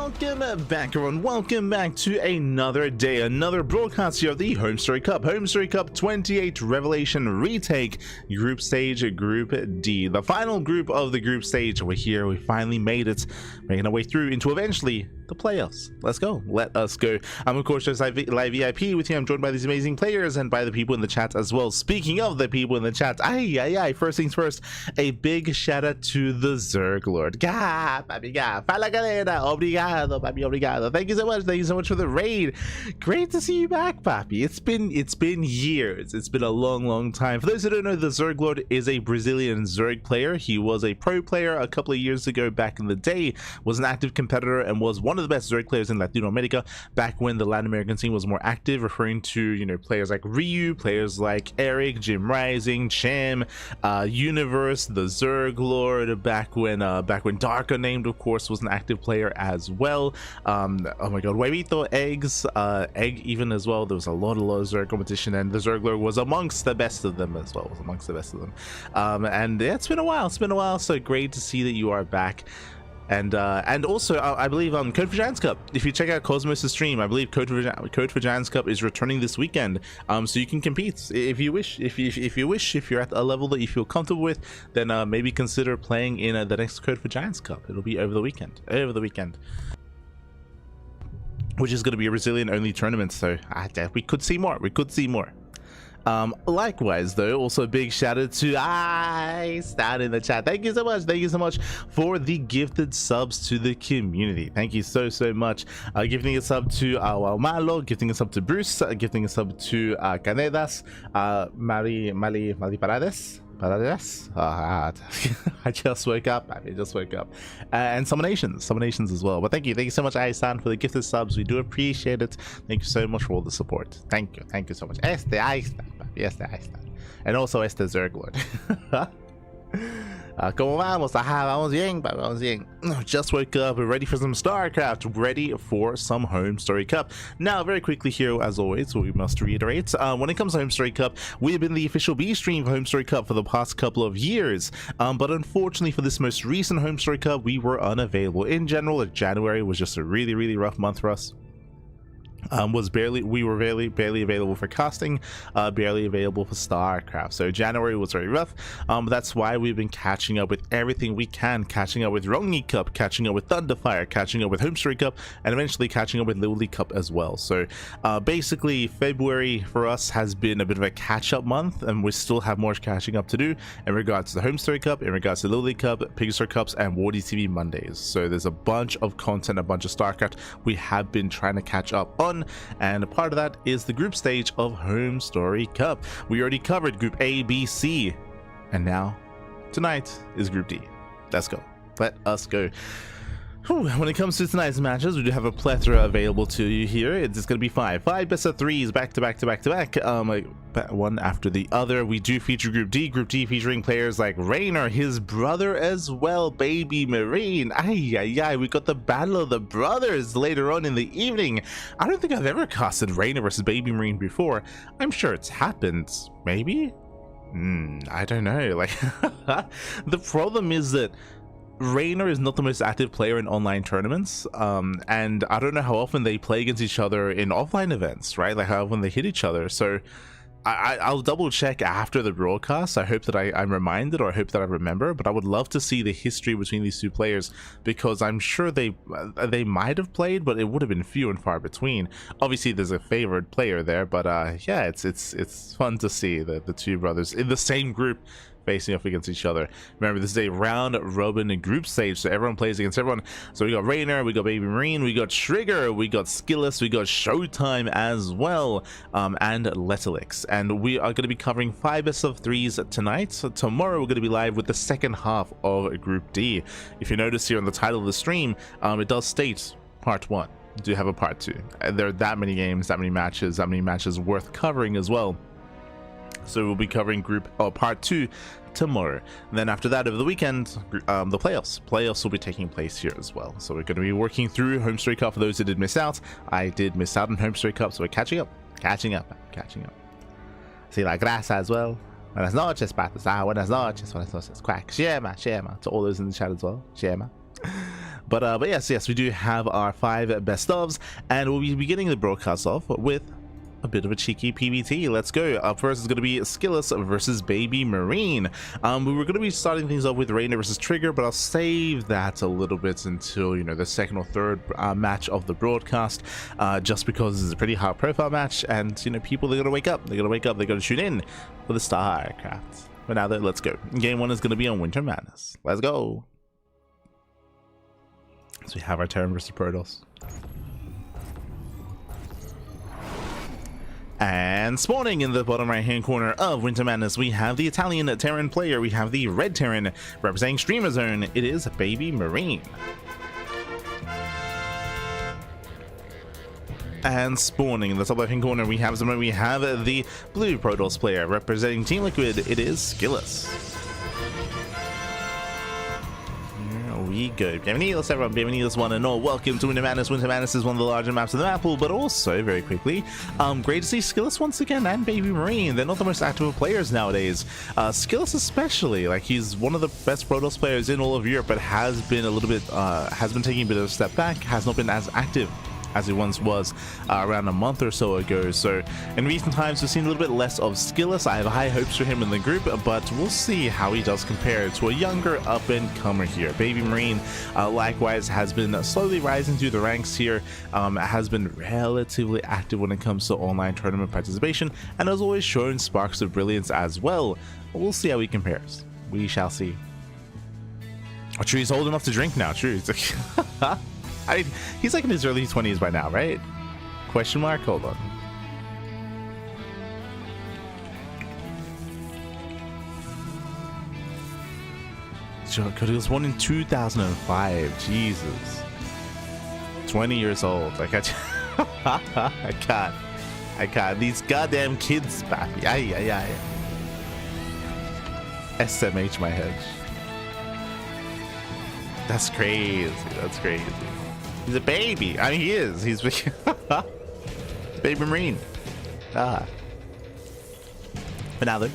welcome back everyone, welcome back to another day, another broadcast here of the HomeStory Cup. HomeStory Cup 28 Revelation Retake, Group Stage, Group D. The final group of the group stage. We're here, we finally made it, making our way through into eventually the playoffs. Let's go, let us go. I'm of course just live VIP with you. I'm joined by these amazing players and by the people in the chat as well. Speaking of the people in the chat, first things first, a big shout out to the Zerg Lord. Fala galera, obrigado, papi, obrigado. Thank you so much for the raid. Great to see you back, papi. It's been years. It's been a long time. For those who don't know, the Zerg Lord is a Brazilian Zerg player. He was a pro player a couple of years ago back in the day, was an active competitor, and was one of the best Zerg players in Latin America back when the Latin American scene was more active, referring to, you know, players like Ryu, players like Eric, Jim Rising, Chem, Universe, the Zerg Lord, back when Darker named, of course, was an active player as well. Oh my god, Huevito, Eggs, Egg even as well. There was a lot of Zerg competition, and the Zerg Lord was amongst the best of them as well. And yeah, it's been a while, so great to see that you are back. And also I believe Code for Giants Cup, if you check out Cosmos' stream, I believe Code for Giants Cup is returning this weekend, so you can compete if you wish. If you're at a level that you feel comfortable with, then maybe consider playing in the next Code for Giants Cup. It'll be over the weekend, which is going to be a Brazilian only tournament, so we could see more. Likewise though, also a big shout out to Stan in the chat. Thank you so much for the gifted subs to the community. Thank you so much. Gifting a sub to Malo, gifting a sub to Bruce, gifting a sub to Canedas, Mari Parades. I just woke up, and Summonations as well. But thank you so much, Stan, for the gifted subs. We do appreciate it. Thank you so much for all the support. Thank you so much. And also Zerg Lord. ¿Cómo vamos? Vamos bien. Just woke up, we're ready for some StarCraft, ready for some HomeStory Cup. Now, very quickly here, as always, we must reiterate, when it comes to HomeStory Cup, we have been the official B stream for HomeStory Cup for the past couple of years. But unfortunately for this most recent HomeStory Cup, we were unavailable. In general, January was just a really rough month for us. We were barely available for casting, barely available for StarCraft. So January was very rough. That's why we've been catching up with everything we can, catching up with Rongi Cup, catching up with Thunderfire, catching up with HomeStory Cup, and eventually catching up with Lily Cup as well. So basically February for us has been a bit of a catch-up month, and we still have more catching up to do in regards to the HomeStory Cup, in regards to Lily Cup, Pigstar Cups, and Wardy TV Mondays. So there's a bunch of content, a bunch of StarCraft we have been trying to catch up on. And a part of that is the group stage of HomeStory Cup. We already covered Group A, B, C, and now tonight is Group D. Let's go. Let us go. When it comes to tonight's matches, we do have a plethora available to you here. It's going to be five best of threes back to back, one after the other. We do feature Group D featuring players like Reynor, his brother as well, BabyMarine. We got the battle of the brothers later on in the evening. I don't think I've ever casted Reynor versus BabyMarine before. I'm sure it's happened, maybe. I don't know. Like the problem is that Reynor is not the most active player in online tournaments, and I don't know how often they play against each other in offline events, right? Like how often they hit each other. So I'll double check after the broadcast. I hope that I'm reminded, or I hope that I remember, but I would love to see the history between these two players, because I'm sure they might have played, but it would have been few and far between. Obviously there's a favored player there, but yeah, it's fun to see the two brothers in the same group facing off against each other. Remember, this is a round robin group stage, so everyone plays against everyone. So we got Reynor, we got BabyMarine, we got Trigger, we got SKillous, we got ShoWTimE as well, and Letalix. And we are going to be covering 5 best of 3s tonight. So tomorrow we're going to be live with the second half of Group D. If you notice here on the title of the stream, it does state Part 1. We do have a Part 2. There are that many games, that many matches worth covering as well. So we'll be covering Part 2 tomorrow. And then after that, over the weekend, the playoffs will be taking place here as well. So we're going to be working through HomeStory Cup. For those who did miss out, I did miss out on HomeStory Cup, so we're catching up. See, la grasa as well. Buenas noches, patos. Buenas noches. Quack. Shema. To all those in the chat as well. Shema. But yes, we do have our 5 best ofs, and we'll be beginning the broadcast off with a bit of a cheeky PvT. Let's go. Up first is going to be SKillous versus BabyMarine. We were going to be starting things off with Reynor versus Trigger, but I'll save that a little bit until, you know, the second or third match of the broadcast, just because it's a pretty high profile match, and, you know, people, they're going to wake up. They're going to tune in for the StarCraft. But now that, let's go. Game 1 is going to be on Winter Madness. Let's go. So we have our Terran versus Protoss. And spawning in the bottom right hand corner of Winter Madness, we have the Italian Terran player. We have the red Terran representing Streamer Zone. It is BabyMarine. And spawning in the top left hand corner, we have the blue Protoss player representing Team Liquid. It is SKillous. We go. Bienvenidos everyone, bienvenidos one and all. Welcome to Winter Madness. Winter Madness is one of the larger maps of the map pool, but also, very quickly, great to see SKillous once again and BabyMarine. They're not the most active players nowadays. SKillous especially, like, he's one of the best Protoss players in all of Europe, but has been a little bit, has been taking a bit of a step back, has not been as active as he once was around a month or so ago. So in recent times we've seen a little bit less of SKillous. I have high hopes for him in the group, but we'll see how he does compare to a younger up-and-comer here. BabyMarine likewise has been slowly rising through the ranks here, has been relatively active when it comes to online tournament participation, and has always shown sparks of brilliance as well. We'll see how he compares. We shall see. Oh, true, he's old enough to drink now. True. I mean, he's like in his early 20s by now, right? Question mark? Hold on. Because he was born in 2005. Jesus. 20 years old. Like, I can't. These goddamn kids, papi. Ay. SMH my head. That's crazy. That's crazy. He's a baby. I mean, he is. He's BabyMarine. But now then,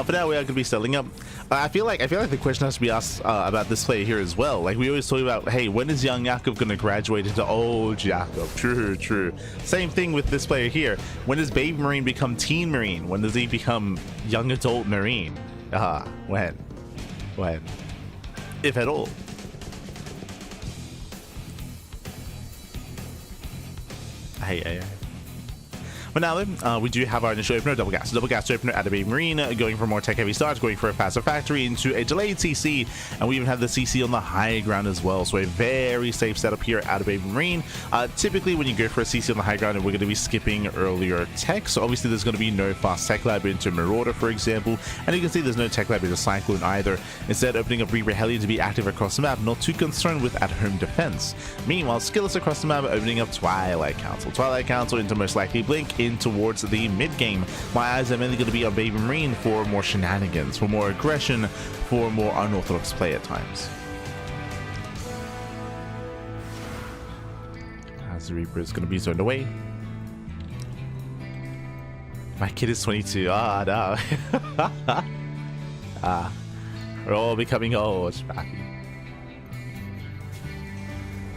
for now we are going to be settling up. I feel like the question has to be asked about this player here as well. Like, we always talk about, hey, when is young Jakub going to graduate into old Jakub? True. Same thing with this player here. When does BabyMarine become Teen Marine? When does he become young adult Marine? When? If at all. Hey. But now then, we do have our initial opener, double gas opener at a BabyMarine, going for more tech heavy starts, going for a faster factory into a delayed CC, and we even have the CC on the high ground as well. So a very safe setup here at a BabyMarine. Typically when you go for a CC on the high ground, we're going to be skipping earlier tech. So obviously there's going to be no fast tech lab into Marauder, for example, and you can see there's no tech lab into Cyclone either. Instead, opening up Reaper Heli to be active across the map, not too concerned with at-home defense. Meanwhile, SKillous across the map, opening up Twilight Council into most likely Blink in towards the mid game. My eyes are mainly going to be on BabyMarine for more shenanigans, for more aggression, for more unorthodox play at times. As the Reaper is going to be zoned away. My kid is 22. No. We're all becoming old.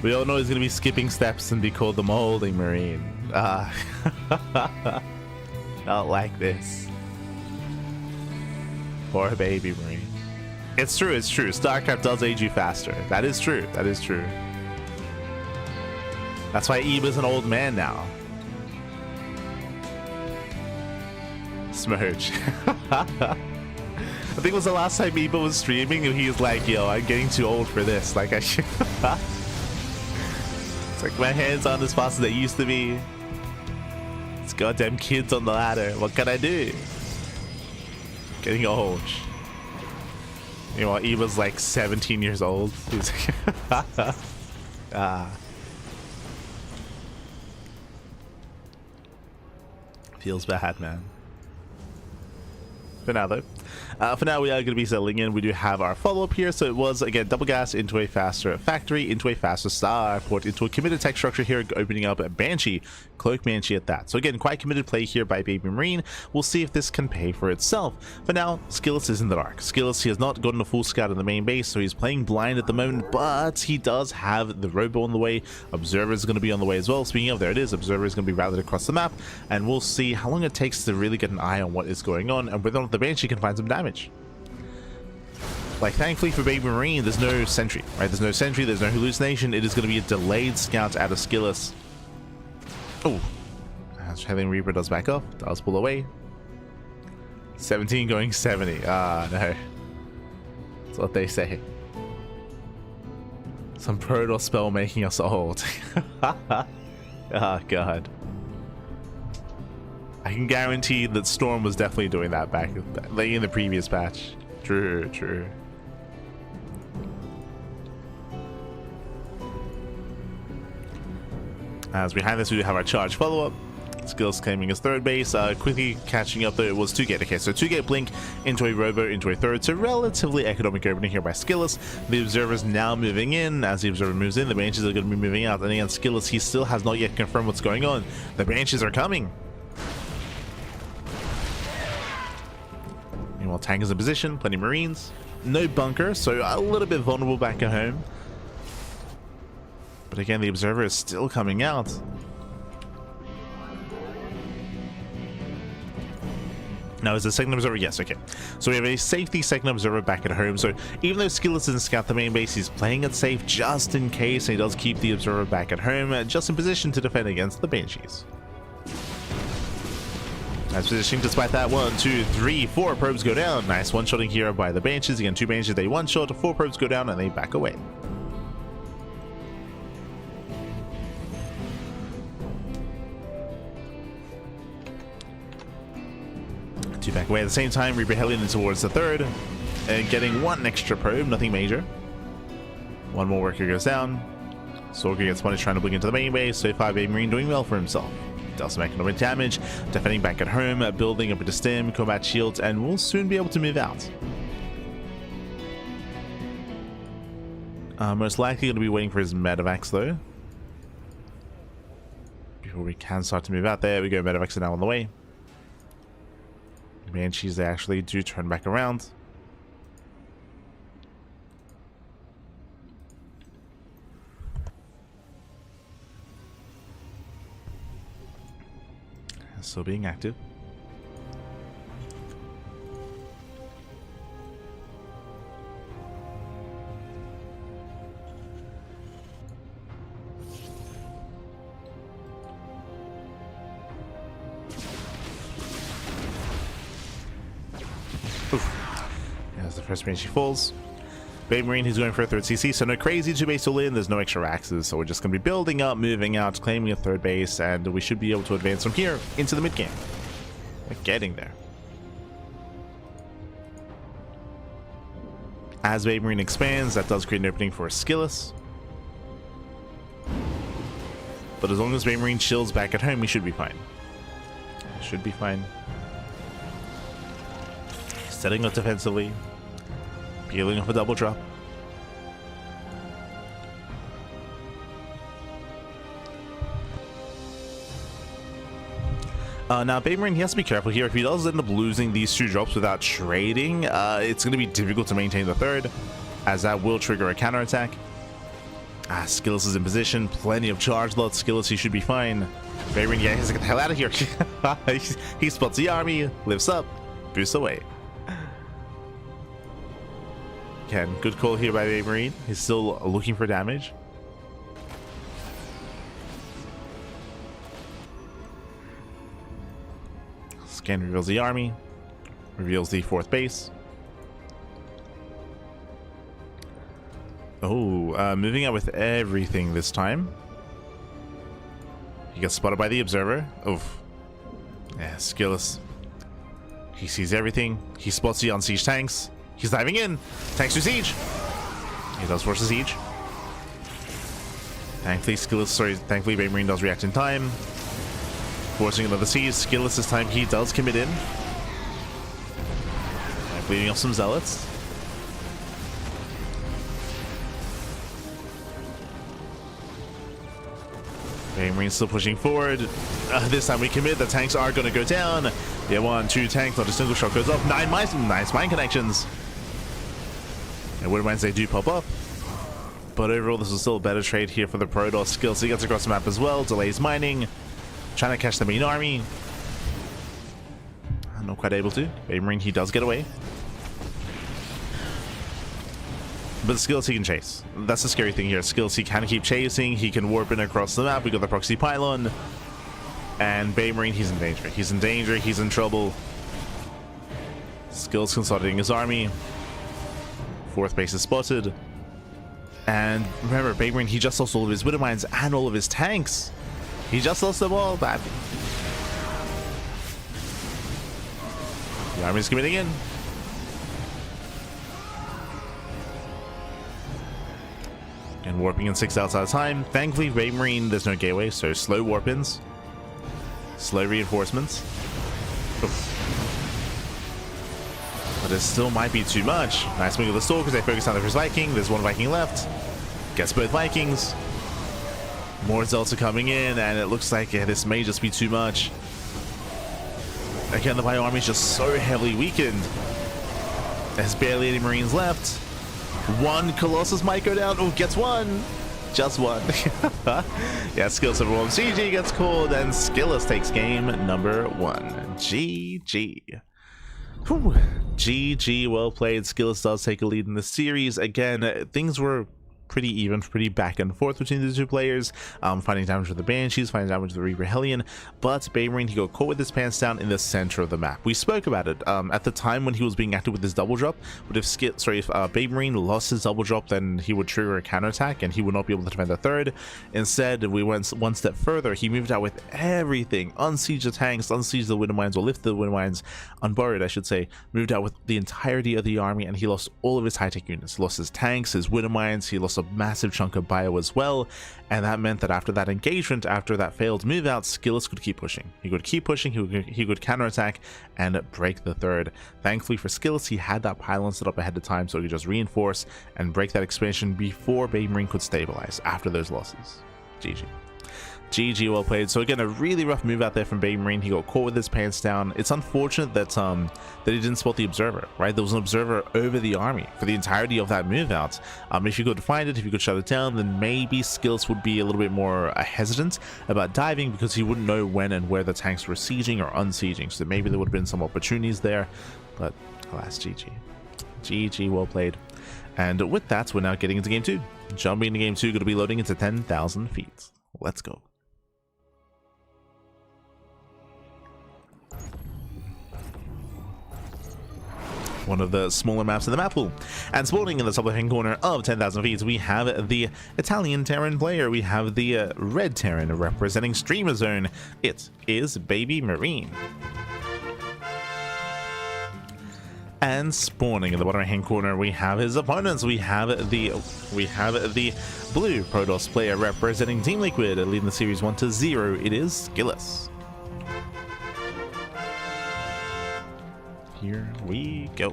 We all know he's going to be skipping steps and be called the Molding Marine. Not like this. Poor BabyMarine. It's true. StarCraft does age you faster. That is true. That's why Eba's an old man now. Smerge. I think it was the last time Eba was streaming and he was like, yo, I'm getting too old for this. Like, I should. It's like my hands aren't as fast as they used to be. It's goddamn kids on the ladder. What can I do? Getting old. Meanwhile, Eva's like 17 years old. He's like, Feels bad, man. But now though, For now, we are going to be settling in. We do have our follow-up here. So it was, again, double gas into a faster factory, into a faster starport, into a committed tech structure here, opening up a Banshee, Cloak Banshee at that. So again, quite committed play here by BabyMarine. We'll see if this can pay for itself. For now, SKillous is in the dark. SKillous, he has not gotten a full scout in the main base, so he's playing blind at the moment, but he does have the Robo on the way. Observer is going to be on the way as well. Speaking of, there it is. Observer is going to be routed across the map, and we'll see how long it takes to really get an eye on what is going on and whether or not the Banshee can find some damage. Like, thankfully for BabyMarine, there's no sentry, right? There's no sentry, there's no hallucination. It is going to be a delayed scout out of SKillous. Oh, as Healing Reaper does back off, does pull away. 17 going 70. Ah, no. That's what they say. Some Proto spell making us old. Oh, God. I can guarantee that Storm was definitely doing that back in the previous patch. True, true. As behind this, we do have our charge follow-up. SKillous claiming his third base. Quickly catching up, though, it was 2-gate. Okay, so 2-gate blink into a robo into a third. So relatively economic opening here by SKillous. The observer's now moving in. As the observer moves in, the Banshees are going to be moving out. And again, SKillous, he still has not yet confirmed what's going on. The Banshees are coming. Meanwhile, tank is in position. Plenty of Marines. No bunker, so a little bit vulnerable back at home. But again, the observer is still coming out. Now, is the second observer? Yes, okay. So we have a safety second observer back at home. So even though SKillous doesn't scout the main base, he's playing it safe just in case. And he does keep the observer back at home, just in position to defend against the Banshees. Nice positioning despite that. 1, 2, 3, 4 probes go down. Nice one-shotting here by the Banshees. Again, 2 Banshees, they one-shot, 4 probes go down, and they back away. Back away at the same time, Reaper heading in towards the third and getting 1 extra probe, nothing major. 1 more worker goes down. Sorker gets punished trying to blink into the main base. So far, BabyMarine doing well for himself. Does some economic damage, defending back at home, building up with a stim, combat shields, and will soon be able to move out. Most likely going to be waiting for his medevacs though, before we can start to move out. There we go, medevacs are now on the way. Banshees, they actually do turn back around. Still being active. As the first Banshee falls. BabyMarine, he's going for a third CC, so no crazy 2 base all in, there's no extra axes, so we're just going to be building up, moving out, claiming a third base, and we should be able to advance from here into the mid game. We're getting there. As BabyMarine expands, that does create an opening for SKillous. But as long as BabyMarine chills back at home, we should be fine. Should be fine. Setting up defensively. Peeling off a double drop. Now, BabyMarine, he has to be careful here. If he does end up losing these 2 drops without trading, it's going to be difficult to maintain the third, as that will trigger a counterattack. SKillous is in position. Plenty of charge loads. SKillous, he should be fine. BabyMarine, yeah, he has to get the hell out of here. He spots the army, lifts up, boosts away. Again, good call here by BabyMarine. He's still looking for damage. Scan reveals the army. Reveals the 4th base. Oh, moving out with everything this time. He gets spotted by the observer. Oof. Yeah, SKillous. He sees everything. He spots the on-siege tanks. He's diving in. Tanks to siege. He does force a siege. Thankfully, thankfully BabyMarine does react in time. Forcing another siege. SKillous this time, he does commit in. Cleaning up some zealots. BabyMarine still pushing forward. This time we commit. The tanks are going to go down. Yeah, 1, 2 tanks. Not a single shot goes off. 9 mines. Nice mine connections. And Wood mines, they do pop up. But overall, this is still a better trade here for the Protoss. SKillous, he gets across the map as well. Delays mining. Trying to catch the main army. Not quite able to. BabyMarine, he does get away. But SKillous, he can chase. That's the scary thing here. SKillous, he can keep chasing. He can warp in across the map. We got the proxy pylon. And BabyMarine, he's in danger. He's in danger. He's in trouble. SKillous consolidating his army. 4th base is spotted. And remember, BabyMarine, he just lost all of his Widow Mines and all of his tanks. He just lost them all back. The army's committing in. And warping in 6 outside of time. Thankfully, BabyMarine, there's no gateway, so slow warp-ins. Slow reinforcements. Oof. But it still might be too much. Nice move with the Stalkers. They focus on the first Viking. There's 1 Viking left. Gets both Vikings. More Zealots are coming in, and it looks like this may just be too much. Again, the Bio army is just so heavily weakened. There's barely any Marines left. 1 Colossus might go down. Oh, gets 1. Just 1. Yeah, SKillous overwhelmed. GG gets called, and SKillous takes game number 1. GG. Whew. GG, well played. SKillous does take a lead in the series. Again, things were pretty even, pretty back and forth between the 2 players, finding damage with the Banshees, finding damage with the Reaper Hellion, but BabyMarine, he got caught with his pants down in the center of the map. We spoke about it at the time when he was being active with his double drop, but if BabyMarine lost his double drop, then he would trigger a counterattack and he would not be able to defend the 3rd. Instead, we went 1 step further. He moved out with everything, unsiege the tanks, unsiege the Widow Mines, or lift the Widow Mines, unburied I should say, moved out with the entirety of the army, and he lost all of his high-tech units. He lost his tanks, his Widow Mines, he lost a massive chunk of bio as well, and that meant that after that engagement, after that failed move out, SKillous could keep pushing. He could keep pushing, he could counterattack and break the 3rd. Thankfully for SKillous, he had that pylon set up ahead of time, so he could just reinforce and break that expansion before BabyMarine could stabilize after those losses. GG. GG, well played. So again, a really rough move out there from BabyMarine. He got caught with his pants down. It's unfortunate that that he didn't spot the observer, right? There was an observer over the army for the entirety of that move out. If you could find it, if you could shut it down, then maybe SKillous would be a little bit more hesitant about diving, because he wouldn't know when and where the tanks were sieging or unsieging. So maybe there would have been some opportunities there, but alas, GG. GG, well played. And with that, we're now getting into game 2. Jumping into game 2, going to be loading into 10,000 feet. Let's go. One of the smaller maps in the map pool. And spawning in the top left-hand corner of 10,000 feet, we have the Italian Terran player. We have the red Terran representing Streamer Zone. It is BabyMarine. And spawning in the bottom right-hand corner, we have his opponents. We have the blue Protoss player representing Team Liquid, leading the series 1-0. It is SKillous. Here we go.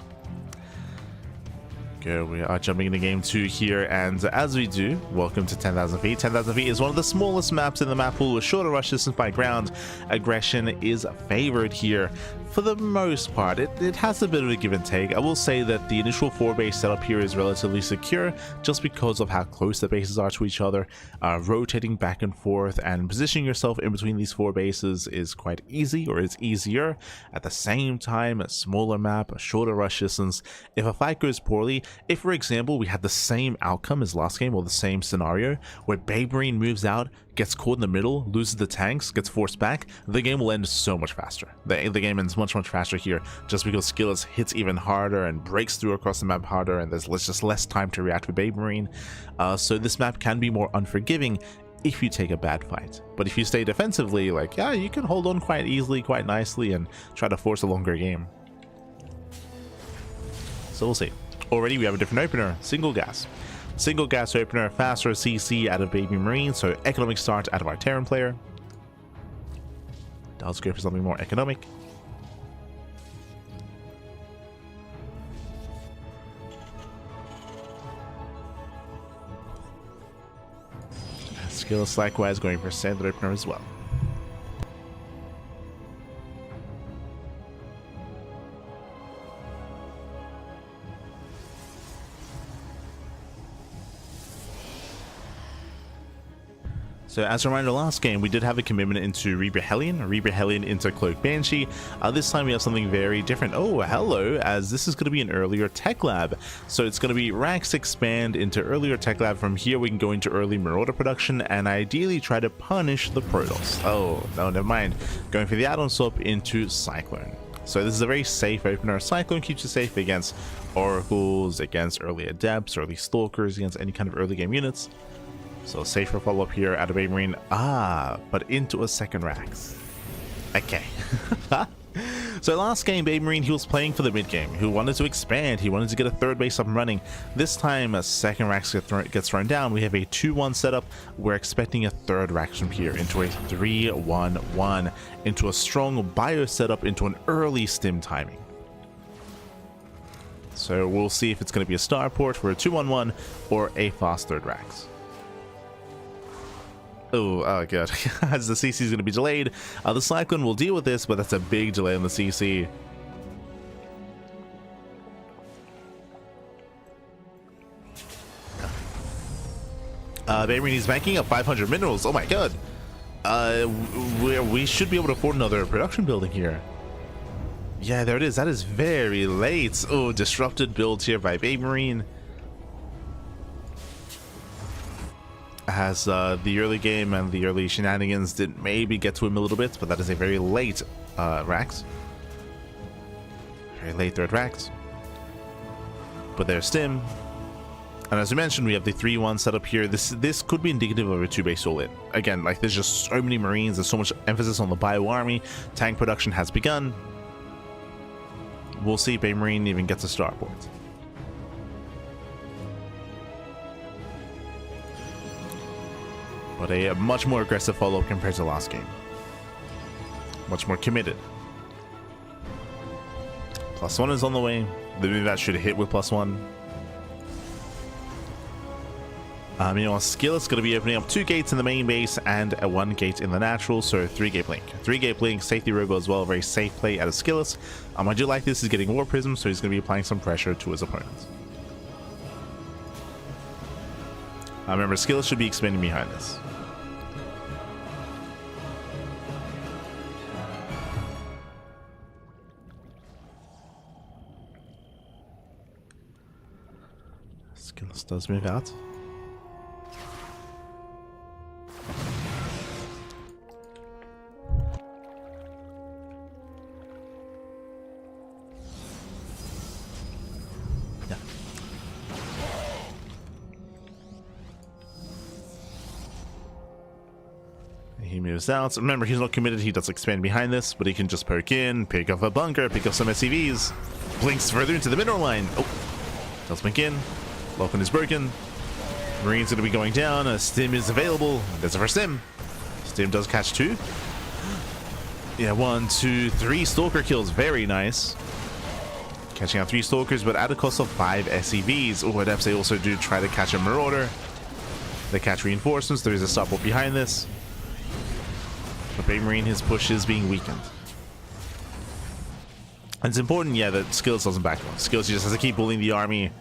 We are jumping into game 2 here, and as we do, welcome to 10,000 feet. 10,000 feet is one of the smallest maps in the map pool with shorter rush distance by ground. Aggression is favored here for the most part. It has a bit of a give and take. I will say that the initial 4-base setup here is relatively secure just because of how close the bases are to each other. Rotating back and forth and positioning yourself in between these 4 bases is quite easy, or is easier. At the same time, a smaller map, a shorter rush distance. If a fight goes poorly, if for example we had the same outcome as last game, or the same scenario where BabyMarine moves out, gets caught in the middle, loses the tanks, gets forced back, the game will end so much faster. The game ends much faster here, just because SKillous hits even harder and breaks through across the map harder, and there's just less time to react with BabyMarine. So this map can be more unforgiving if you take a bad fight. But if you stay defensively, like, yeah, you can hold on quite easily, quite nicely, and try to force a longer game. So we'll see. Already we have a different opener, single gas. Single gas opener, faster CC out of BabyMarine, so economic start out of our Terran player. Does go for something more economic. SKillous likewise going for standard opener as well. So as a reminder, last game we did have a commitment into Reaper Hellion into Cloak Banshee. This time we have something very different. Oh, hello, as this is going to be an earlier tech lab. So it's going to be ranks expand into earlier tech lab. From here we can go into early Marauder production and ideally try to punish the Protoss. Oh, no, never mind. Going for the add-on swap into Cyclone. So this is a very safe opener. Cyclone keeps you safe against Oracles, against early Adepts, early Stalkers, against any kind of early game units. So safer follow-up here out of BabyMarine. But into a second Rax. Okay. So last game, BabyMarine, he was playing for the mid game. He wanted to expand. He wanted to get a third base up and running. This time, a second Rax gets thrown down. We have a 2-1 setup. We're expecting a third Rax from here into a 3-1-1. Into a strong bio setup, into an early stim timing. So we'll see if it's going to be a starport for a 2-1-1 or a fast third Rax. Oh, good. As the CC is going to be delayed. The Cyclone will deal with this, but that's a big delay on the CC. BabyMarine is banking up 500 minerals. Oh my god. We should be able to afford another production building here. Yeah, there it is. That is very late. Oh, disrupted build here by BabyMarine. As the early game and the early shenanigans did maybe get to him a little bit, but that is a very late Rax. Very late third Rax. But there's Stim. And as we mentioned, we have the 3-1 setup here. This could be indicative of a 2-base all-in. Again, like there's just so many Marines, there's so much emphasis on the bio army. Tank production has begun. We'll see if BabyMarine even gets a starport. But a much more aggressive follow-up compared to last game. Much more committed. +1 is on the way. Maybe that should hit with +1. SKillous is going to be opening up 2 gates in the main base and a 1 gate in the natural, so 3-gate blink. 3-gate blink, safety robo as well, very safe play out of SKillous. I do like this, he's getting War Prism, so he's going to be applying some pressure to his opponents. Remember, SKillous should be expanding behind this. SKillous does move out. Yeah. He moves out. Remember, he's not committed. He does expand behind this, but he can just poke in, pick up a bunker, pick up some SCVs. Blinks further into the mineral line. Oh, does blink in. Lock-on is broken. Marine's going to be going down. A Stim is available. There's a first Stim. Stim does catch 2. Yeah, 1, 2, 3 Stalker kills. Very nice. Catching out 3 Stalkers, but at a cost of 5 SCVs. Oh, Adepts, they also do try to catch a Marauder. They catch reinforcements. There is a starport behind this. But BabyMarine, his push is being weakened. And it's important, yeah, that SKillous doesn't back one. SKillous just has to keep bullying the army.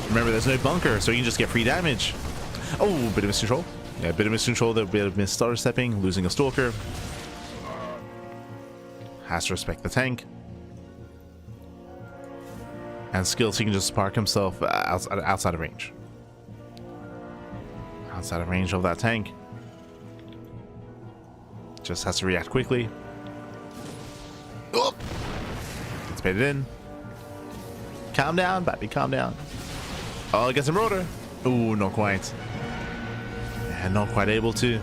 Remember, there's no bunker, so you can just get free damage. Oh, bit of miscontrol. Yeah, bit of miscontrol, a bit of mis-stutter stepping, losing a Stalker. Has to respect the tank. And SKillous, he can just park himself outside of range. Outside of range of that tank. Just has to react quickly. Oh! Gets baited in. Calm down, baby, calm down. Oh, gets a Marauder. Ooh, not quite. Yeah, not quite able to.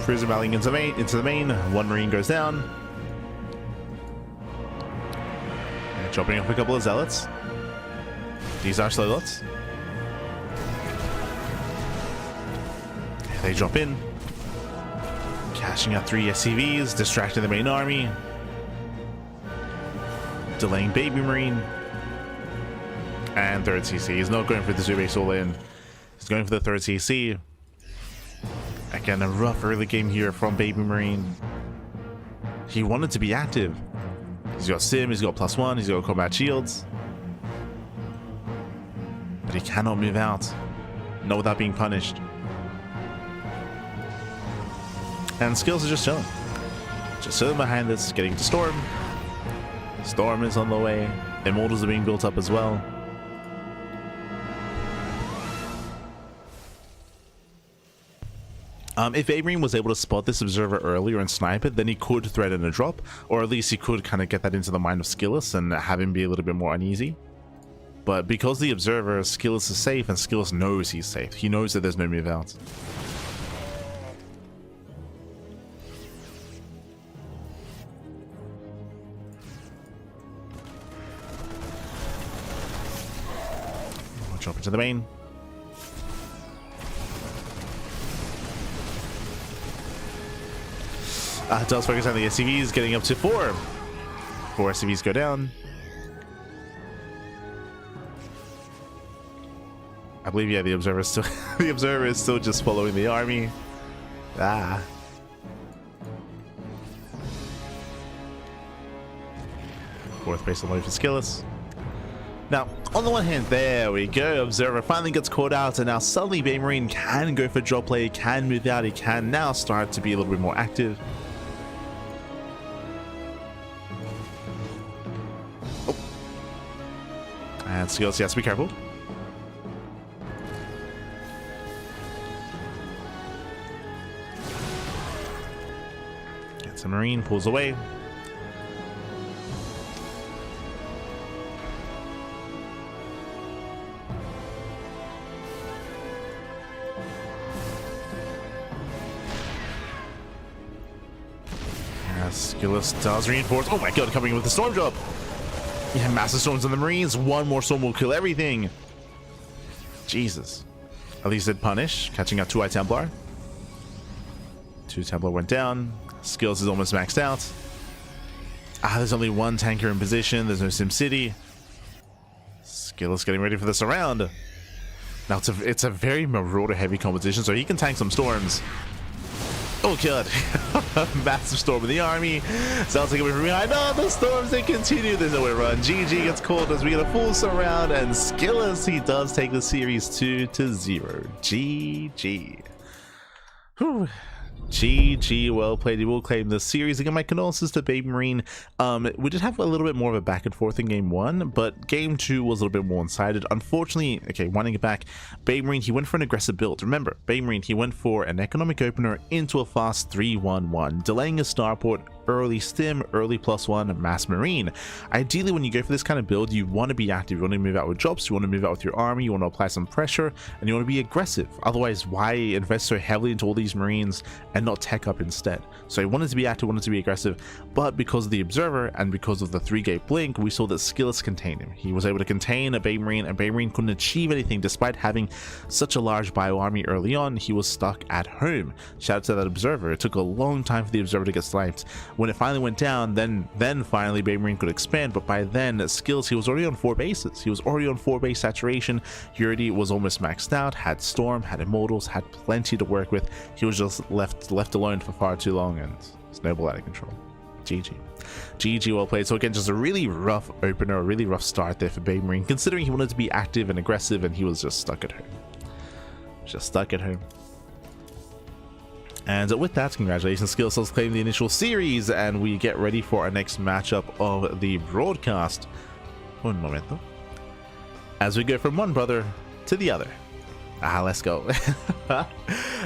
Prism rallying into the main. 1 Marine goes down. And chopping off a couple of Zealots. These are Slowlots. They drop in. Cashing out 3 SCVs, distracting the main army. Delaying BabyMarine. And third CC. He's not going for the 2-base all in. He's going for the third CC. Again, a rough early game here from BabyMarine. He wanted to be active. He's got Sim, he's got +1, he's got combat shields. But he cannot move out. Not without being punished. And Skills is just chilling. Just sitting behind this, getting to Storm. Storm is on the way. Immortals are being built up as well. If BabyMarine was able to spot this observer earlier and snipe it, then he could threaten a drop, or at least he could kind of get that into the mind of SKillous and have him be a little bit more uneasy. But because the observer, SKillous is safe, and SKillous knows he's safe. He knows that there's no move out. We'll jump into the main. Does focus on the SCVs, getting up to 4. 4 SCVs go down. I believe, yeah, the observer is still the observer is still just following the army. Ah. Fourth base on load for SKillous. Now, on the one hand, there we go. Observer finally gets caught out, and now suddenly BabyMarine can go for drop play, can move out, he can now start to be a little bit more active. Oh. And SKillous, yes, be careful. Gets a Marine, pulls away. SKillous does reinforce. Oh my god, coming in with the storm drop. Yeah, massive storms on the Marines. One more storm will kill everything. Jesus. At least it punish. Catching out 2 Templar. 2 Templar went down. SKillous is almost maxed out. There's only 1 tanker in position. There's no Sim City. SKillous getting ready for this round. Now it's a very Marauder heavy competition, so he can tank some storms. Oh god. Massive storm in the army. Sounds like away from behind. No, the storms, they continue. There's no way run. GG gets called as we get a full surround, and SKillous, he does take the series 2-0. GG. Whew. GG, well played. He will claim the series. Again, my condolences to BabyMarine. We did have a little bit more of a back and forth in game 1, but game 2 was a little bit more one-sided. Unfortunately, okay, winding it back, BabyMarine, he went for an aggressive build. Remember, BabyMarine, he went for an economic opener into a fast 3-1-1, delaying his starport, early stim, early +1, mass marine. Ideally, when you go for this kind of build, you want to be active. You want to move out with drops, you want to move out with your army, you want to apply some pressure, and you want to be aggressive. Otherwise, why invest so heavily into all these marines and not tech up instead? So he wanted to be active, wanted to be aggressive, but because of the observer and because of the 3-gate blink, we saw that SKillous contained him. He was able to contain a BabyMarine, and BabyMarine couldn't achieve anything despite having such a large bio army early on. He was stuck at home. Shout out to that observer. It took a long time for the observer to get sniped. When it finally went down, then finally BabyMarine could expand, but by then SKillous, he was already on 4 bases. He was already on 4 base saturation. He already was almost maxed out, had Storm, had Immortals, had plenty to work with. He was just left alone for far too long and snowball out of control. GG. GG, well played. So again, just a really rough opener, a really rough start there for BabyMarine, considering he wanted to be active and aggressive, and he was just stuck at home. Just stuck at home. And with that, congratulations, SKillous has claimed the initial series, and we get ready for our next matchup of the broadcast. Un momento. As we go from one brother to the other. Let's go.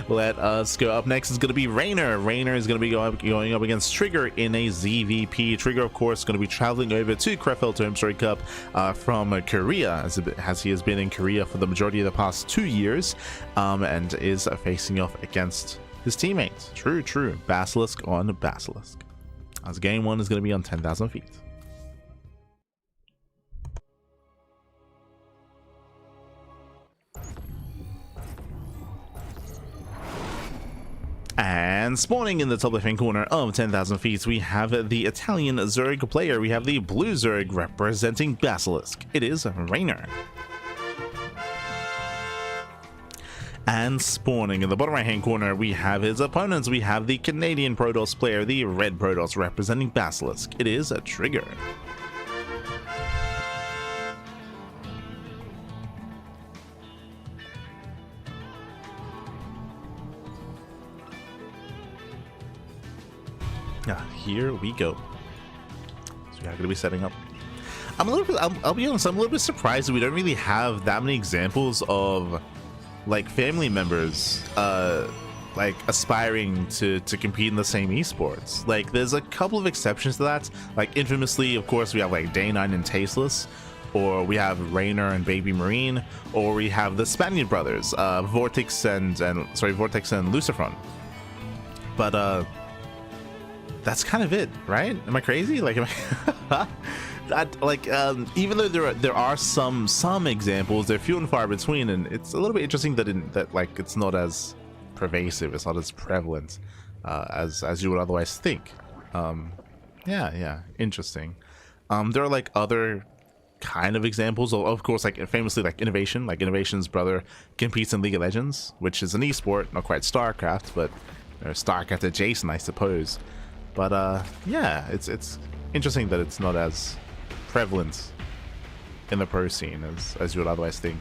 Let us go. Up next is going to be Reynor. Reynor is going to be going up against Trigger in a ZVP. Trigger, of course, going to be traveling over to Krefeld HomeStory Cup from Korea, as he has been in Korea for the majority of the past 2 years, and is facing off against his teammates. True. Basilisk on Basilisk. As game 1 is going to be on 10,000 feet. And And spawning in the top left-hand corner of 10,000 feet, we have the Italian Zerg player. We have the blue Zerg representing Basilisk. It is Reynor. And spawning in the bottom right-hand corner, we have his opponents. We have the Canadian Protoss player, the red Protoss representing Basilisk. It is a Trigger. Here we go. So we are going to be setting up. I'll be honest, I'm a little bit surprised that we don't really have that many examples of like family members like aspiring to compete in the same esports. Like there's a couple of exceptions to that. Like infamously, of course, we have like Day9 and Tasteless, or we have Reynor and BabyMarine, or we have the Spaniard brothers, Vortex and Lucifron. But that's kind of it, right? Am I crazy? Like, am I even though there are some examples, they're few and far between, and it's a little bit interesting that like it's not as pervasive, it's not as prevalent as you would otherwise think. Yeah, interesting. There are like other kind of examples of course, like famously like Innovation. Like Innovation's brother competes in League of Legends, which is an esport, not quite StarCraft, but StarCraft adjacent, I suppose. But yeah, it's interesting that it's not as prevalent in the pro scene as you would otherwise think.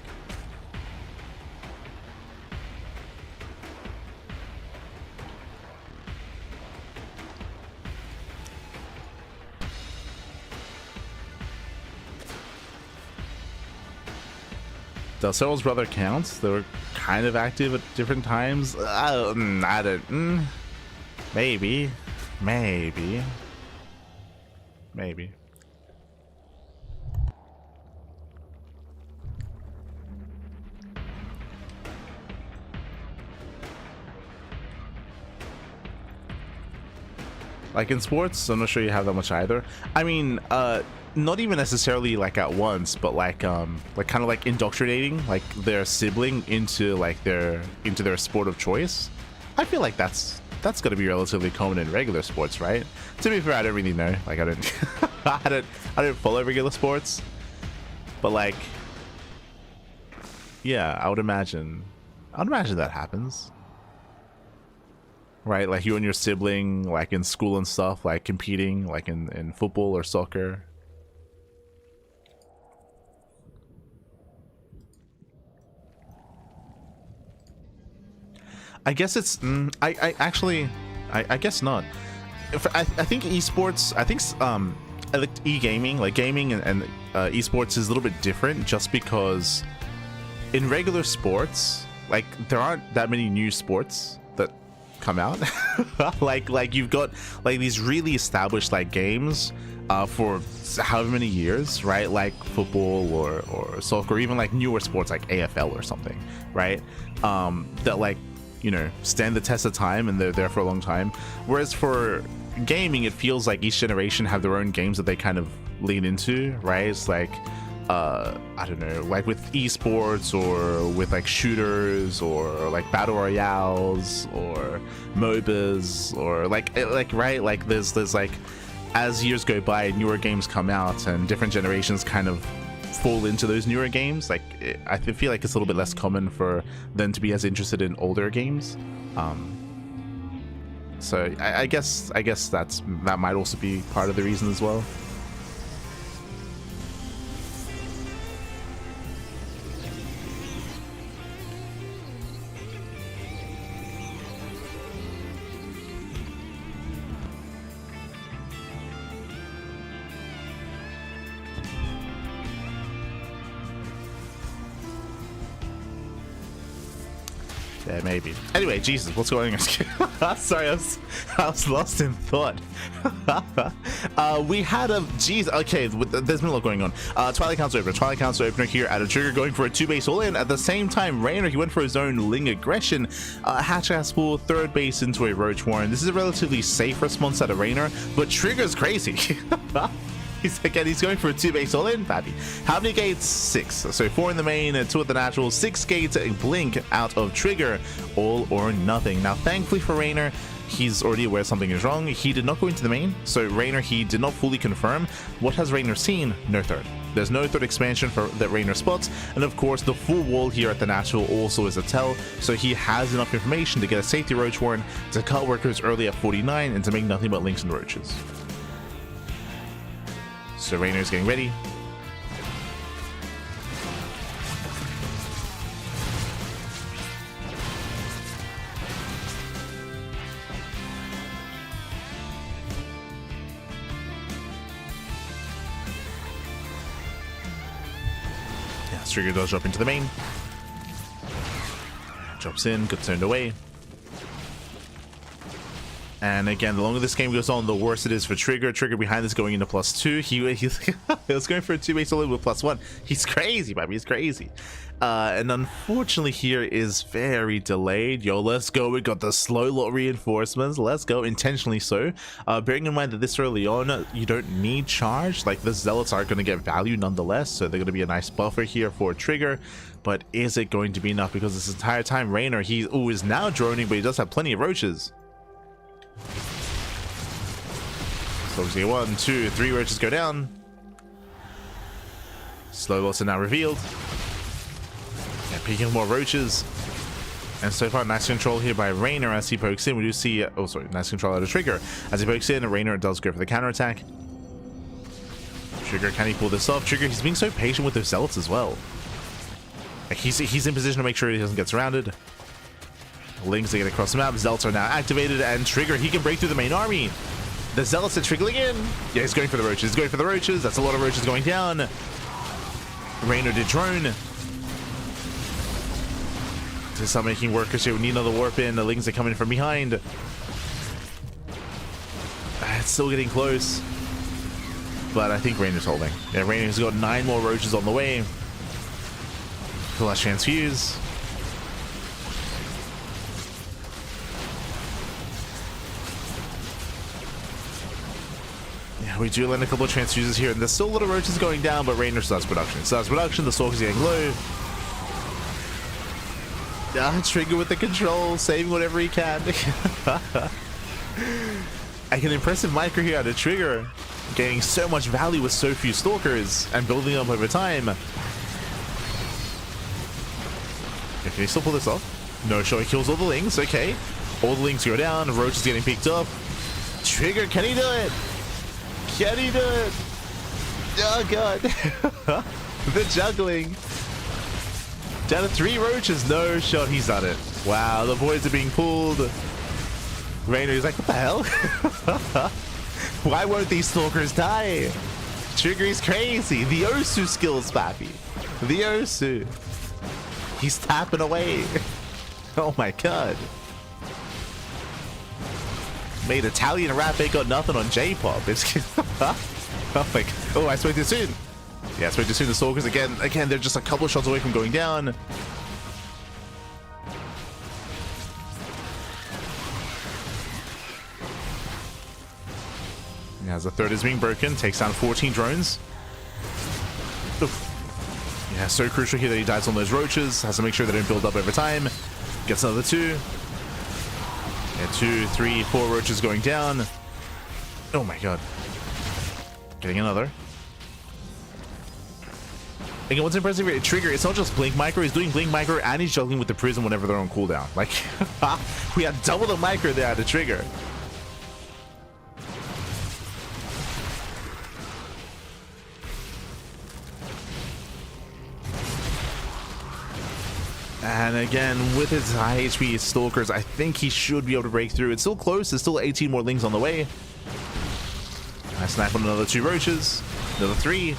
Delcero's brother counts. They were kind of active at different times. I don't. Maybe. Like in sports, I'm not sure you have that much either. I mean, not even necessarily like at once, but like kind of like indoctrinating like their sibling into their sport of choice. I feel like that's going to be relatively common in regular sports, right? To be fair, I don't really know. Like I don't I don't follow regular sports, but like, yeah, I would imagine that happens, right? Like you and your sibling, like in school and stuff, like competing, like in football or soccer. I guess it's I guess not. I think esports, like e-gaming, like gaming and esports is a little bit different, just because in regular sports, like there aren't that many new sports that come out. like you've got like these really established like games for however many years, right? Like football or soccer, or even like newer sports like AFL or something, right? That like, you know, stand the test of time and they're there for a long time. Whereas for gaming, it feels like each generation have their own games that they kind of lean into, right? It's like I don't know, like with esports or with like shooters or like battle royales or MOBAs or like right, like there's like, as years go by, newer games come out and different generations kind of fall into those newer games. Like I feel like it's a little bit less common for them to be as interested in older games. So I guess that might also be part of the reason as well. Yeah, maybe. Anyway, Jesus, what's going on? Sorry, I was lost in thought. We had a... Jeez, okay, there's been a lot going on. Twilight Council opener here at a Trigger, going for a 2-base all-in. At the same time, Reynor, he went for his own Ling aggression. Hatch Aspel, 3rd base into a Roach Warren. This is a relatively safe response out of Reynor, but Trigger's crazy. He's going for a 2-base all-in, Fabby. How many gates? 6. So 4 in the main, 2 at the natural, 6 gates, Blink out of Trigger, all or nothing. Now, thankfully for Reynor, he's already aware something is wrong. He did not go into the main, so Reynor, he did not fully confirm. What has Reynor seen? No third. There's no third expansion for that Reynor spots, and of course the full wall here at the Natural also is a tell, so he has enough information to get a safety roach warren, to cut workers early at 49, and to make nothing but links and roaches. So Reynor's getting ready. Trigger does drop into the main. Drops in, gets turned away. And again, the longer this game goes on, the worse it is for Trigger. Trigger behind this going into +2. He was going for a 2-base solo with +1. He's crazy, baby. He's crazy. And unfortunately here is very delayed. Yo, let's go. We got the slow lot reinforcements. Let's go. Intentionally so. Bearing in mind that this early on, you don't need charge. Like, the Zealots are going to get value nonetheless. So they're going to be a nice buffer here for Trigger. But is it going to be enough? Because this entire time, Reynor, he is now droning, but he does have plenty of roaches. So we see 1, 2, 3 roaches go down. Slow lots are now revealed. Yeah, peeking more roaches. And so far, nice control here by Reynor as he pokes in. We do see, oh sorry, nice control out of Trigger. As he pokes in, Reynor does go for the counterattack. Trigger, can he pull this off? Trigger, he's being so patient with those Zealots as well. Like, he's in position to make sure he doesn't get surrounded. Links, they get across the map. Zealots are now activated, and Trigger, he can break through the main army. The Zealots are trickling in. Yeah, he's going for the roaches. He's going for the roaches. That's a lot of roaches going down. Reynor did drone. To start making workers here. We need another warp in. The Lings are coming from behind. It's still getting close. But I think Reynor's holding. Yeah, Reynor's got 9 more roaches on the way. Flash transfuse. We do land a couple of transfuses here, and there's still a lot of roaches going down, but Reynor starts production. Starts production, the Stalker's getting low. Trigger with the control, saving whatever he can. Like an impressive micro here out of Trigger. Getting so much value with so few Stalkers, and building up over time. Can he still pull this off? No, sure, he kills all the Lings, okay. All the Lings go down, Roach is getting picked up. Trigger, can he do it? Can he do it? Oh god. The juggling. Down to 3 roaches. No shot. He's done it. Wow, the boys are being pulled. Reynor is like, what the hell? Why won't these Stalkers die? Trigger is crazy. The Osu skills, papi. The Osu. He's tapping away. Oh my god. Made Italian rap, ain't got nothing on J-pop. It's oh my god. Oh, I spoke too soon. Yeah, I spoke too soon. The Stalkers again, they're just a couple of shots away from going down. Yeah, as the third is being broken, takes down 14 drones. Oof. Yeah, so crucial here that he dies on those roaches. Has to make sure they don't build up over time. Gets another 2. Yeah, 2, 3, 4 roaches going down. Oh my god. Getting another. Again, what's impressive here, Trigger, it's not just Blink Micro, he's doing Blink Micro and he's juggling with the Prism whenever they're on cooldown. Like, we had double the Micro there to Trigger. And again, with his high HP Stalkers, I think he should be able to break through. It's still close. There's still 18 more Lings on the way. I snap on another 2 roaches. Another 3.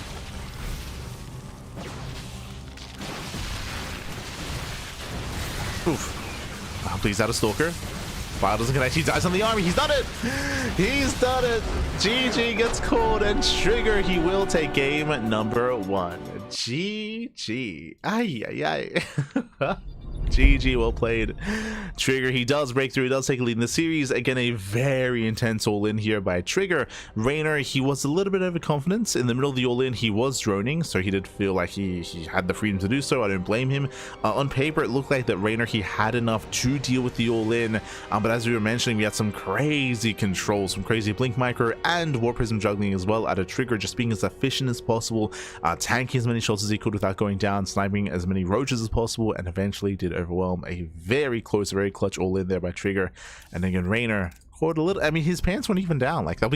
Oof. Oh, please, out of Stalker. Fire doesn't connect. He dies on the army. He's done it. He's done it. GG gets called, and Trigger, he will take game number 1. GG. Ay, ay, ay. GG, well played. Trigger, he does break through, he does take a lead in the series. Again, a very intense all-in here by Trigger. Reynor, he was a little bit overconfident. In the middle of the all-in, he was droning, so he did feel like he had the freedom to do so. I don't blame him. On paper, it looked like that Reynor, he had enough to deal with the all-in, but as we were mentioning, we had some crazy controls, some crazy blink micro and warp prism juggling as well out of Trigger, just being as efficient as possible, tanking as many shots as he could without going down, sniping as many roaches as possible, and eventually did overwhelm a very close, very clutch all in there by Trigger. And again, Reynor caught a little, I mean, his pants weren't even down. Like, I'll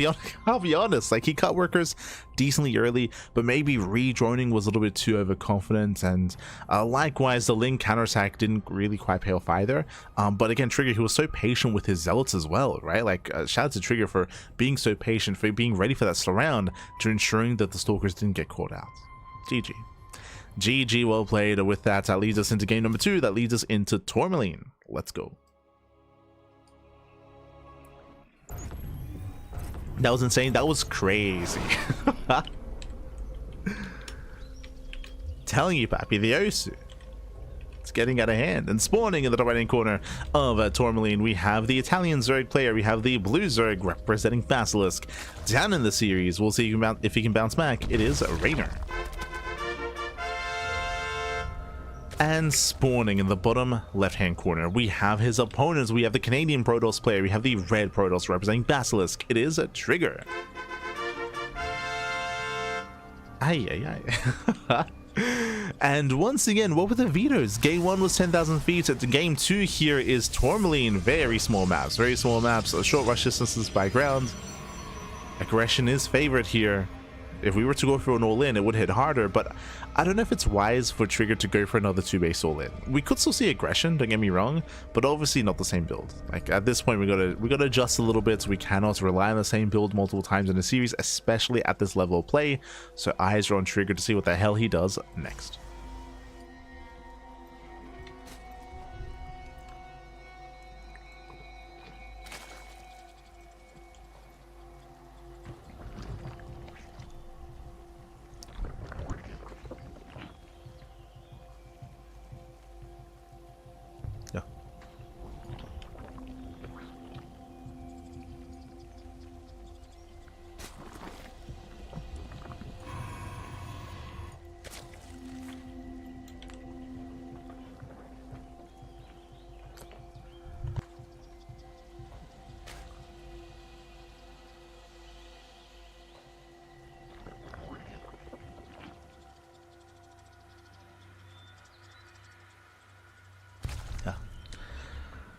be honest, like, he cut workers decently early, but maybe re-droning was a little bit too overconfident. And likewise, the Link counterattack didn't really quite pay off either. But again, Trigger, he was so patient with his zealots as well, right? Like, shout out to Trigger for being so patient, for being ready for that surround, to ensuring that the stalkers didn't get caught out. GG. GG, well played. With that, that leads us into game number 2. That leads us into Tourmaline. Let's go. That was insane. That was crazy. Telling you, Pappy, the Osu. It's getting out of hand. And spawning in the top right-hand corner of Tourmaline, we have the Italian Zerg player. We have the blue Zerg representing Basilisk. Down in the series, we'll see if he can bounce back. It is Reynor. And spawning in the bottom left-hand corner, we have his opponents. We have the Canadian Protoss player. We have the red Protoss representing Basilisk. It is a Trigger. And once again, what were the vetoes? Game 1 was 10,000 feet. Game 2 here is Tourmaline. Very small maps. Very small maps. Short rush distances by ground. Aggression is favored here. If we were to go for an all-in, it would hit harder, but I don't know if it's wise for Trigger to go for another 2-base all-in. We could still see aggression, don't get me wrong, but obviously not the same build. Like, at this point, we gotta adjust a little bit. We cannot rely on the same build multiple times in a series, especially at this level of play. So eyes are on Trigger to see what the hell he does next.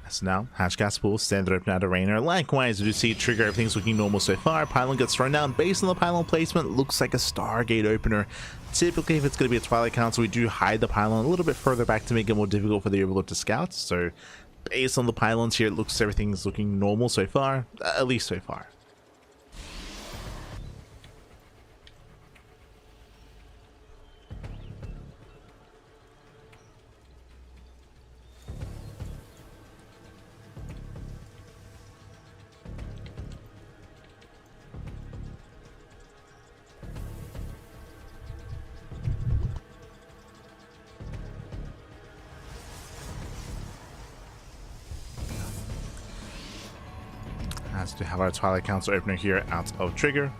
So now, Hatchcast pool, standard open out of Reynor. Likewise, we do see Trigger, everything's looking normal so far. Pylon gets thrown down. Based on the pylon placement, looks like a Stargate opener. Typically, if it's going to be a Twilight Council, we do hide the pylon a little bit further back to make it more difficult for the Overlord to scout. So, based on the pylons here, it looks everything's looking normal so far. At least so far. To have our Twilight Council opener here out of Trigger.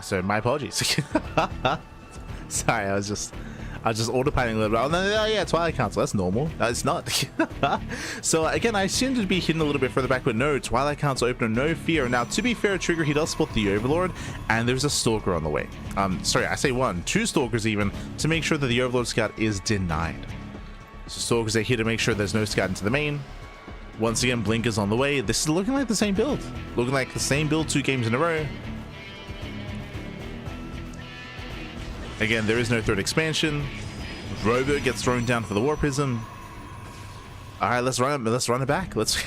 So my apologies. Sorry, I was just autopiloting a little bit. Oh, no, yeah, Twilight Council, that's normal. No, it's not. So again, I assumed it'd be hidden a little bit further back, but no, Twilight Council opener, no fear. Now, to be fair, Trigger, he does spot the Overlord, and there's a Stalker on the way. Sorry, I say one, 2 Stalkers even, to make sure that the Overlord scout is denied. So Stalkers are here to make sure there's no scout into the main. Once again, Blink is on the way. This is looking like the same build. Looking like the same build 2 games in a row. Again, there is no third expansion. Robo gets thrown down for the Warp Prism. Alright, let's run it back. Let's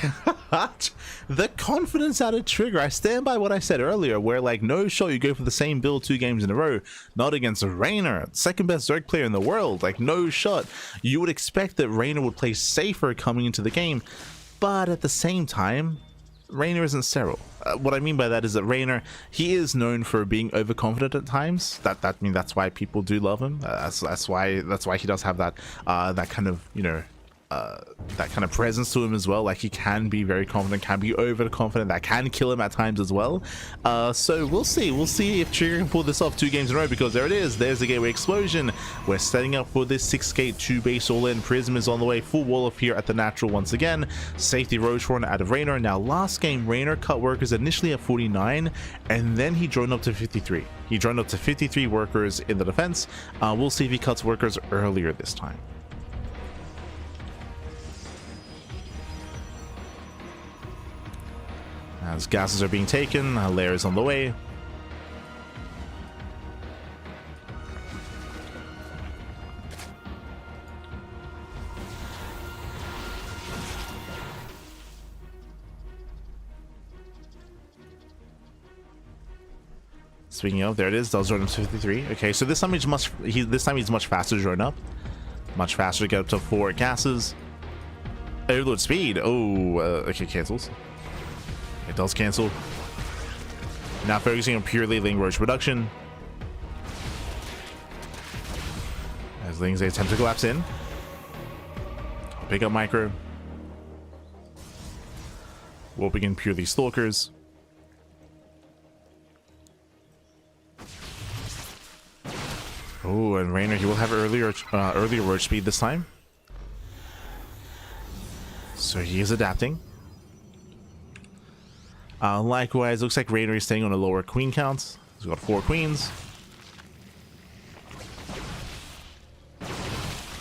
the confidence out of Trigger. I stand by what I said earlier, where like no shot you go for the same build 2 games in a row. Not against Reynor, second best Zerg player in the world. Like no shot. You would expect that Reynor would play safer coming into the game, but at the same time, Reynor isn't sterile. what I mean by that is that Reynor, he is known for being overconfident at times. That's why people do love him. That's why he does have that that kind of, you know, that kind of presence to him as well. Like, he can be very confident, can be overconfident. That can kill him at times as well. So we'll see if Trigger can pull this off 2 games in a row, because there it is. There's the gateway explosion. We're setting up for this 6k 2 base all in. Prism is on the way, full wall up here at the natural once again. Safety roach run out of Reynor. Now last game Reynor cut workers initially at 49, and then he droned up to 53. He droned up to 53 workers in the defense. We'll see if he cuts workers earlier this time. As gases are being taken, layer is on the way. Speaking of, there it is. Does run up to 53. Okay, so this time he's much faster to run up. Much faster to get up to 4 gases. Overload speed. Oh, okay, cancels. It does cancel. Now focusing on purely Ling roach production. As Ling's attempt to collapse in. Pick up micro. Warping in purely stalkers. Oh, and Reynor, he will have earlier roach speed this time. So he is adapting. Likewise, looks like Reynor is staying on a lower queen count. He's got 4 queens.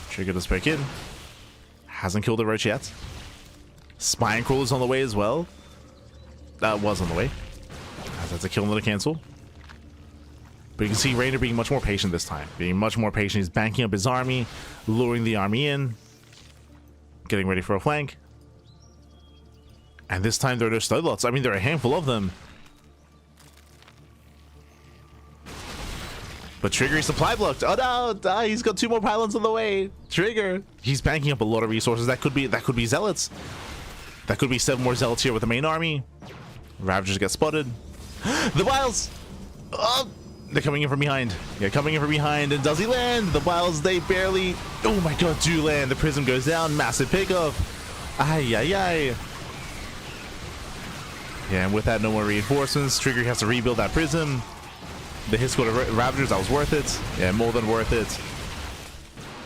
Trigger does break in. Hasn't killed the roach yet. Spine Crawl is on the way as well. That was on the way. That's a kill, another cancel. But you can see Reynor being much more patient this time. Being much more patient. He's banking up his army, luring the army in, getting ready for a flank. And this time there are no Studlots. I mean, there are a handful of them. But Trigger is supply blocked. Oh no, he's got 2 more pylons on the way. Trigger, he's banking up a lot of resources. That could be Zealots. That could be 7 more Zealots here with the main army. Ravagers get spotted. The Wiles! Oh, they're coming in from behind. Yeah, coming in from behind. And does he land? The Wiles, they barely... Oh my god, do land. The Prism goes down. Massive pickup. Ay, ay, ay. Yeah, and with that, no more reinforcements. Trigger has to rebuild that Prism. The hit squad of Ravagers, that was worth it. Yeah, more than worth it.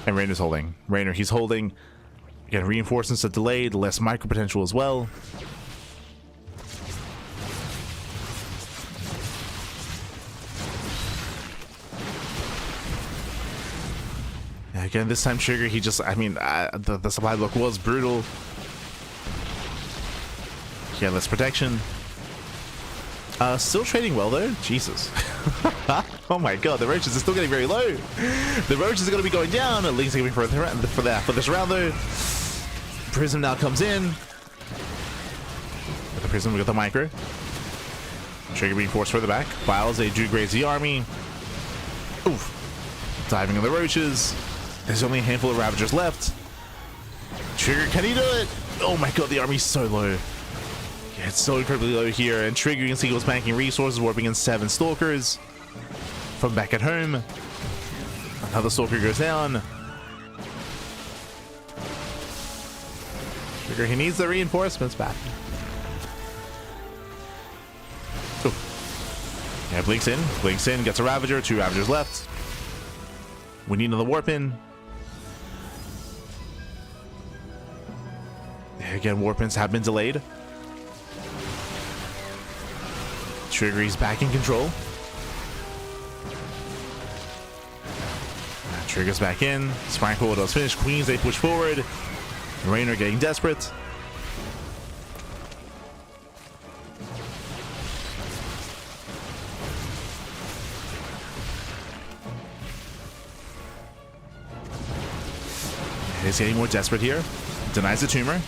And Reynor's holding. Reynor, he's holding. Again, reinforcements are delayed. Less micro potential as well. Yeah, again, this time Trigger, he just, I mean, the supply block was brutal. Yeah, less protection. Still trading well though. Jesus. Oh my god, the roaches are still getting very low. The roaches are going to be going down. At least going for this round though. Prism now comes in. With the Prism, we got the micro. Trigger being forced further back. Files, they do graze the army. Oof. Diving on the roaches. There's only a handful of Ravagers left. Trigger, can he do it? Oh my god, the army's so low. Yeah, it's so incredibly low here, and Trigger, you can see he was banking resources, warping in 7 Stalkers. From back at home, another Stalker goes down. Trigger, he needs the reinforcements back. Ooh. Yeah, blinks in, gets a Ravager, 2 Ravagers left. We need another warp in. Yeah, again, warp ins have been delayed. Trigger, he's back in control. Trigger's back in. Sprinkle does finish. Queens, they push forward. Reynor getting desperate. He's getting more desperate here. Denies the tumor.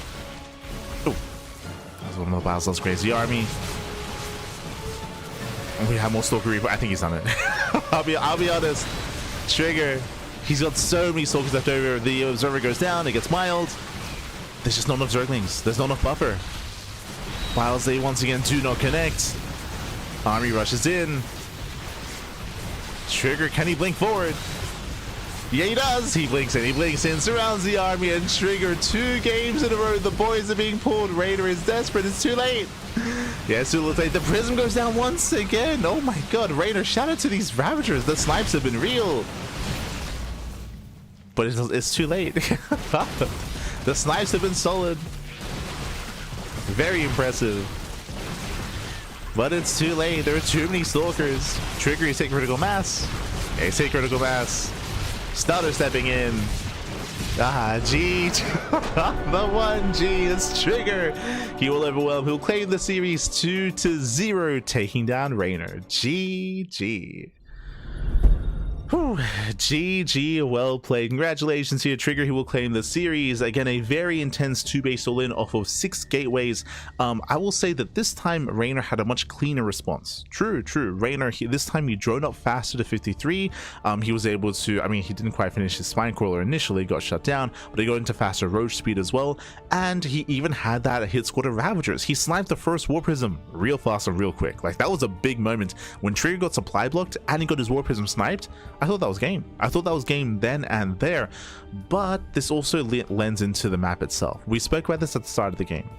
Oh, that's one of the Basil's crazy army. We have more Stalker Reaper. I think he's done it. I'll be honest. Trigger, he's got so many Stalkers left over. The Observer goes down. It gets mild. There's just not enough Zerglings. There's not enough buffer. Whilst they once again do not connect. Army rushes in. Trigger, can he blink forward? Yeah, he does. He blinks in, surrounds the army, and Trigger 2 games in a row. The boys are being pulled. Reynor is desperate. It's too late. Yeah, it's too late. The prism goes down once again. Oh my god, Reynor, shout out to these Ravagers. The snipes have been real. But it's too late. The snipes have been solid. Very impressive. But it's too late. There are too many stalkers. Trigger is taking critical mass. They take critical mass. Stutter stepping in. G. The 1G. It's Trigger. He will overwhelm. He'll claim the series 2-0, taking down Reynor. GG. Whew. GG, well played. Congratulations here, Trigger. He will claim the series. Again, a very intense 2-base all-in off of 6 gateways. I will say that this time Reynor had a much cleaner response. True. Reynor, this time he drone up faster to 53. He was able to, I mean, he didn't quite finish his spine crawler initially, got shut down, but he got into faster roach speed as well. And he even had that hit squad of Ravagers. He sniped the first War Prism real fast and real quick. Like, that was a big moment when Trigger got supply blocked and he got his War Prism sniped. I thought that was game. I thought that was game then and there. But this also lends into the map itself. We spoke about this at the start of the game.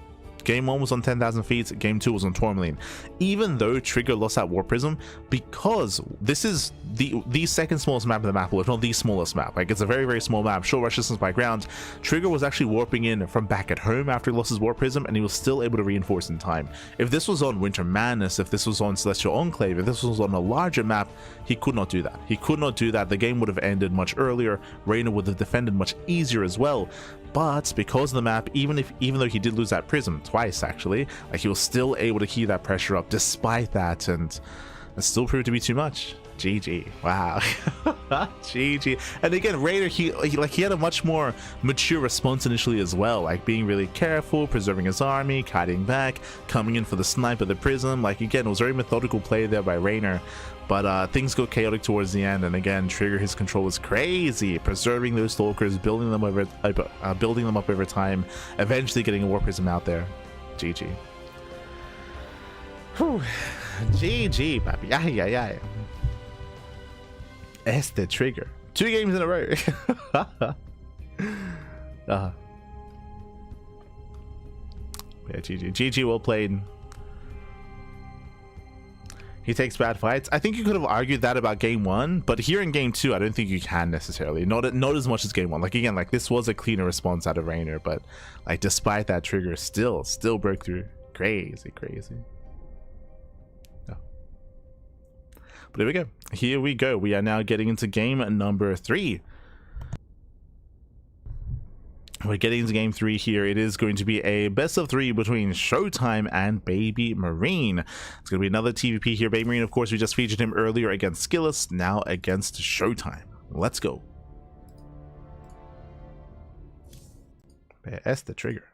Game 1 was on 10,000 feet, game 2 was on Tourmaline. Even though Trigger lost that War Prism, because this is the second smallest map of the map, if not the smallest map. Like, it's a very, very small map, short rush distance by ground. Trigger was actually warping in from back at home after he lost his War Prism, and he was still able to reinforce in time. If this was on Winter Madness, if this was on Celestial Enclave, if this was on a larger map, he could not do that. He could not do that. The game would have ended much earlier. Reynor would have defended much easier as well. But because of the map, even though he did lose that prism twice, actually, like, he was still able to keep that pressure up despite that, and it still proved to be too much. GG. Wow. GG. And again, Reynor, he had a much more mature response initially as well, like being really careful, preserving his army, kiting back, coming in for the snipe of the prism. Like, again, it was very methodical play there by Reynor. But things go chaotic towards the end, and again, Trigger, his control is crazy, preserving those stalkers, building them up over time, eventually getting a War Prism out there. GG. Whew. GG, papi. Ay. Este Trigger. 2 games in a row. Yeah, GG. GG, well played. He takes bad fights. I think you could have argued that about game 1, but here in game 2, I don't think you can necessarily. Not as much as game 1. Like, again, like, this was a cleaner response out of Reynor, but like, despite that, Trigger still broke through. Crazy. Oh. But here we go. Here we go. We are now getting into game number 3. We're getting into game 3 here. It is going to be a best of 3 between ShoWTimE and BabyMarine. It's going to be another TVP here. BabyMarine, of course, we just featured him earlier against SKillous, now against ShoWTimE. Let's go. That's the Trigger.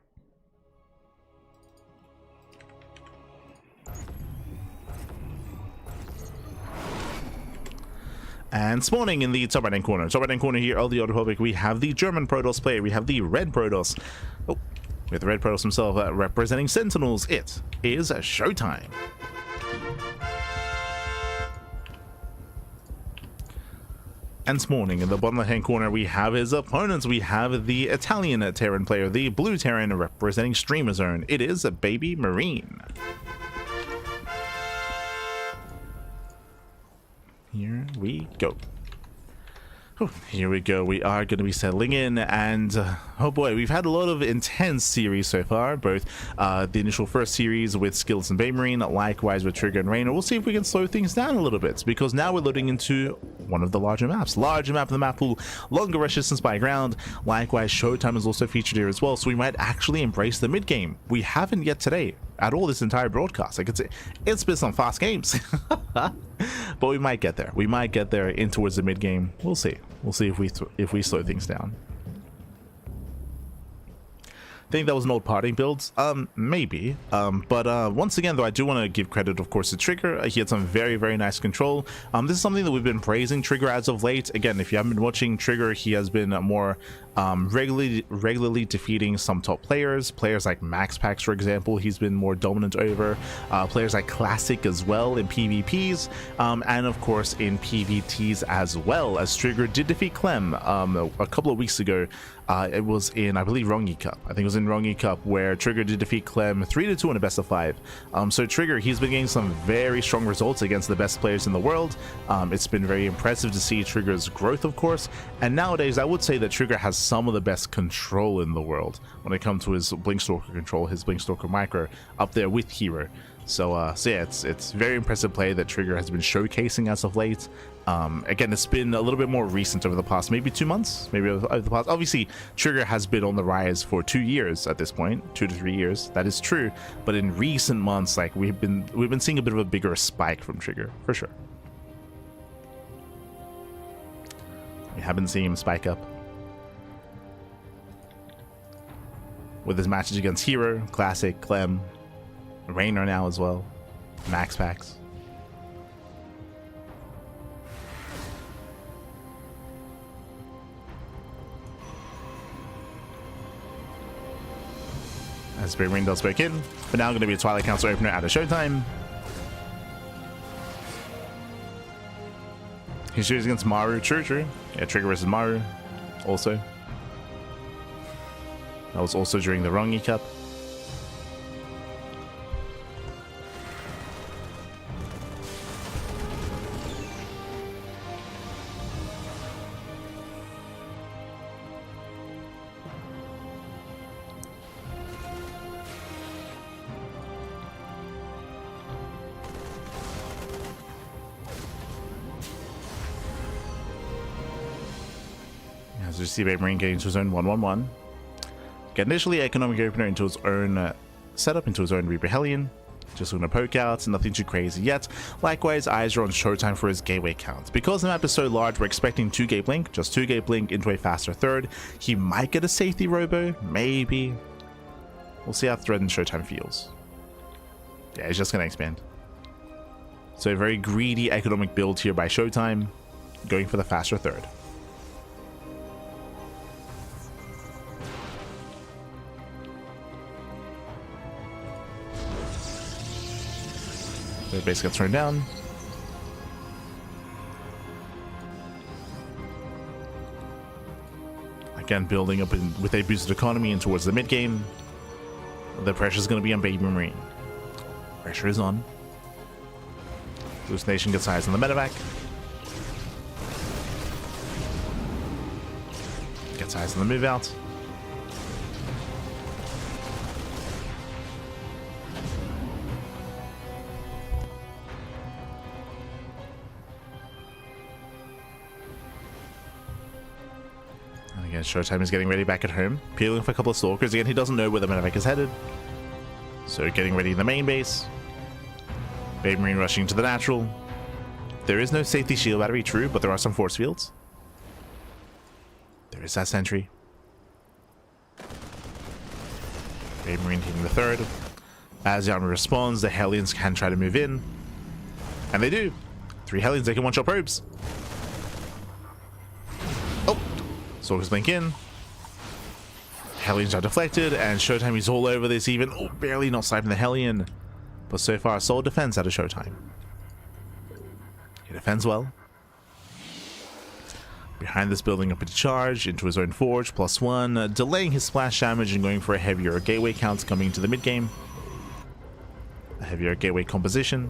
And spawning in the top right hand corner. Top right hand corner here, all the Old Republic, we have the German Protoss player. We have the Red Protoss. Oh, with the Red Protoss himself representing Sentinels. It is ShoWTimE. And spawning in the bottom left hand corner, we have his opponents. We have the Italian Terran player, the Blue Terran representing Streamer Zone. It is a BabyMarine. Here we go. Here we go. We are going to be settling in, and oh boy, we've had a lot of intense series so far. Both the initial first series with SKillous and BabyMarine, likewise with Trigger and Reynor. We'll see if we can slow things down a little bit, because now we're loading into one of the larger maps. Larger map of the map pool, longer rush distance by ground. Likewise, ShoWTimE is also featured here as well, so we might actually embrace the mid game. We haven't yet today at all this entire broadcast. Like, it's been some fast games. But we might get there. We might get there in towards the mid game. We'll see. We'll see if we slow things down. Think that was an old parting build? Maybe. But once again, though, I do want to give credit, of course, to Trigger. He had some very, very nice control. This is something that we've been praising Trigger as of late. Again, if you haven't been watching Trigger, he has been more regularly defeating some top players like Max Pax, for example. He's been more dominant over players like Classic as well in PvPs, and of course in PvTs as well, as Trigger did defeat Clem a couple of weeks ago. It was in, I believe, Rongi Cup. I think it was in Rongi Cup where Trigger did defeat Clem 3-2 in a best of 5. So Trigger, he's been getting some very strong results against the best players in the world. It's been very impressive to see Trigger's growth, of course, and nowadays I would say that Trigger has some of the best control in the world when it comes to his Blinkstalker control, his Blinkstalker micro, up there with Hero. So yeah, it's very impressive play that Trigger has been showcasing as of late. Again, it's been a little bit more recent over the past maybe 2 months, maybe over the past. Obviously, Trigger has been on the rise for 2 years at this point, 2 to 3 years. That is true, but in recent months, like we've been seeing a bit of a bigger spike from Trigger for sure. We haven't seen him spike up with his matches against Hero, Classic, Clem, Reynor now as well, Max Pax. As BabyMarine does break in, but now going to be a Twilight Council opener out of ShoWTimE. He's choosing against Maru. True. Yeah, Trigger versus Maru. Also. That was also during the Rongi Cup. As you see BabyMarine getting into his own 1-1-1. Get initially economic opener into his own setup, into his own Reaper Hellion. Just going to poke out, nothing too crazy yet. Likewise, eyes are on ShoWTimE for his gateway count. Because the map is so large, we're expecting 2 gate blink, just 2 gate blink into a faster third. He might get a safety robo, maybe. We'll see how threatened ShoWTimE feels. Yeah, he's just going to expand. So a very greedy economic build here by ShoWTimE, going for the faster third. The base gets thrown down. Again, building up with a boosted economy and towards the mid game. The pressure is going to be on BabyMarine. Pressure is on. Hallucination gets eyes on the medevac. Gets eyes on the move out. Again, ShoWTimE is getting ready back at home, peeling for a couple of stalkers. Again, he doesn't know where the medevac is headed, so getting ready in the main base. BabyMarine rushing to the natural. There is no safety shield battery, true, but there are some force fields. There is that sentry. BabyMarine hitting the third. As Yami responds, the Hellions can try to move in, and they do. 3 Hellions, they can one-shot probes. Stalkers blink in. Hellions are deflected, and ShoWTimE is all over this even. Oh, barely not sniping the Hellion. But so far, solid defense out of ShoWTimE. He defends well. Behind this, building up a charge into his own forge, +1, delaying his splash damage and going for a heavier gateway count coming into the mid game. A heavier gateway composition.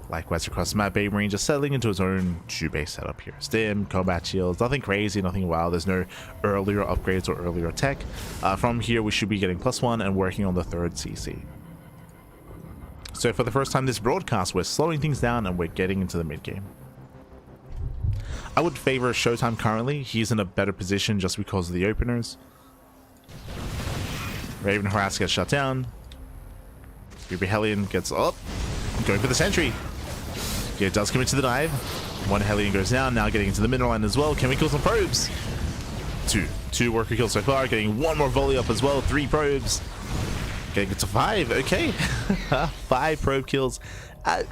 Likewise across the map, BabyMarine just settling into his own 2-base setup here. Stim, combat shields, nothing crazy, nothing wild. There's no earlier upgrades or earlier tech. From here, we should be getting +1 and working on the 3rd CC. So for the first time this broadcast, we're slowing things down and we're getting into the mid game. I would favor ShoWTimE currently. He's in a better position just because of the openers. Raven Harass gets shut down. Reaper Hellion gets up. Going for the sentry. Yeah, it does commit to the dive. 1 Hellion goes down, now getting into the middle line as well. Can we kill some probes? 2 worker kills so far, getting 1 more volley up as well. 3 probes. Getting it to 5, okay. 5 probe kills.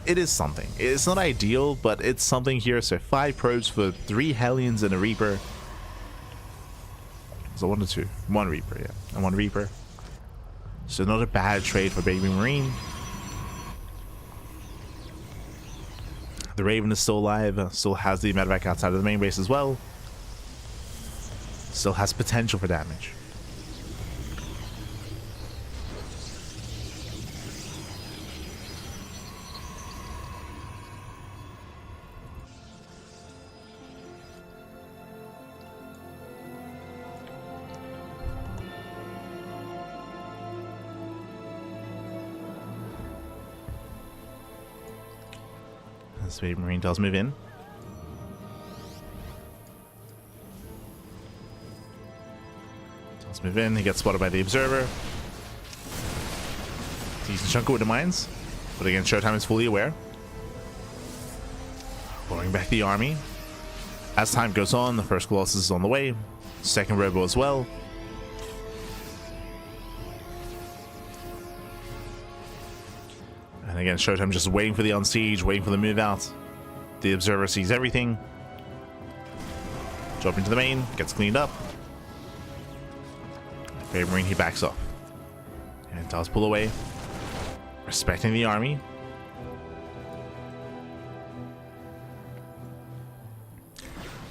It is something. It's not ideal, but it's something here. So 5 probes for 3 Hellions and a Reaper. So 1 to 2. 1 Reaper, yeah. And 1 Reaper. So not a bad trade for BabyMarine. The Raven is still alive. Still has the medevac outside of the main base as well. Still has potential for damage. As BabyMarine does move in. Does move in. He gets spotted by the observer. Decent chunk with the mines. But again, ShoWTimE is fully aware. Blowing back the army. As time goes on, the first Colossus is on the way. Second Robo as well. And again, ShoWTimE just waiting for the unsiege, waiting for the move out. The observer sees everything. Dropping to the main, gets cleaned up. BabyMarine, he backs off. And does pull away. Respecting the army.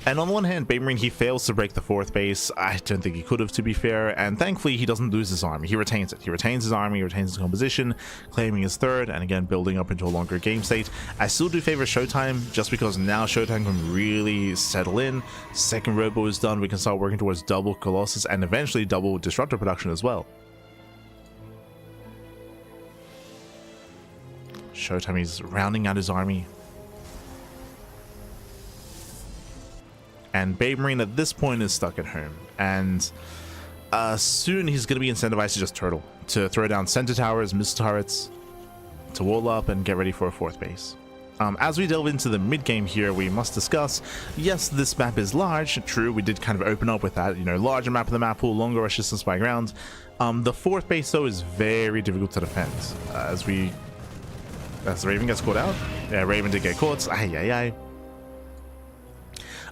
And on the one hand, BabyMarine, he fails to break the 4th base. I don't think he could have, to be fair. And thankfully, he doesn't lose his army. He retains it. He retains his army, he retains his composition, claiming his 3rd, and again, building up into a longer game state. I still do favor ShoWTimE, just because now ShoWTimE can really settle in. Second Robo is done. We can start working towards double Colossus and eventually double Disruptor production as well. ShoWTimE is rounding out his army. And BabyMarine at this point is stuck at home. And soon he's going to be incentivized to just turtle. To throw down center towers, missile turrets, to wall up and get ready for a 4th base. As we delve into the mid-game here, we must discuss, yes, this map is large. True, we did kind of open up with that. You know, larger map of the map pool, longer rush distance by ground. The 4th base, though, is very difficult to defend. As the Raven gets caught out. Yeah, Raven did get caught. Aye.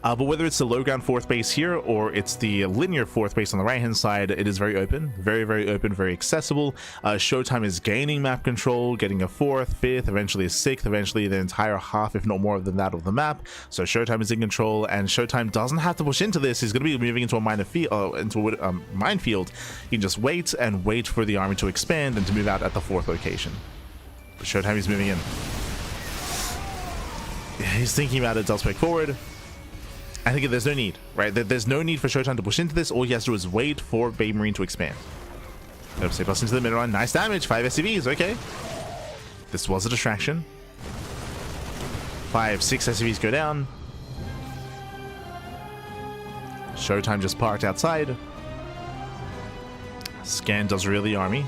But whether it's the low ground 4th base here or it's the linear 4th base on the right hand side, it is very open, very open, very accessible. ShoWTimE is gaining map control, getting a 4th, 5th, eventually a 6th, eventually the entire half, if not more than that, of the map. So ShoWTimE is in control, and ShoWTimE doesn't have to push into this. He's going to be moving into a minefield. He can just wait and wait for the army to expand and to move out at the 4th location. But ShoWTimE is moving in. He's thinking about it, does break forward. I think there's no need, right? There's no need for ShoWTimE to push into this. All he has to do is wait for BabyMarine to expand. Let's say plus into the mid run. Nice damage. 5 SCVs. Okay. This was a distraction. 5, 6 SCVs go down. ShoWTimE just parked outside. Scan does reveal the army.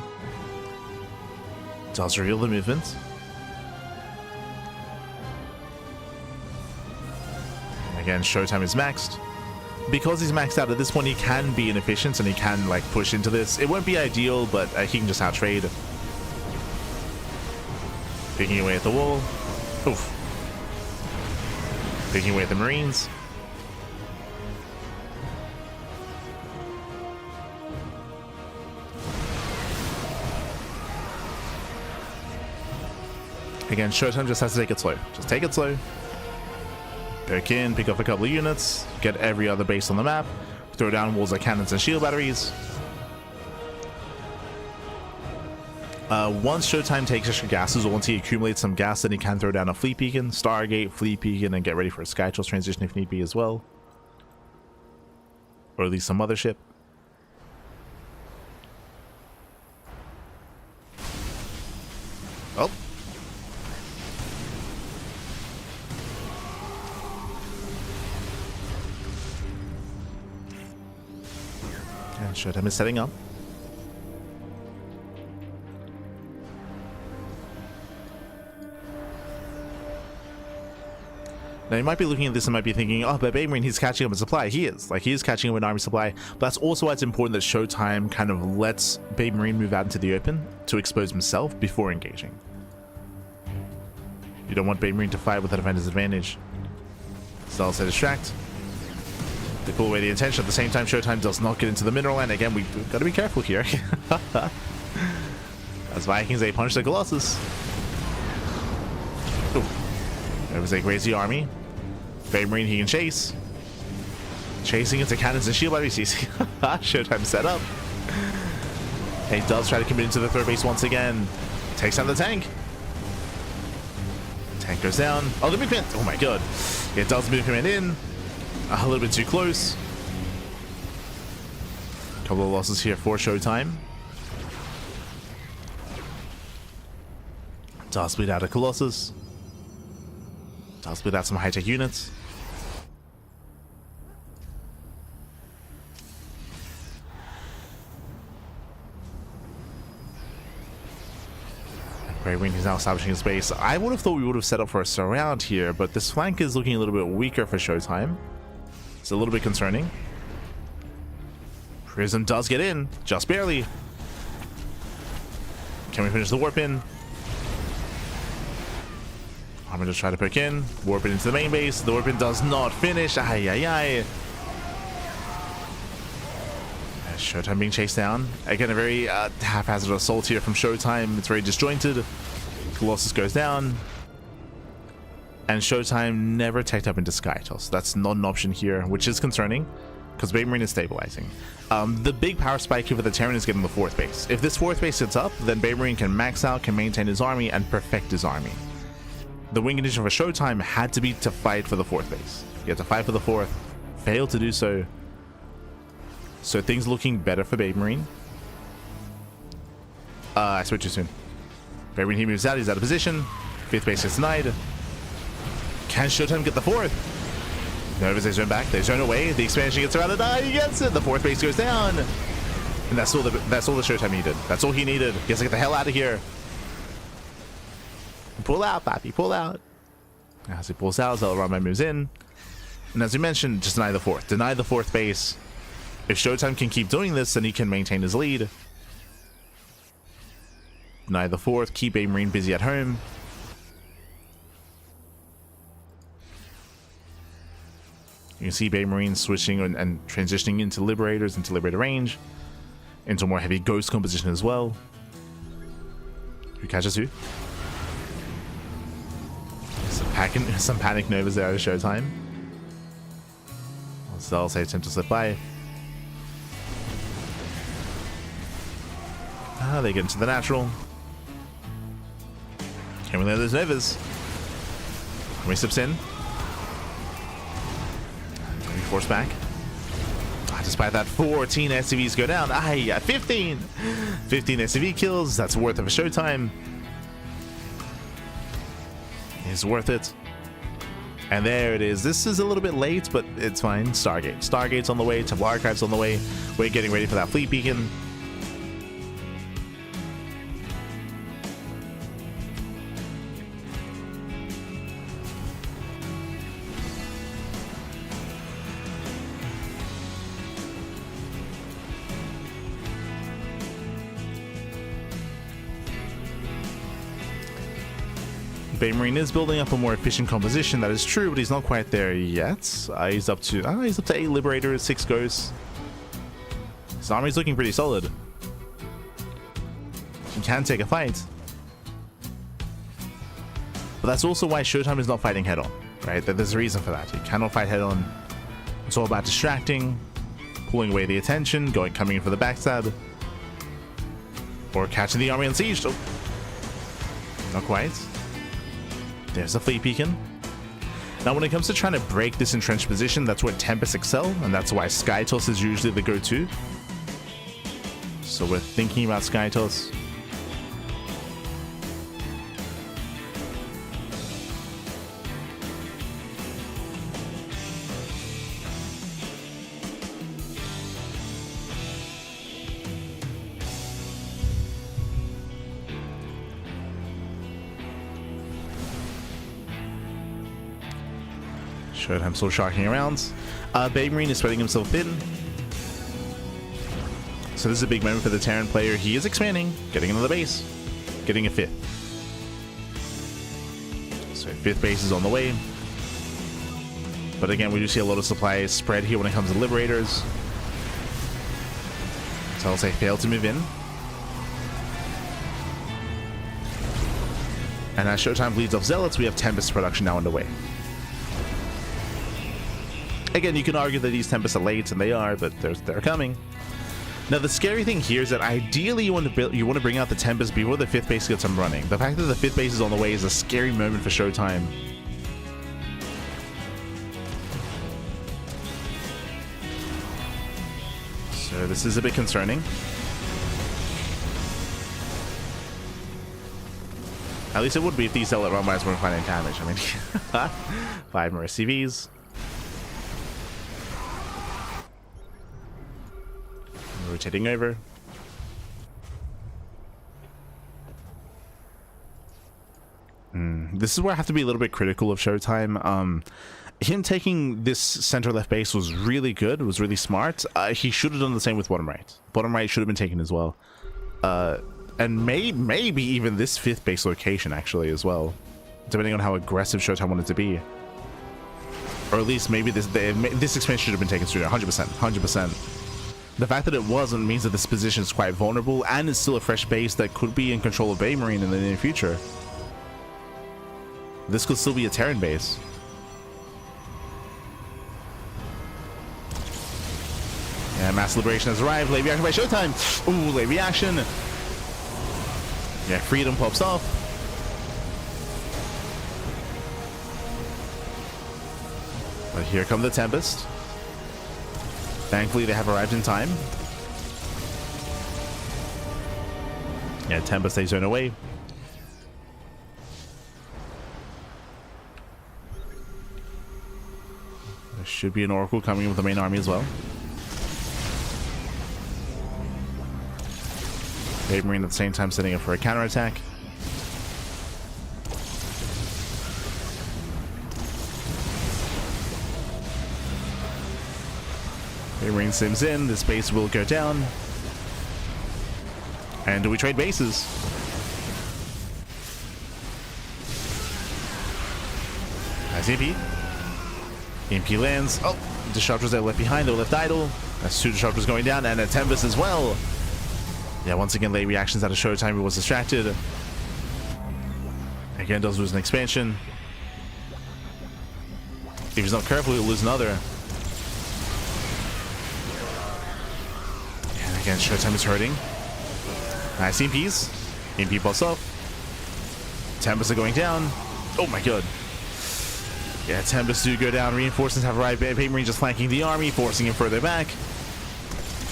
Does reveal the movement. Again, ShoWTimE is maxed. Because he's maxed out at this point, he can be inefficient and he can like push into this. It won't be ideal, but he can just out-trade. Picking away at the wall. Oof. Picking away at the Marines. Again, ShoWTimE just has to take it slow. Just take it slow. Back in, pick up a couple of units, get every other base on the map, throw down walls like cannons and shield batteries. Once ShoWTimE takes extra gases, or once he accumulates some gas, then he can throw down a fleet beacon, Stargate, fleet beacon, and get ready for a Skytrails transition if need be as well. Or at least some mothership. Oh. And ShoWTimE is setting up. Now, you might be looking at this and might be thinking, oh, but BabyMarine, he's catching up in supply. He is. Like, he is catching up in army supply. But that's also why it's important that ShoWTimE kind of lets BabyMarine move out into the open to expose himself before engaging. You don't want BabyMarine to fight with a defender's advantage. So I'll say distract. They pull away the attention. At the same time, ShoWTimE does not get into the mineral land. Again, we've got to be careful here. As Vikings, they punch the Colossus. There was a crazy army. BabyMarine, he can chase. Chasing into cannons and shield by BCC. ShoWTimE set up. He does try to commit into the third base once again. Takes down the tank. Tank goes down. Oh, the movement. Oh my god. It does move command in. A little bit too close. Couple of losses here for ShoWTimE. Does split out a Colossus. Does split out some high-tech units. BabyMarine is now establishing his base. I would have thought we would have set up for a surround here, but this flank is looking a little bit weaker for ShoWTimE. It's a little bit concerning. Prism does get in, just barely. Can we finish the warp in? I'm going to try to poke in, warp it into the main base. The warp in does not finish. Ay, ay, ay. ShoWTimE being chased down. Again, a very haphazard assault here from ShoWTimE. It's very disjointed. Colossus goes down. And ShoWTimE never teched up into SkyToss. That's not an option here, which is concerning, because BabyMarine is stabilizing. The big power spike here for the Terran is getting the fourth base. If this fourth base sits up, then BabyMarine can max out, can maintain his army, and perfect his army. The win condition for ShoWTimE had to be to fight for the fourth base. He had to fight for the fourth. Failed to do so. So things looking better for BabyMarine. I switched too soon. BabyMarine, he moves out. He's out of position. Fifth base is denied. Can ShoWTimE get the fourth? No, as they zone back. They zone away. The expansion gets around and he gets it. The fourth base goes down. And that's all the ShoWTimE needed. That's all he needed. He has to get the hell out of here. Pull out, Pappy. Pull out. As he pulls out, Zelrama moves in. And as we mentioned, just deny the fourth. Deny the fourth base. If ShoWTimE can keep doing this, then he can maintain his lead. Deny the fourth. Keep BabyMarine busy at home. You can see BabyMarine switching and transitioning into Liberators, into Liberator range. Into a more heavy Ghost composition as well. Who catches who? Some panic novas there at ShoWTimE. I'll say attempt to slip by. They get into the natural. Can we let those novas? Can we slips in? Can we force back? Despite that, 14 SCVs go down. 15! 15 SCV kills. That's worth it for ShoWTimE. Is worth it. And there it is. This is a little bit late, but it's fine. Stargate's on the way. Temple Archive's on the way. We're getting ready for that fleet beacon. BabyMarine is building up a more efficient composition. That is true, but he's not quite there yet. He's up to 8 Liberators, 6 Ghosts. His army's looking pretty solid. He can take a fight. But that's also why ShoWTimE is not fighting head-on, right? There's a reason for that. He cannot fight head-on. It's all about distracting, pulling away the attention, coming in for the backstab, or catching the army on siege. Oh. Not quite. There's a fleet beacon. Now, when it comes to trying to break this entrenched position, that's where Tempest excel, and that's why SkyToss is usually the go-to. So we're thinking about SkyToss. ShoWTimE still sharking around. BabyMarine is spreading himself thin. So this is a big moment for the Terran player. He is expanding, getting another base, getting a 5th. So 5th base is on the way. But again, we do see a lot of supply spread here when it comes to Liberators. So I'll say fail to move in. And as ShoWTimE bleeds off Zealots, we have Tempest production now underway. Again, you can argue that these Tempests are late, and they are, but they're coming. Now, the scary thing here is that ideally you want to bring out the Tempest before the 5th base gets them running. The fact that the 5th base is on the way is a scary moment for ShoWTimE. So this is a bit concerning. At least it would be if these Zealot run bys weren't finding damage. I mean, 5 more SCVs. Rotating over. This is where I have to be a little bit critical of ShoWTimE. Him taking this center left base was really good. It was really smart. He should have done the same with bottom right. Bottom right should have been taken as well. And maybe even this 5th base location actually as well, depending on how aggressive ShoWTimE wanted to be. Or at least maybe this expansion should have been taken sooner. 100%. 100%. The fact that it wasn't means that this position is quite vulnerable, and it's still a fresh base that could be in control of BabyMarine in the near future. This could still be a Terran base. Yeah, mass liberation has arrived. Late reaction by ShoWTimE. Ooh, late reaction. Yeah, freedom pops off. But here come the Tempest. Thankfully, they have arrived in time. Yeah, Tempest stays on away. There should be an Oracle coming in with the main army as well. BabyMarine at the same time setting up for a counterattack. BabyMarine sims in, this base will go down. And do we trade bases? Nice EMP. EMP lands. Oh, Disruptors are left behind, they're left idle. That's 2 Disruptors going down, and a Tempest as well. Yeah, once again, late reactions out of ShoWTimE. He was distracted. Again, does lose an expansion. If he's not careful, he'll lose another. And again, ShoWTimE is hurting. Nice EMPs. EMP pops off. Tempests are going down. Oh my god. Yeah, Tempests do go down. Reinforcements have arrived. BabyMarine just flanking the army, forcing him further back.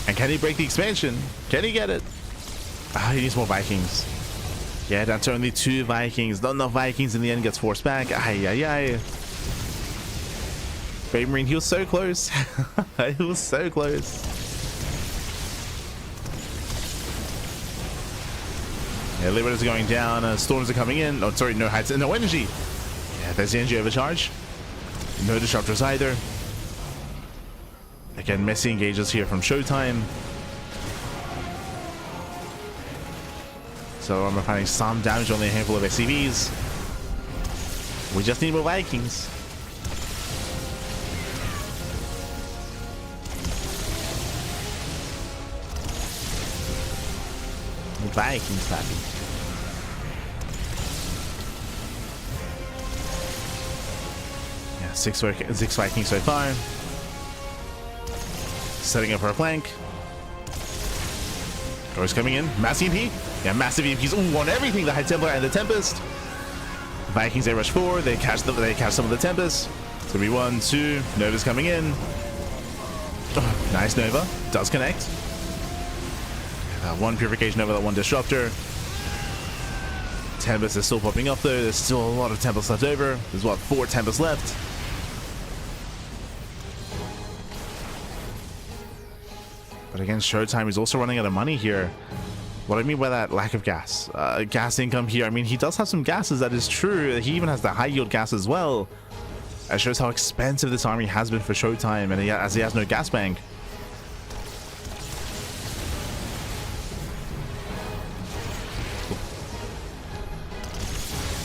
And can he break the expansion? Can he get it? Ah, he needs more Vikings. Yeah, down to only 2 Vikings. Not enough Vikings in the end, gets forced back. Ay, ay, ay. BabyMarine, he was so close. He was so close. Yeah, Liberators are going down. Storms are coming in. Oh, sorry, no heights. No energy. Yeah, there's the energy overcharge. No Disruptors either. Again, messy engages here from ShoWTimE. So I'm finding some damage on a handful of SCVs. We just need more Vikings. Vikings, happy. Yeah, 6 Vikings so far. Setting up for a flank. Doors coming in. Massive EMP. Yeah, massive EMPs. Ooh, on everything. The High Templar and the Tempest. Vikings, they rush forward. They catch some of the Tempest. It's gonna be 1, 2. Nova's coming in. Oh, nice Nova. Does connect. That 1 Purification Nova, that 1 Disruptor. Tempest is still popping up though. There's still a lot of Tempests left over. There's what, 4 Tempests left. But again, ShoWTimE is also running out of money here. What I mean by that, lack of gas. Gas income here. I mean, he does have some gases, that is true. He even has the high yield gas as well. That shows how expensive this army has been for ShoWTimE, and as he has no gas bank.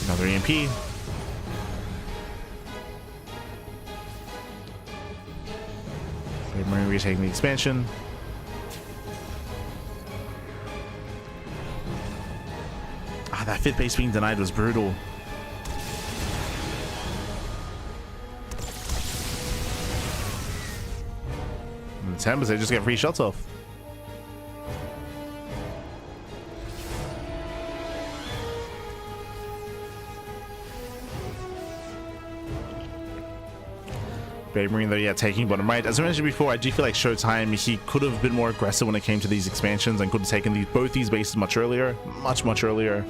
Another EMP. GG taking the expansion. Ah, that 5th base being denied was brutal. And the Tempest, they just get free shots off. BabyMarine though, yeah, taking bottom right. As I mentioned before, I do feel like ShoWTimE, he could have been more aggressive when it came to these expansions and could have taken both these bases much earlier. Much earlier.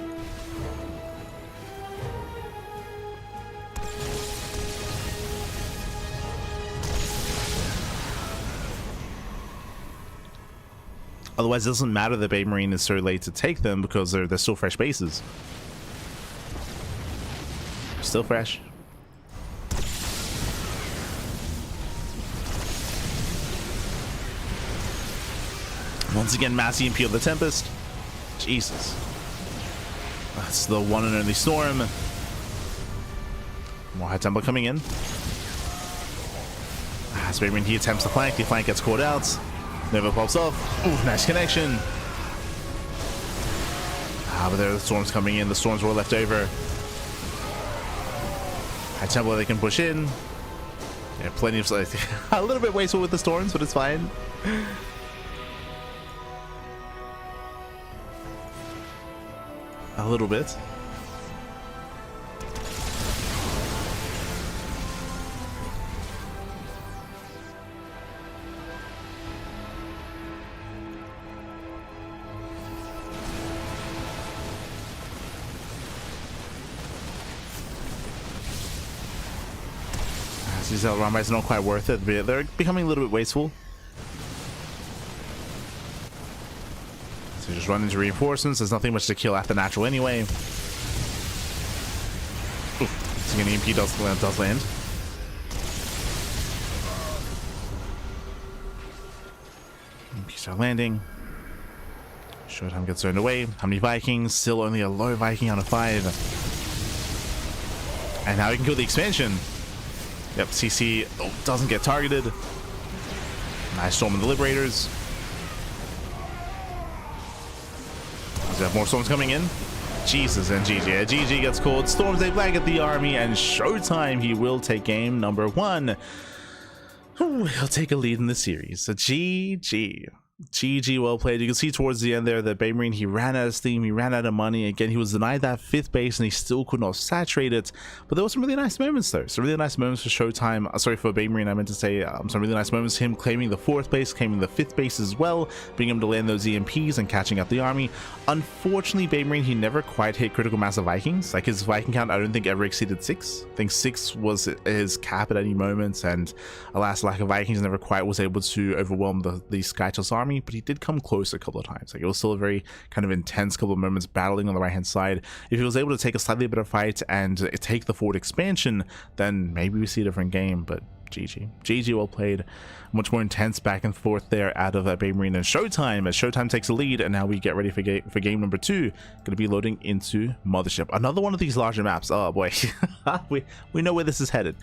Otherwise, it doesn't matter that BabyMarine is so late to take them because they're still fresh bases. Still fresh. Once again, mass EMP of the Tempest. Jesus. That's the one and only Storm. More High Templar coming in. As BabyMarine, he attempts to flank. The flank gets caught out. Never pops off. Ooh, nice connection. But there are the Storms coming in. The Storms were left over. High Templar, they can push in. Yeah, plenty of... a little bit wasteful with the Storms, but it's fine. A little bit. These Rambites are not quite worth it, but they're becoming a little bit wasteful. So just run into reinforcements. There's nothing much to kill after natural anyway. Oof, so an EMP does land. EMPs are landing. ShoWTimE gets thrown away. How many Vikings? Still only a low Viking out of 5. And now we can kill the expansion. Yep, CC doesn't get targeted. Nice Storm and the Liberators. We have more Storms coming in. Jesus, and GG. GG gets called. Storms, they blanket the army, and ShoWTimE, he will take game number 1. Ooh, he'll take a lead in the series. So GG. GG, well played. You can see towards the end there that BabyMarine, he ran out of steam, he ran out of money. Again, he was denied that 5th base and he still could not saturate it. But there were some really nice moments though. Some really nice moments for ShoWTimE. Sorry, for BabyMarine, I meant to say some really nice moments. Him claiming the 4th base, claiming the 5th base as well, being able to land those EMPs and catching up the army. Unfortunately, BabyMarine, he never quite hit critical mass of Vikings. Like his Viking count, I don't think ever exceeded 6. I think 6 was his cap at any moment, and alas, lack of Vikings, never quite was able to overwhelm the SkyToss army, but he did come close a couple of times. Like it was still a very kind of intense couple of moments battling on the right hand side. If he was able to take a slightly better fight and take the forward expansion, then maybe we see a different game. But GG, well played. Much more intense back and forth there out of BabyMarine and ShoWTimE, as ShoWTimE takes the lead, and now we get ready for game number 2. Going to be loading into Mothership, another one of these larger maps. Oh boy, we know where this is headed.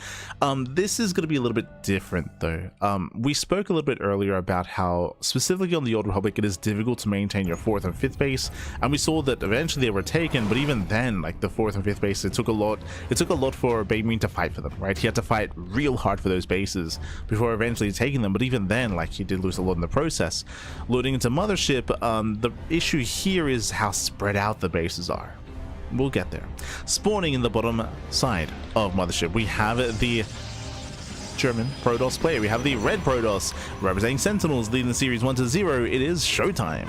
This is going to be a little bit different though. We spoke a little bit earlier about how specifically on the Old Republic it is difficult to maintain your 4th and 5th base, and we saw that eventually they were taken, but even then, like the 4th and 5th base, it took a lot for BabyMarine to fight for them, right? He had to fight real hard for those bases before eventually taking them, but even then, like, he did lose a lot in the process. Loading into Mothership, the issue here is how spread out the bases are. We'll get there. Spawning in the bottom side of Mothership, we have the German Protoss player. We have the red Protoss representing Sentinels, leading the series 1-0. It is ShoWTimE.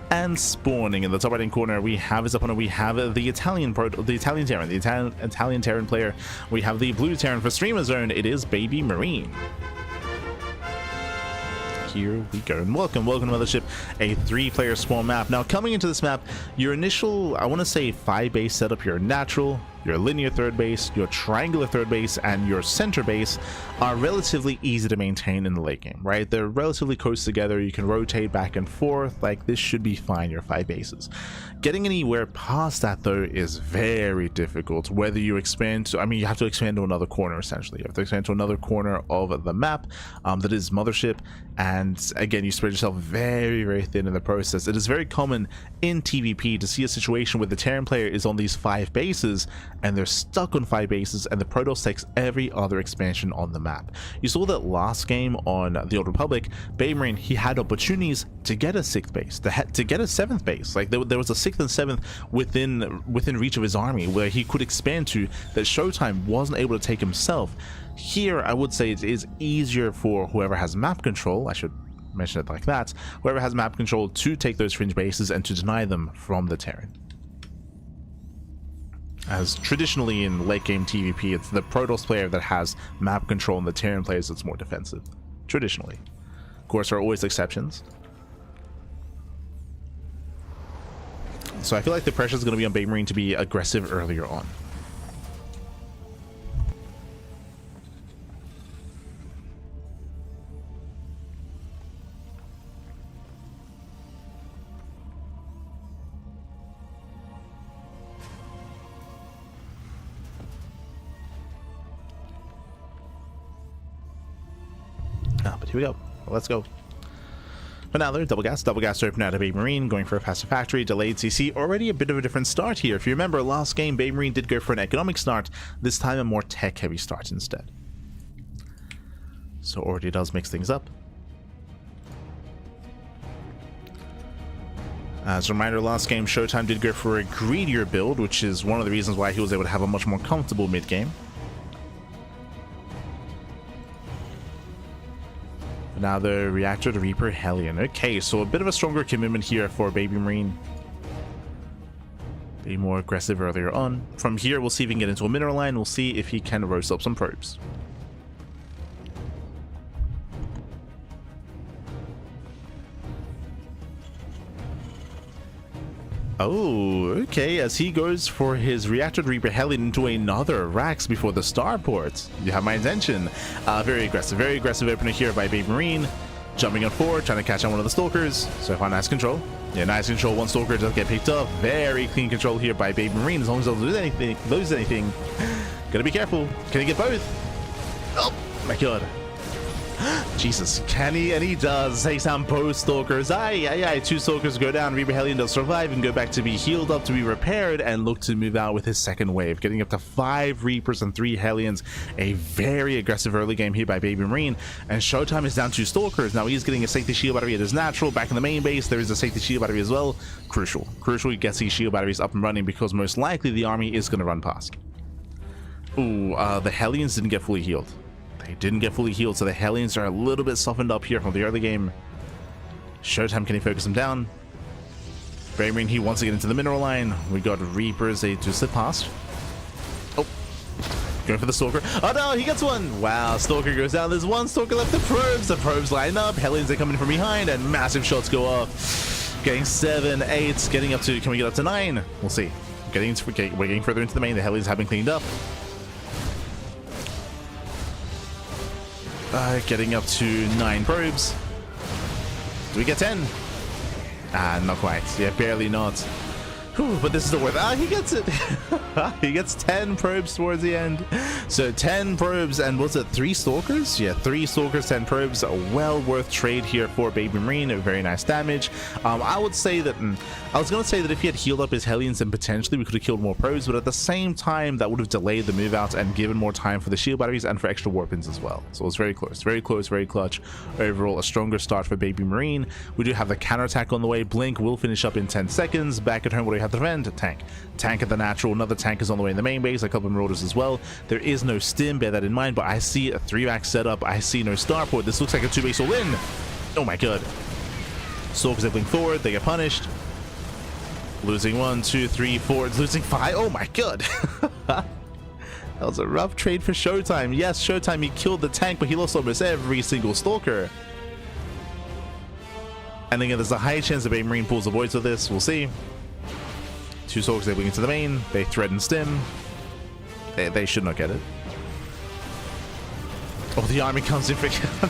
And spawning in the top right hand corner, we have his opponent. We have the Italian Terran player. We have the blue Terran for Streamer Zone. It is BabyMarine. Here we go, and welcome to Mothership, a 3-player spawn map. Now, coming into this map, your initial, I want to say 5 base setup, your natural, your linear third base, your triangular third base, and your center base are relatively easy to maintain in the late game, right? They're relatively close together. You can rotate back and forth. Like, this should be fine, your 5 bases. Getting anywhere past that, though, is very difficult. Whether you expand to, I mean, you have to expand to another corner, essentially. You have to expand to another corner of the map that is Mothership. And again, you spread yourself very, very thin in the process. It is very common in TvP to see a situation where the Terran player is on these 5 bases and they're stuck on 5 bases, and the Protoss takes every other expansion on the map. You saw that last game on the Old Republic. BabyMarine, he had opportunities to get a 6th base, to get a 7th base. Like, there was a 6th and 7th within reach of his army where he could expand to, that ShoWTimE wasn't able to take himself. Here, I would say it is easier for whoever has map control, I should mention it like that, whoever has map control to take those fringe bases and to deny them from the Terran. As traditionally in late game TvP, it's the Protoss player that has map control and the Terran players that's more defensive. Traditionally. Of course, there are always exceptions. So I feel like the pressure is going to be on BabyMarine to be aggressive earlier on. But here we go. Let's go. But now they're double gas open out of BabyMarine, going for a faster factory, delayed CC. Already a bit of a different start here. If you remember, last game BabyMarine did go for an economic start, this time a more tech heavy start instead. So already does mix things up. As a reminder, last game ShoWTimE did go for a greedier build, which is one of the reasons why he was able to have a much more comfortable mid game. Now the Reactor, the Reaper, Hellion. Okay, so a bit of a stronger commitment here for BabyMarine. Be more aggressive earlier on. From here, we'll see if we can get into a mineral line. We'll see if he can roast up some probes. Oh, okay, as he goes for his Reactor Reaper Hellion into another Rax before the starport. You have my attention. Very aggressive opener here by BabyMarine. Jumping on forward, trying to catch on one of the Stalkers. So far, nice control. Yeah, nice control. One Stalker does get picked up. Very clean control here by BabyMarine. As long as they don't lose anything. Gotta be careful. Can he get both? Oh my god. Jesus, can he? And he does. Takes down both Stalkers. Aye. 2 Stalkers go down. Reaper Hellion does survive and go back to be healed up, to be repaired, and look to move out with his second wave. Getting up to 5 Reapers and 3 Hellions. A very aggressive early game here by BabyMarine. And ShoWTimE is down 2 Stalkers. Now he's getting a safety shield battery at his natural. Back in the main base, there is a safety shield battery as well. Crucial. He gets these shield batteries up and running because most likely the army is going to run past. Ooh, the Hellions didn't get fully healed. They didn't get fully healed, so the Hellions are a little bit softened up here from the early game. ShoWTimE, can he focus them down? BabyMarine, he wants to get into the mineral line. We got Reapers, they just slip past. Oh, going for the Stalker. Oh no, he gets one. Wow, Stalker goes down. There's 1 Stalker left. The probes line up. Hellions are coming from behind, and massive shots go off. Getting 7, 8, getting up to, can we get up to 9? We'll see. We're getting further into the main. The Hellions have been cleaned up. Getting up to 9 probes. Do we get 10? Not quite. Yeah, barely not. Whew, but this is the worth. He gets it. He gets 10 probes towards the end. So 10 probes, and was it 3 Stalkers? Yeah, 3 Stalkers, 10 probes. A well worth trade here for BabyMarine. A very nice damage. I would say that I was going to say that if he had healed up his Hellions, then potentially we could have killed more probes, but at the same time that would have delayed the move out and given more time for the shield batteries and for extra warpins as well. So it was very close, very clutch. Overall, a stronger start for BabyMarine. We do have the counterattack on the way. Blink will finish up in 10 seconds. Back at home, what do we have to defend? Tank at the natural. Another tank is on the way in the main base. A couple of Marauders as well. There is no stim, bear that in mind, but I see a 3-rack setup. I see no starport. This looks like a 2-base all-in. Oh my god. Stalkers, they blink forward. They get punished. Losing 1, 2, 3, 4. It's losing 5. Oh my god. That was a rough trade for ShoWTimE. Yes, ShoWTimE, he killed the tank, but he lost almost every single Stalker. And again, there's a high chance that BabyMarine pulls the voids with this. We'll see. 2 Stalkers, they blink into the main. They thread and stim. They should not get it. Oh, the army comes in for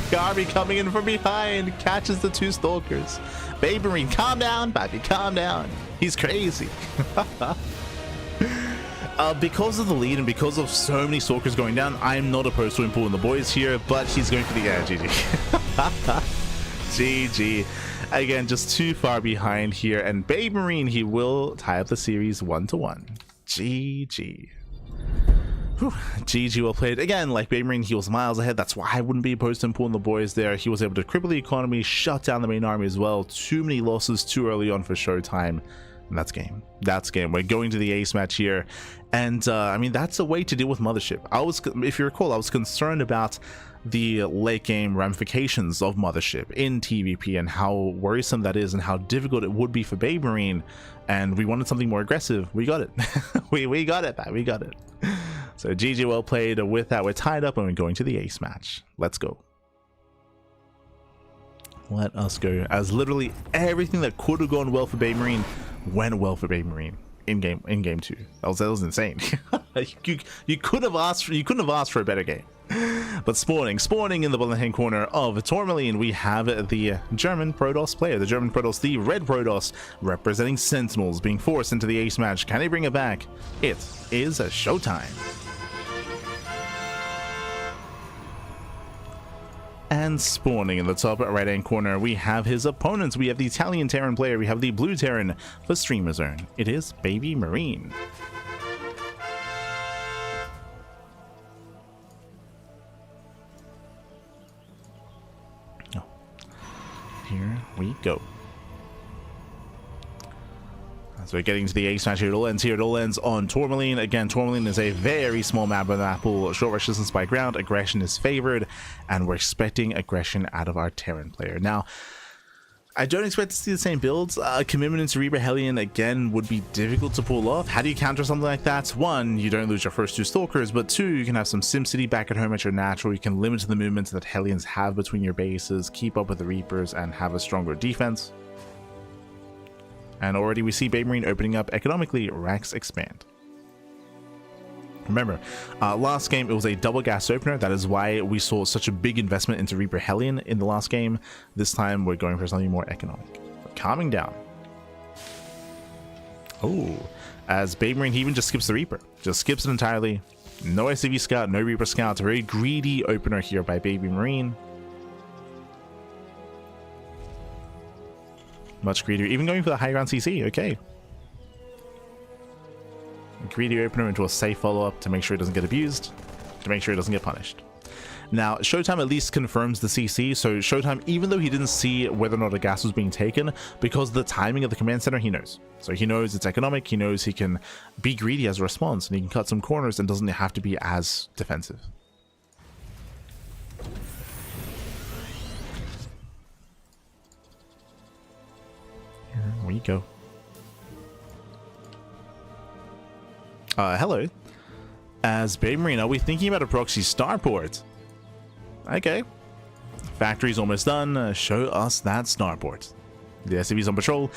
the army coming in from behind, catches the 2 stalkers. BabyMarine, calm down, baby, calm down. He's crazy. Because of the lead and because of so many stalkers going down, I'm not opposed to him pulling the boys here, but he's going for the GG. GG. Again, just too far behind here, and BabyMarine, he will tie up the series 1-1. GG. Whew. GG, well played. Again, like BabyMarine, he was miles ahead. That's why I wouldn't be opposed to him pulling the boys there. He was able to cripple the economy, shut down the main army as well. Too many losses too early on for ShoWTimE. And that's game. That's game. We're going to the ace match here. And I mean, that's a way to deal with Mothership. If you recall, I was concerned about the late game ramifications of Mothership in TVP and how worrisome that is and how difficult it would be for BabyMarine. And we wanted something more aggressive. We got it. we got it, man. We got it. So GG, well played. With that, we're tied up and we're going to the ace match. Let's go. Let us go. As literally everything that could have gone well for BabyMarine went well for BabyMarine in game 2. That was insane. you couldn't have asked for a better game. But spawning in the bottom hand corner of Tourmaline, we have the German Protoss player, the German Protoss, the red Protoss, representing Sentinels, being forced into the ace match. Can he bring it back? It is a ShoWTimE. And spawning in the top right hand corner, we have his opponents. We have the Italian Terran player, we have the blue Terran for Streamer Zone. It is BabyMarine. Oh. Here we go. So we're getting to the ace match here. It all ends here. It all ends on Tourmaline. Again, Tourmaline is a very small map with an apple. Short resistance by ground. Aggression is favored. And we're expecting aggression out of our Terran player. Now, I don't expect to see the same builds. Commitment into Reaper Hellion, again, would be difficult to pull off. How do you counter something like that? One, you don't lose your first 2 Stalkers. But 2, you can have some SimCity back at home at your natural. You can limit the movements that Hellions have between your bases. Keep up with the Reapers and have a stronger defense. And already we see BabyMarine opening up economically. Racks expand. Remember, last game it was a double gas opener. That is why we saw such a big investment into Reaper Hellion in the last game. This time we're going for something more economic. We're calming down. Oh, as BabyMarine, he even just skips the Reaper. Just skips it entirely. No SCV Scout, no Reaper Scout. A very greedy opener here by BabyMarine. Much greedier, even going for the high ground CC. Okay. Greedy opener into a safe follow-up to make sure it doesn't get abused, to make sure it doesn't get punished. Now, ShoWTimE at least confirms the CC, so ShoWTimE, even though he didn't see whether or not a gas was being taken, because of the timing of the command center, he knows. So he knows it's economic, he knows he can be greedy as a response, and he can cut some corners and doesn't have to be as defensive. Here we go. Hello. As BabyMarine, are we thinking about a proxy starport? Okay. Factory's almost done. Show us that starport. The SCV's on patrol.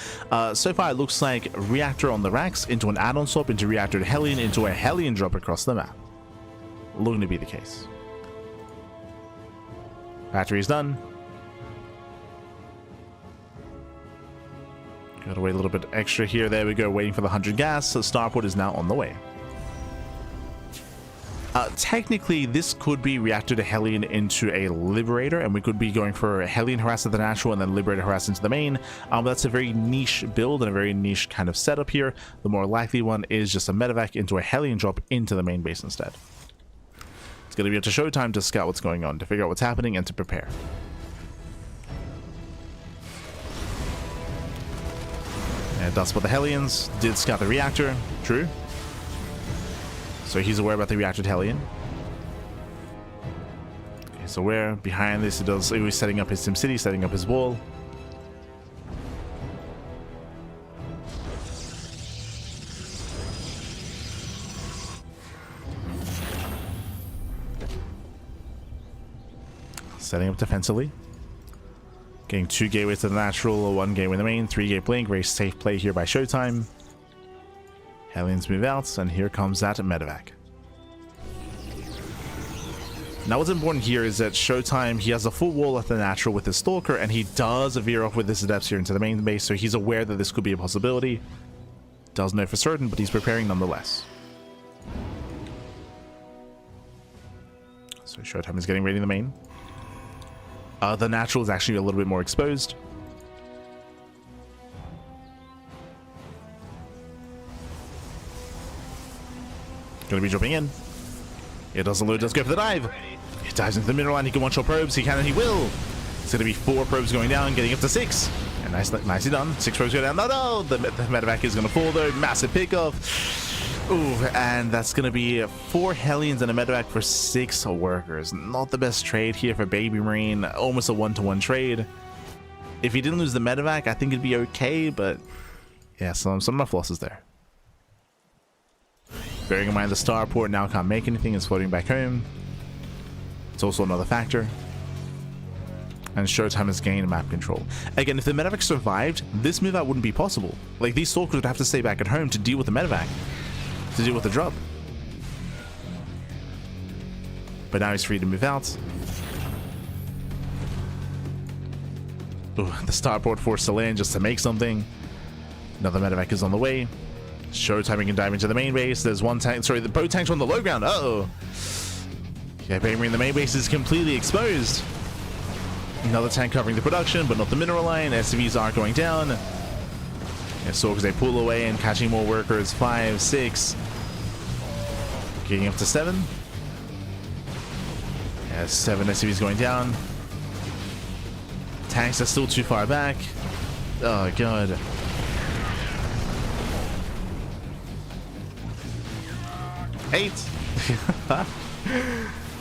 So far, it looks like reactor on the racks, into an add-on swap, into reactor to Hellion, into a Hellion drop across the map. Looking to be the case. Factory's done. Gotta wait a little bit extra here. There we go, waiting for the 100 gas. So starport is now on the way. Technically, this could be reactor to Hellion into a Liberator, and we could be going for a Hellion harass at the natural and then Liberator harass into the main. That's a very niche build and a very niche kind of setup here. The more likely one is just a medevac into a Hellion drop into the main base instead. It's going to be up to ShoWTimE to scout what's going on, to figure out what's happening, and to prepare. And that's what the Hellions did scout the reactor. True. So he's aware about the reactor to Hellion. Okay, so where behind this he was setting up his SimCity, setting up his wall. Setting up defensively. Getting 2 gateways to the natural, 1 gateway in the main, 3 gate blink. Very safe play here by ShoWTimE. Hellions move out, and here comes that medevac. Now what's important here is that ShoWTimE, he has a full wall at the natural with his Stalker, and he does veer off with his Adepts here into the main base, so he's aware that this could be a possibility. Doesn't know for certain, but he's preparing nonetheless. So ShoWTimE is getting ready in the main. The natural is actually a little bit more exposed. Gonna be jumping in. It doesn't load, does go for the dive. He dives into the mineral line, he can one-shot probes, he can and he will. It's gonna be 4 probes going down, getting up to 6. And nicely done. 6 probes go down. No, the medevac is gonna fall though. Massive pickoff. Ooh, and that's gonna be 4 Hellions and a medevac for 6 workers. Not the best trade here for BabyMarine. Almost a 1-to-1 trade. If he didn't lose the medevac, I think it'd be okay, but yeah, some enough losses there. Bearing in mind the starport now can't make anything, is floating back home. It's also another factor. And ShoWTimE has gained map control. Again, if the medevac survived, this move out wouldn't be possible. Like, these stalkers would have to stay back at home to deal with the medevac, to deal with the drop. But now he's free to move out. Ooh, the starport forced to land just to make something. Another medevac is on the way. ShoWTimE can dive into the main base. There's one tank, sorry, the boat tank's on the low ground. Uh-oh. Yeah, BabyMarine, the main base is completely exposed. Another tank covering the production, but not the mineral line. SCVs are going down. Yeah, so because they pull away and catching more workers. 5, 6. Getting up to 7. Yeah, 7 SCVs going down. Tanks are still too far back. Oh, God. Eight.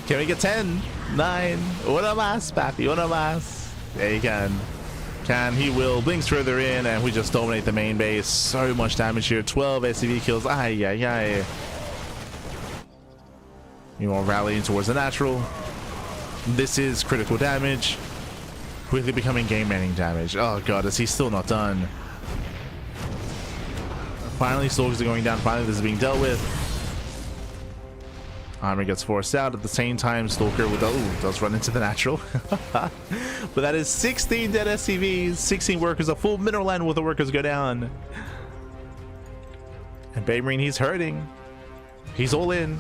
Can we get 10? 9. Una más, papi, una más. Yeah, he can. He will. Blinks further in, and we just dominate the main base. So much damage here. 12 SCV kills. Ay, ay, ay. You want rallying towards the natural. This is critical damage. Quickly becoming game-ending damage. Oh, God, is he still not done? Finally, soldiers are going down. Finally, this is being dealt with. Armor gets forced out. At the same time, Stalker with does run into the natural. But that is 16 dead SCVs, 16 workers, a full mineral line with the workers go down. And BabyMarine, he's hurting. He's all in.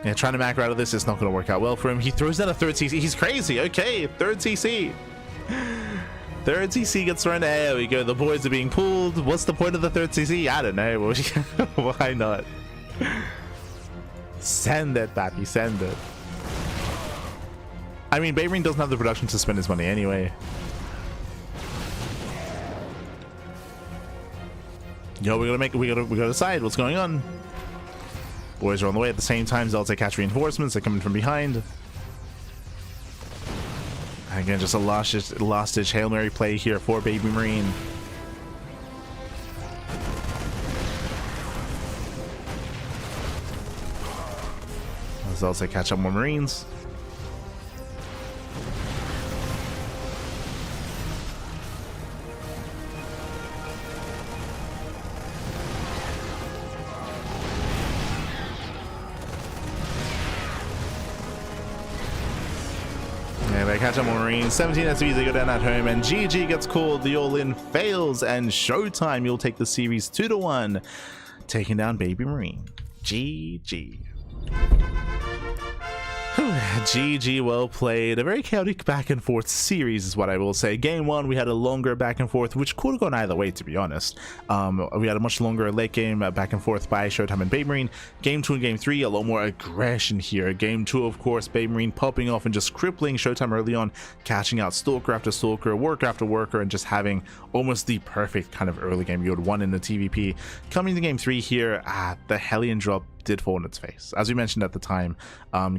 Yeah, trying to macro out of this is not going to work out well for him. He throws down a 3rd CC. He's crazy. Okay, 3rd CC. 3rd CC gets thrown. There we go. The boys are being pulled. What's the point of the 3rd CC? I don't know. Why not? Send it, papi, send it. I mean, BabyMarine doesn't have the production to spend his money anyway. Yo, we gotta decide what's going on. Boys are on the way at the same time. Zelta catch reinforcements. They're coming from behind. Again, just a last-ditch Hail Mary play here for BabyMarine. Zelta catch up more Marines. Yeah, they catch up more Marines. 17 SCVs, they go down at home, and GG gets called. The all-in fails, and ShoWTimE, you'll take the series 2-1, taking down BabyMarine. GG. GG, well played. A very chaotic back and forth series is what I will say. Game 1, we had a longer back and forth, which could have gone either way, to be honest. We had a much longer late game back and forth by ShoWTimE and BabyMarine. Game 2 and Game 3, a lot more aggression here. Game 2, of course, BabyMarine popping off and just crippling ShoWTimE early on, catching out Stalker after Stalker, worker after worker, and just having almost the perfect kind of early game. You had won in the TVP. Coming to Game 3 here, the Hellion drop did fall on its face. As we mentioned at the time,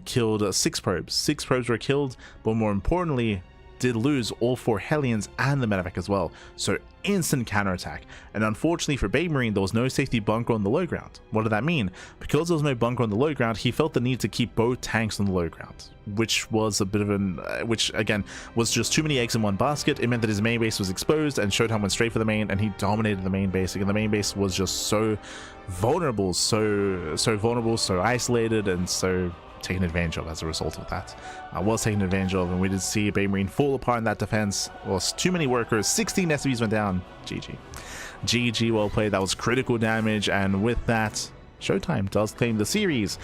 killed 6 probes. 6 probes were killed, but more importantly, did lose all 4 Hellions and the medevac as well. So instant counterattack. And unfortunately for BabyMarine, there was no safety bunker on the low ground. What did that mean? Because there was no bunker on the low ground, he felt the need to keep both tanks on the low ground, which was a bit of an, which again was just too many eggs in one basket. It meant that his main base was exposed, and ShoWTimE went straight for the main, and he dominated the main base. Again, the main base was just so vulnerable, so isolated, and so taken advantage of as a result of that. Was taken advantage of, and we did see BabyMarine fall apart in that defense. Was too many workers, 16 SCVs went down. GG. GG, well played. That was critical damage, and with that, ShoWTimE does claim the series.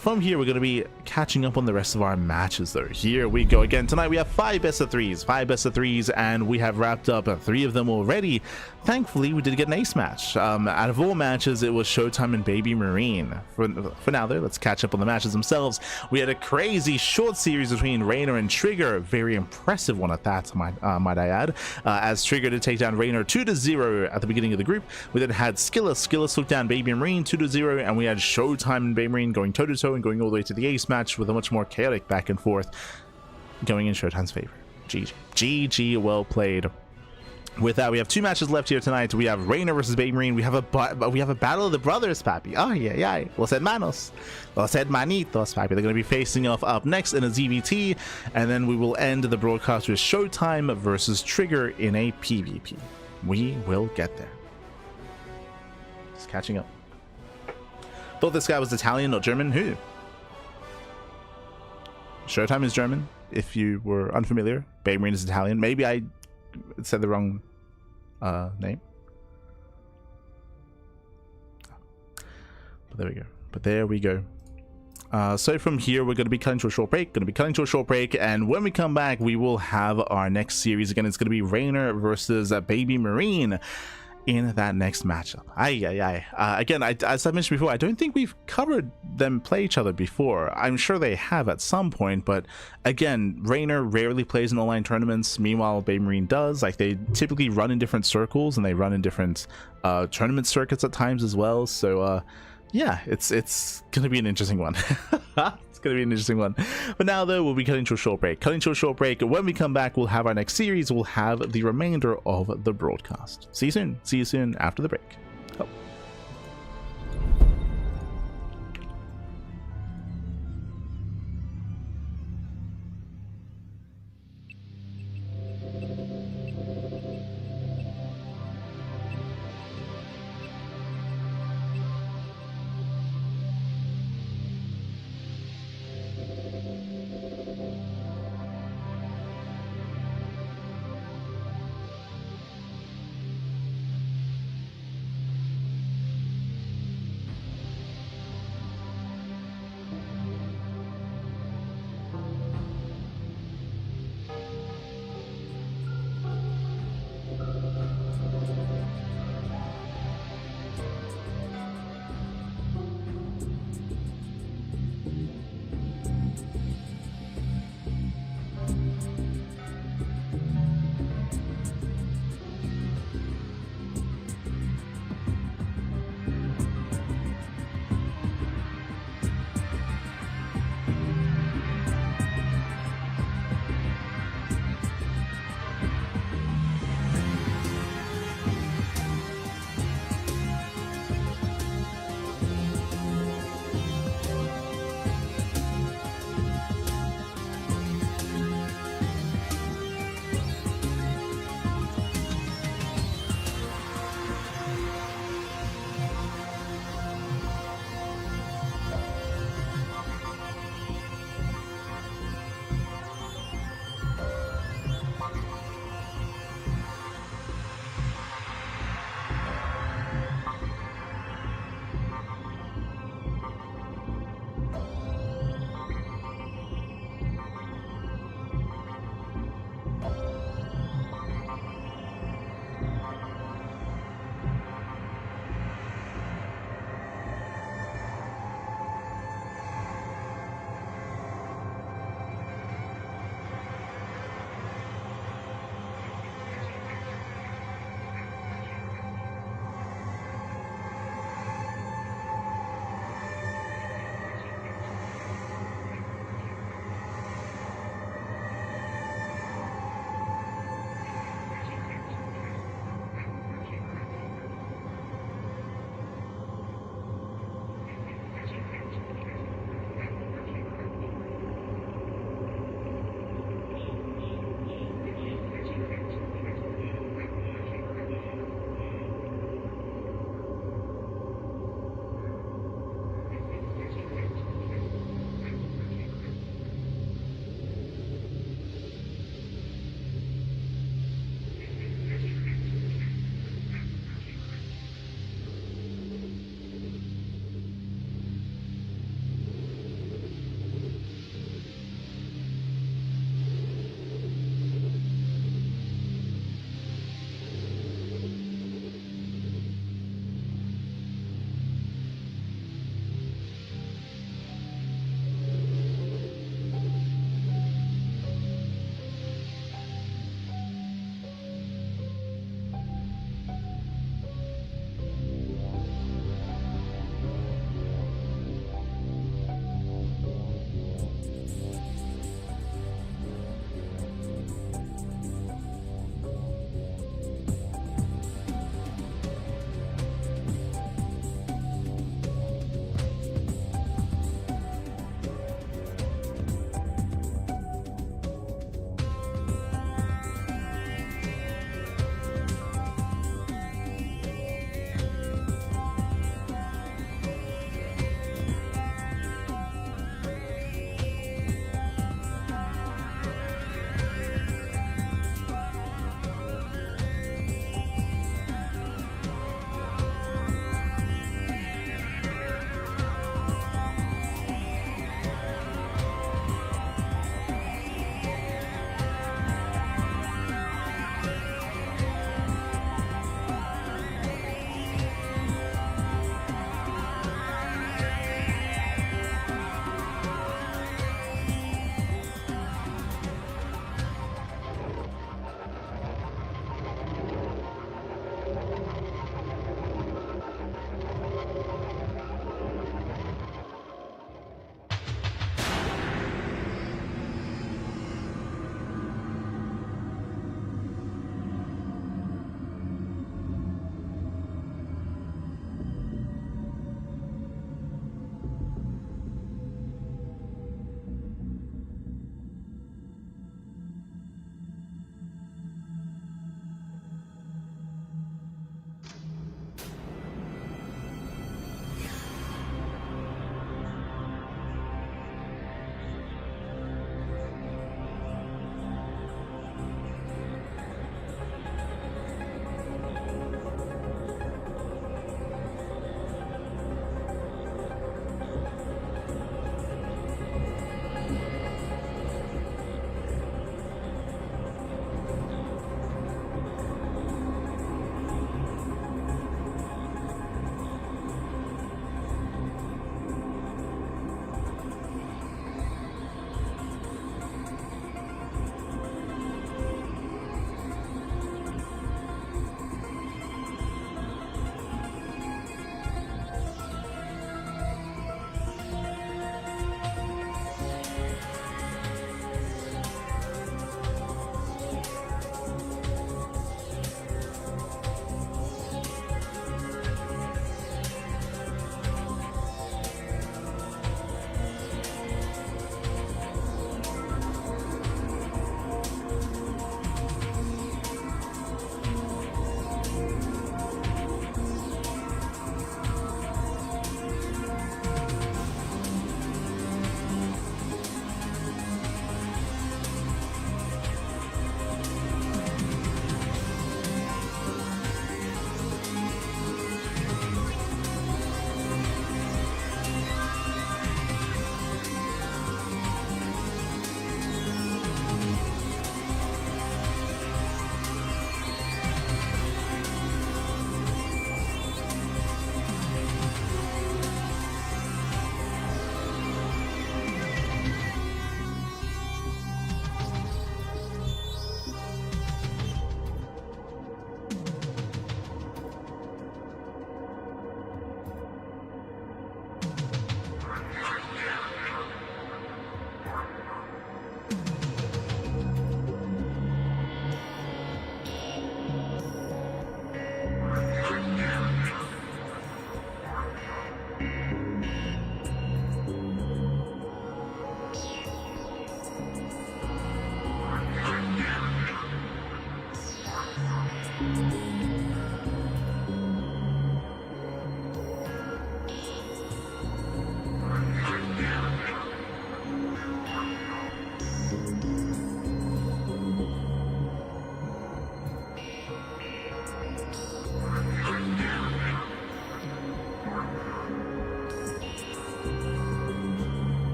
From here, we're going to be catching up on the rest of our matches, though. Here we go again. Tonight, we have 5 best of 3s, and we have wrapped up 3 of them already. Thankfully, we did get an ace match. Out of all matches, it was ShoWTimE and BabyMarine. For now, though, let's catch up on the matches themselves. We had a crazy short series between Reynor and Trigger. Very impressive one at that, might I add. As Trigger did take down Reynor 2-0 at the beginning of the group. We then had SKillous. SKillous took down BabyMarine 2-0. And we had ShoWTimE and BabyMarine going toe-to-toe and going all the way to the ace match with a much more chaotic back and forth going in ShoWTimE's favor. GG. GG, well played. With that, we have 2 matches left here tonight. We have Reynor versus BabyMarine. We have a battle of the brothers, papi. Oh, yeah. Los hermanos. Los hermanitos, papi. They're going to be facing off up next in a ZVT. And then we will end the broadcast with ShoWTimE versus Trigger in a PvP. We will get there. Just catching up. Thought this guy was Italian, not German. Who? ShoWTimE is German, if you were unfamiliar. BabyMarine is Italian. Maybe I said the wrong name. But there we go. So from here, we're going to be cutting to a short break. And when we come back, we will have our next series. Again, it's going to be Reynor versus BabyMarine in that next matchup. Again, as I mentioned before, I don't think we've covered them play each other before. I'm sure they have at some point, but again, Reynor rarely plays in online tournaments. Meanwhile, BabyMarine does. Like, they typically run in different circles, and they run in different tournament circuits at times as well. So yeah, it's gonna be an interesting one. It's gonna be an interesting one. But now, though, we'll be cutting to a short break. When we come back, we'll have our next series. We'll have the remainder of the broadcast. See you soon after the break. Oh.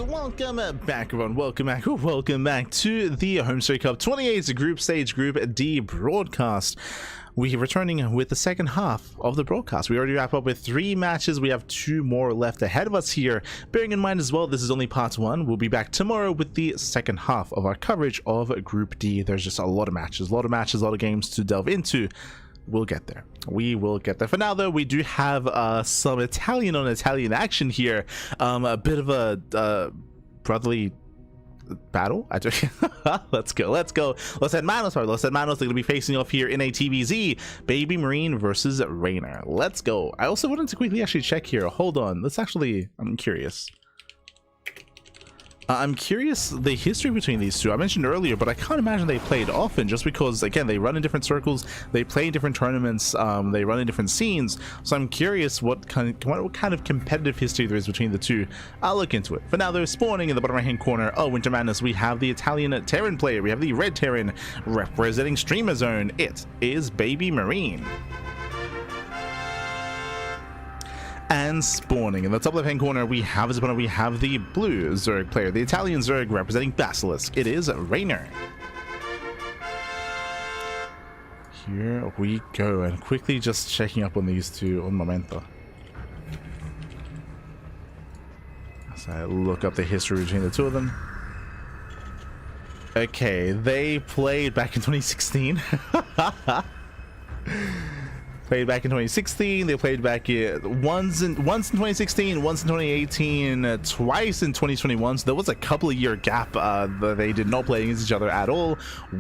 Welcome back, everyone. Welcome back to the HomeStory Cup 28 Group Stage Group D broadcast. We are returning with the second half of the broadcast. We already wrapped up with 3 matches. We have 2 more left ahead of us here. Bearing in mind as well, this is only part 1. We'll be back tomorrow with the second half of our coverage of Group D. There's just a lot of matches, a lot of games to delve into. We'll get there. We will get there. For now, though, we do have some Italian on Italian action here. A bit of a brotherly battle. Let's go. Los Hermanos are going to be facing off here in a TVZ. BabyMarine versus Reynor. Let's go. I also wanted to quickly actually check here. Hold on. I'm curious. I'm curious the history between these two. I mentioned earlier, but I can't imagine they played often, just because, again, they run in different circles, they play in different tournaments, they run in different scenes. So I'm curious what kind of competitive history there is between the two. I'll look into it. For now, they're spawning in the bottom right hand corner. Oh, Winter Madness, we have the Italian Terran player. We have the red Terran representing Streamer Zone. It is BabyMarine. And spawning in the top left hand corner, we have as opponent, we have the blue Zerg player, the Italian Zerg representing Basilisk. It is Reynor. Here we go, and quickly just checking up on these two. Un momento. As I look up the history between the two of them. Okay, they played back in 2016. Played back in 2016. They played back once in 2016, once in 2018, twice in 2021. So there was a couple of year gap that they did not play against each other at all.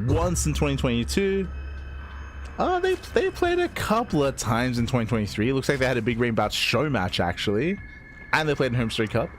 Once in 2022. They played a couple of times in 2023. It looks like they had a big Rainbow show match actually, and they played in HomeStory Cup.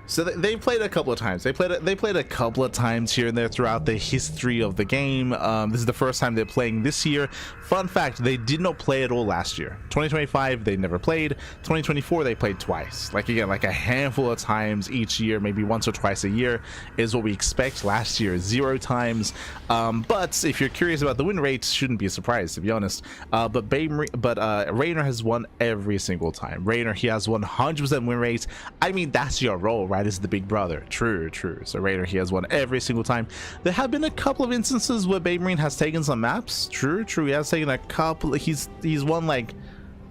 So they played a couple of times. They played a couple of times here and there throughout the history of the game. This is the first time they're playing this year. Fun fact, they did not play at all last year. 2025, they never played. 2024, they played twice. Like, again, like a handful of times each year, maybe once or twice a year is what we expect. Last year, 0 times. But if you're curious about the win rates, shouldn't be surprised, to be honest. But Reynor has won every single time. Reynor, he has 100% win rate. I mean, that's your role, right? Is the big brother. True. So Reynor, he has won every single time. There have been a couple of instances where BabyMarine has taken some maps. True. He has taken a couple. He's won like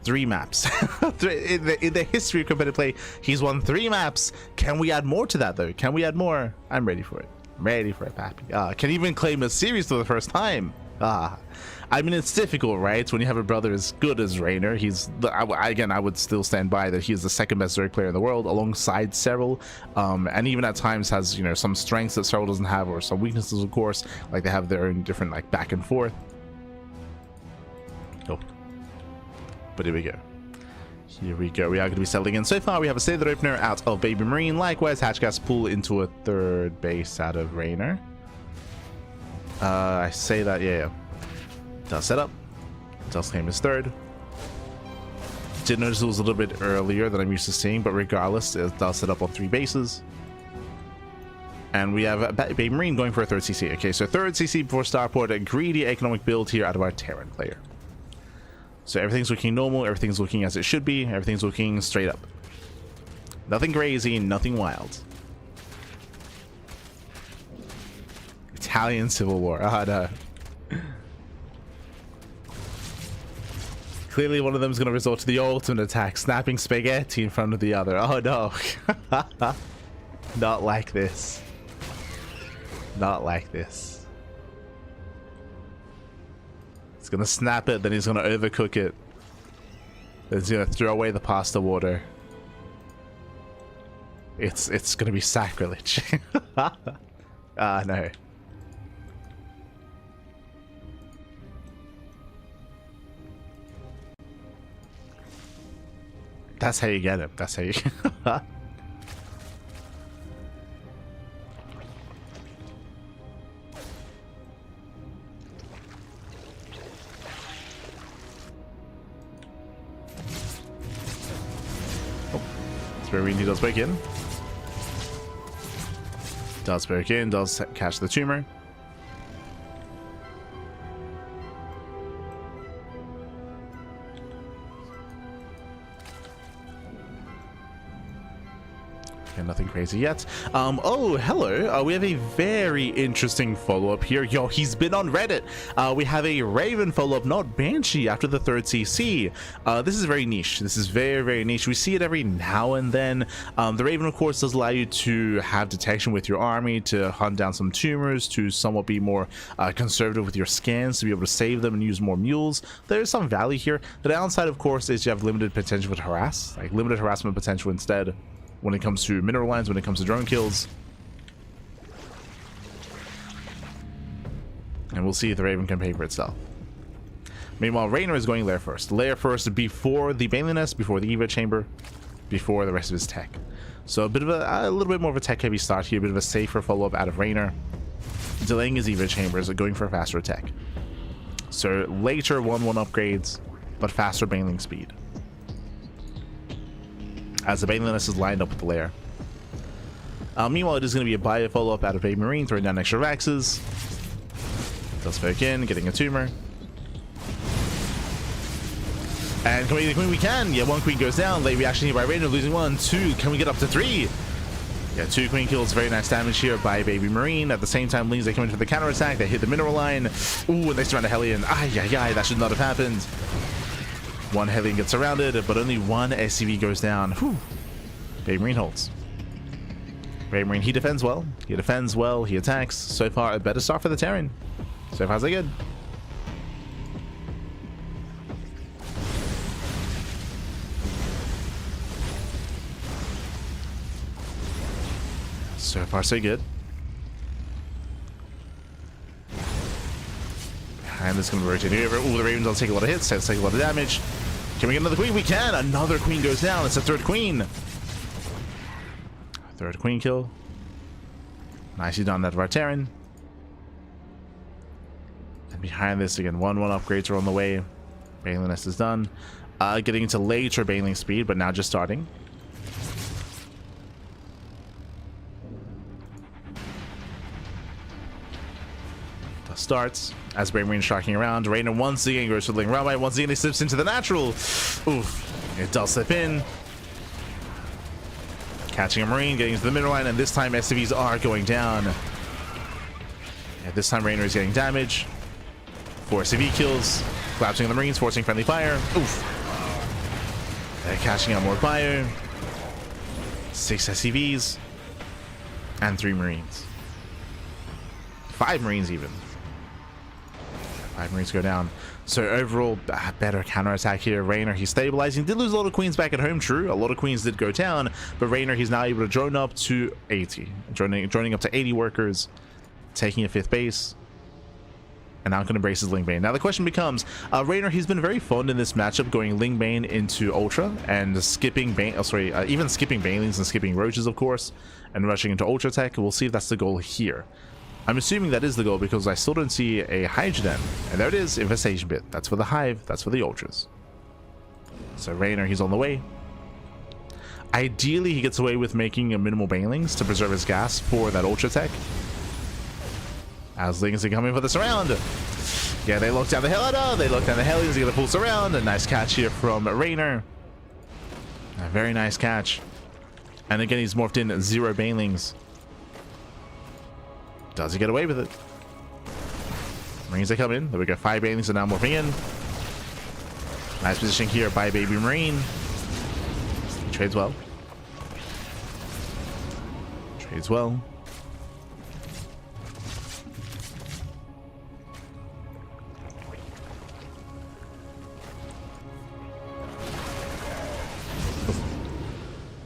3 maps. in the history of competitive play, he's won 3 maps. Can we add more to that, though? Can we add more? I'm ready for it. Pappy. Can even claim a series for the first time. I mean, it's difficult, right? When you have a brother as good as Reynor, I would still stand by that he's the second best Zerg player in the world, alongside Cyril, and even at times has, you know, some strengths that Cyril doesn't have, or some weaknesses, of course. Like, they have their own different, like, back and forth. Oh, but here we go. We are going to be settling in. So far, we have a standard opener out of BabyMarine. Likewise, Hatchgas pull into a 3rd base out of Reynor. I say that, yeah. Does set up. Does claim his 3rd. Did notice it was a little bit earlier than I'm used to seeing, but regardless, it does set up on 3 bases. And we have BabyMarine going for a 3rd CC. Okay, so 3rd CC before Starport, a greedy economic build here out of our Terran player. So everything's looking normal, everything's looking as it should be, everything's looking straight up. Nothing crazy, nothing wild. Italian Civil War. No. Clearly one of them is going to resort to the ultimate attack, snapping spaghetti in front of the other. Oh no. Not like this. Not like this. He's going to snap it, then he's going to overcook it. Then he's going to throw away the pasta water. It's going to be sacrilege. No. That's how you get him. That's how you... BabyMarine does break in. Does break in, does catch the tumor. Okay, nothing crazy yet. Oh, hello. We have a very interesting follow-up here. Yo, he's been on Reddit. We have a Raven follow-up, not Banshee, after the 3rd CC. This is very niche. This is very, very niche. We see it every now and then. The Raven, of course, does allow you to have detection with your army, to hunt down some tumors, to somewhat be more conservative with your scans, to be able to save them and use more mules. There's some value here. The downside, of course, is you have limited potential with harass, like limited harassment potential instead. When it comes to mineral lines, when it comes to drone kills. And we'll see if the Raven can pay for itself. Meanwhile, Reynor is going lair first. Lair first before the Bailey Nest, before the Evo Chamber, before the rest of his tech. So a bit of a little bit more of a tech heavy start here, a bit of a safer follow-up out of Reynor. Delaying his Evo Chambers, going for a faster attack. So later 1-1 upgrades, but faster bailing speed. As the Bailey Nest is lined up with the lair. Meanwhile, it is going to be a bio follow-up out of BabyMarine, throwing down extra Vaxes. Does poke in, getting a tumor. And can we get the queen? We can! Yeah, 1 queen goes down. Late reaction here by Reynor, losing 1, 2. Can we get up to 3? Yeah, 2 queen kills. Very nice damage here by BabyMarine. At the same time, Lings, they come in for the counterattack. They hit the mineral line. Ooh, and they surround a Hellion. Ay, ay, ay, that should not have happened. 1 Hellion gets surrounded, but only 1 SCV goes down. Whew. BabyMarine holds. BabyMarine, he defends well. He defends well. He attacks. So far, a better start for the Terran. So far, so good. So far, so good. And this is going to rotate over. Ooh, the Raven does take a lot of hits. Does take a lot of damage. Can we get another queen? We can. Another queen goes down. It's a 3rd queen. 3rd queen kill. Nicely done that of our Terran. And behind this again, 1-1 upgrades are on the way. Bailing Nest is done. Getting into later bailing speed, but now just starting. Starts as BabyMarine striking around. Reynor once again goes for the Ling Rabbi. Once again, he slips into the natural. Oof. It does slip in. Catching a Marine, getting into the middle line, and this time SCVs are going down. Yeah, this time Reynor is getting damage. 4 SCV kills. Collapsing on the Marines, forcing friendly fire. Oof. They're catching out more fire. 6 SCVs. And 3 Marines. 5 Marines even. 5 Marines go down. So overall, better counterattack here. Reynor, he's stabilizing. Did lose a lot of queens back at home, true. A lot of queens did go down, but Reynor, he's now able to drone up to 80. Droning up to 80 workers, taking a 5th base. And now can embrace his Ling Bane. Now the question becomes, Reynor, he's been very fond in this matchup, going Ling Bane into Ultra and skipping Bane, even skipping Banelings and skipping Roaches, of course, and rushing into Ultra Tech. We'll see if that's the goal here. I'm assuming that is the goal because I still don't see a Hydrogen. And there it is, Infestation Bit. That's for the Hive, that's for the Ultras. So Reynor, he's on the way. Ideally, he gets away with making a minimal Banelings to preserve his gas for that Ultra Tech. As Lings are coming for the surround. Yeah, they lock down the Hellion. They lock down the Hellions. They get a full surround. A nice catch here from Reynor. A very nice catch. And again, he's morphed in 0 Banelings. Does he get away with it? Marines, they come in. There we go. 5 Banelings are now morphing in. Nice position here by BabyMarine. Trades well. Trades well.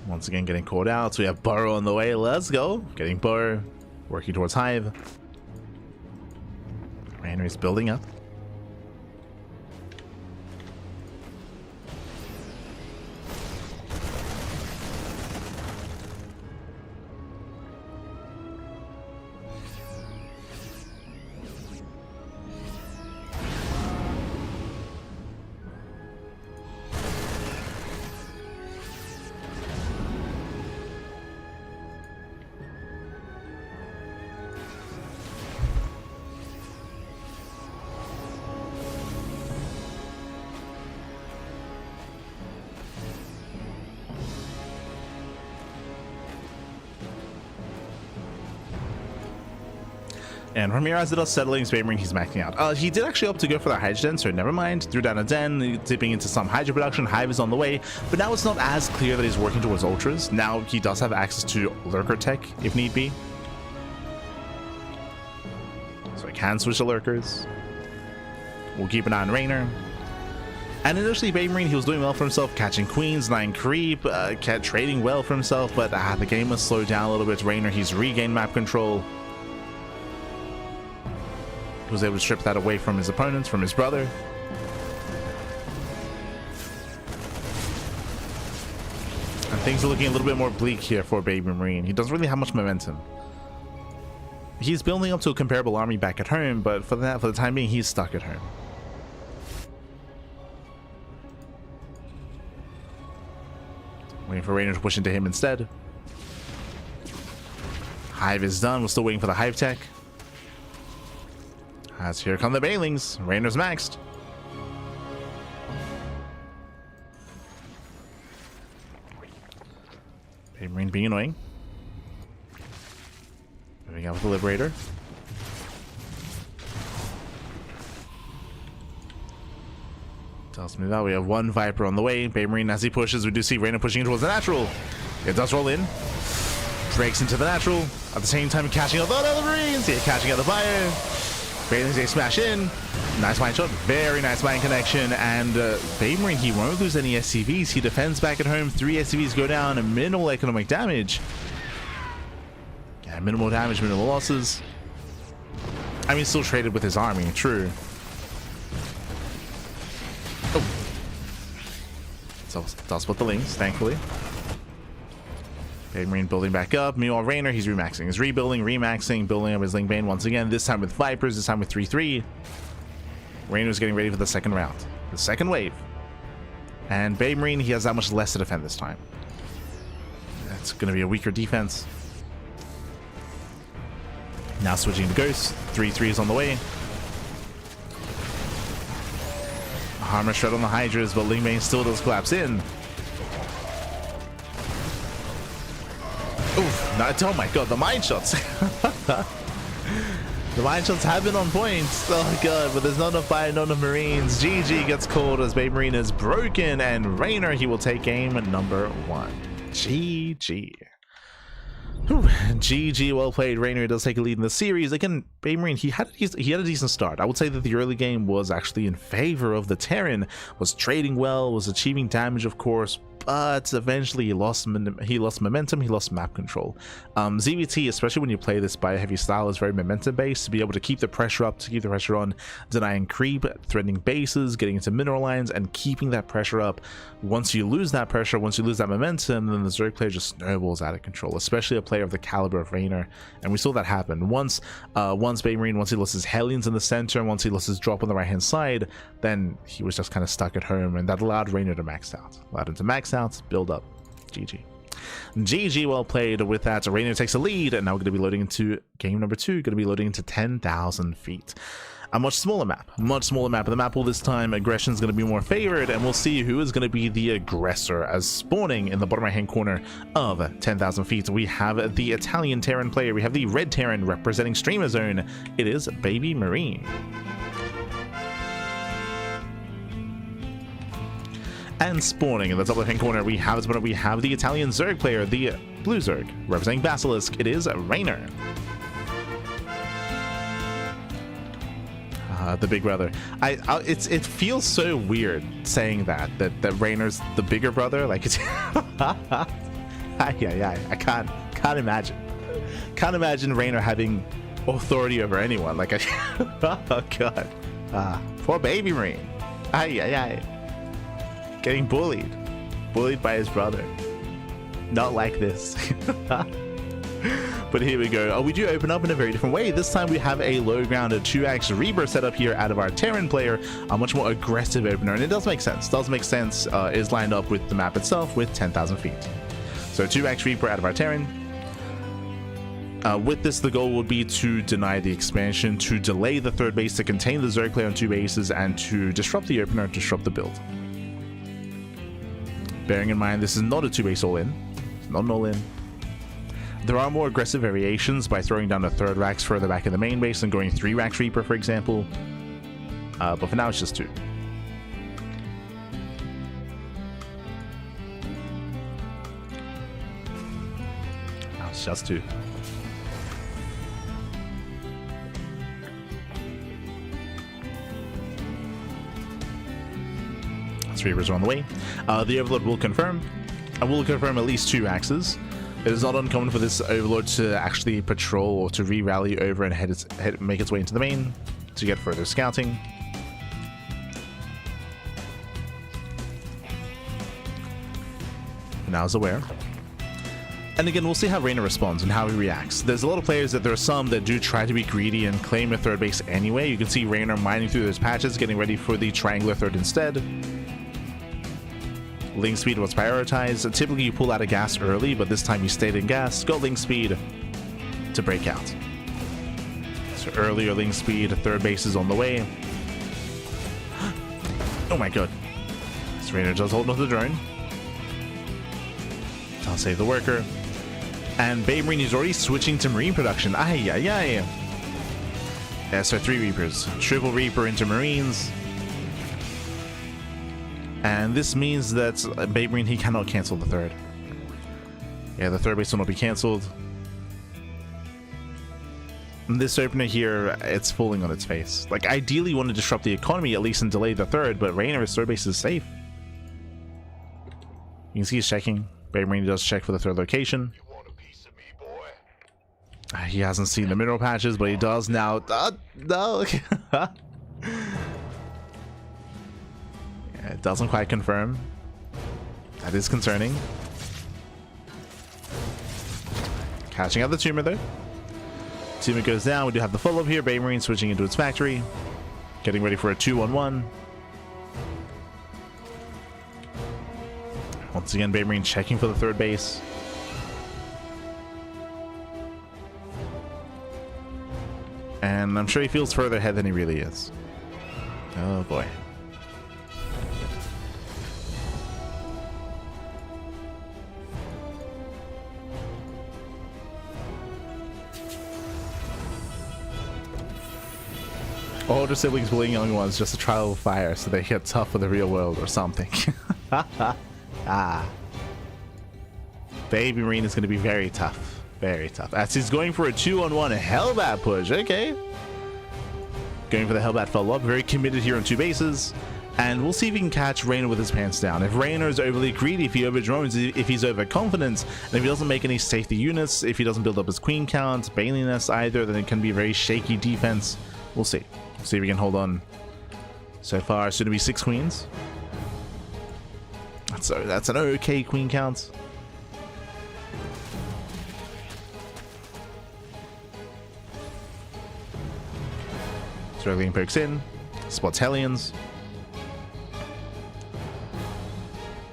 Once again, getting caught out. So we have Burrow on the way. Let's go. Getting Burrow. Working towards Hive. Reynor is building up. And Ramirez did a settling BabyMarine, he's maxing out. He did actually opt to go for the Hydra Den, so never mind. Threw down a Den, dipping into some Hydra production. Hive is on the way, but now it's not as clear that he's working towards Ultras. Now he does have access to Lurker tech if need be. So he can switch to Lurkers. We'll keep an eye on Reynor. And initially, BabyMarine, he was doing well for himself, catching Queens, 9 creep, kept trading well for himself, but the game was slowed down a little bit. Reynor, he's regained map control. He was able to strip that away from his opponents, from his brother. And things are looking a little bit more bleak here for BabyMarine. He doesn't really have much momentum. He's building up to a comparable army back at home, but for the time being, he's stuck at home. Waiting for Reynor to push into him instead. Hive is done. We're still waiting for the Hive tech. As here come the Bailings. Reynor's maxed. BabyMarine being annoying. Moving out with the Liberator. Tells me that we have one Viper on the way. BabyMarine, as he pushes, we do see Reynor pushing towards the natural. It does roll in. Breaks into the natural. At the same time, catching out the other Marines. Yeah, catching out the fire. Bailings, they smash in. Nice mine shot. Very nice mine connection. And BabyMarine, he won't lose any SCVs. He defends back at home. 3 SCVs go down and minimal economic damage. Yeah, minimal damage, minimal losses. I mean, still traded with his army. True. Oh. So, does split the links, thankfully. BabyMarine building back up. Meanwhile, Reynor, he's remaxing. He's rebuilding, remaxing, building up his Link Bane once again. This time with Vipers, this time with 3-3. Reynor's getting ready for the second round. The second wave. And BabyMarine, he has that much less to defend this time. That's going to be a weaker defense. Now switching to Ghost. 3-3 is on the way. Armor shred on the Hydras, but Link Bane still does collapse in. Oof, not, oh my god, the mine shots. The mine shots have been on point. Oh god, but there's not enough fire, not enough Marines. GG gets called as BabyMarine is broken, and Reynor, he will take game number 1. GG. Whew. GG, well played. Reynor does take a lead in the series. Again, BabyMarine, he had a decent start. I would say that the early game was actually in favor of the Terran, was trading well, was achieving damage, of course, but eventually he lost momentum, he lost map control. ZVT, especially when you play this by a heavy style, is very momentum based. To be able to keep the pressure up, to keep the pressure on, denying creep, threatening bases, getting into mineral lines, and keeping that pressure up. Once you lose that pressure, once you lose that momentum, then the Zerg player just snowballs out of control, especially a player of the caliber of Reynor. And we saw that happen. Once BabyMarine, once he lost his Hellions in the center, once he lost his drop on the right hand side, then he was just kind of stuck at home, and that allowed Reynor to max out. Allowed him to max out, build up. GG. GG, well played. With that, Reynor takes a lead, and now we're going to be loading into game number 2. Going to be loading into 10,000 feet. A much smaller map. The map will this time, aggression is going to be more favored, and we'll see who is going to be the aggressor. As spawning in the bottom right hand corner of 10,000 feet, we have the Italian Terran player. We have the red Terran representing Streamer Zone. It is BabyMarine. And spawning in the top left-hand corner, we have the Italian Zerg player, the blue Zerg, representing Basilisk. It is Reynor. The big brother. It feels so weird saying that Reynor's the bigger brother. Like it's I can't imagine. Can't imagine Reynor having authority over anyone. Like oh god. Poor BabyMarine. Getting bullied by his brother. Not like this. But here we go. We do open up in a very different way. This time we have a low grounded 2x Reaper set up here out of our Terran player, a much more aggressive opener, and it does make sense. Is lined up with the map itself with 10,000 feet. So 2x Reaper out of our Terran. With this, the goal would be to deny the expansion, to delay the third base, to contain the Zerg player on 2 bases, and to disrupt the opener, disrupt the build. Bearing in mind, this is not a 2-base all-in. It's not an all-in. There are more aggressive variations by throwing down a third Rax further back in the main base and going 3 Rax Reaper, for example. But for now, it's just 2. Now it's just 2. Reapers are on the way. The Overlord will confirm. I will confirm at least 2 Raxes. It is not uncommon for this Overlord to actually patrol or to re-rally over and make its way into the main to get further scouting. Now is aware. And again, we'll see how Reynor responds and how he reacts. There's a lot of players there are some that do try to be greedy and claim a third base anyway. You can see Reynor mining through those patches, getting ready for the triangular third instead. Link speed was prioritized. Typically you pull out of gas early, but this time you stayed in gas, got link speed to break out. So earlier link speed, third base is on the way. Oh my god. This Reynor does hold on to the drone. I'll save the worker. And BabyMarine is already switching to Marine production. Yeah, so 3 Reapers. Triple Reaper into Marines. And this means that BabyMarine, he cannot cancel the third. Yeah, the third base will not be cancelled. This opener here, it's falling on its face. Like, ideally you want to disrupt the economy at least and delay the third, but Reynor's third base is safe. You can see he's checking. BabyMarine does check for the third location. You want a piece of me, boy? He hasn't seen the mineral patches, but he does now. No. It doesn't quite confirm. That is concerning. Catching out the tumor though. Tumor goes down. We do have the follow-up here. BabyMarine switching into its factory. Getting ready for a 2-1-1. Once again, BabyMarine checking for the third base. And I'm sure he feels further ahead than he really is. Oh boy. Older siblings bullying young ones, just a trial of fire so they get tough for the real world or something. BabyMarine is going to be very tough. Very tough. As he's going for a 2-on-1 Hellbat push. Okay. Going for the Hellbat follow-up. Very committed here on 2 bases. And we'll see if he can catch Reynor with his pants down. If Reynor is overly greedy, if he overdrones, if he's overconfident, and if he doesn't make any safety units, if he doesn't build up his queen count, Bailiness either, then it can be a very shaky defense. We'll see. See if we can hold on. So far, it's going to be 6 queens. That's an okay queen count. Struggling pokes in. Spots Hellions.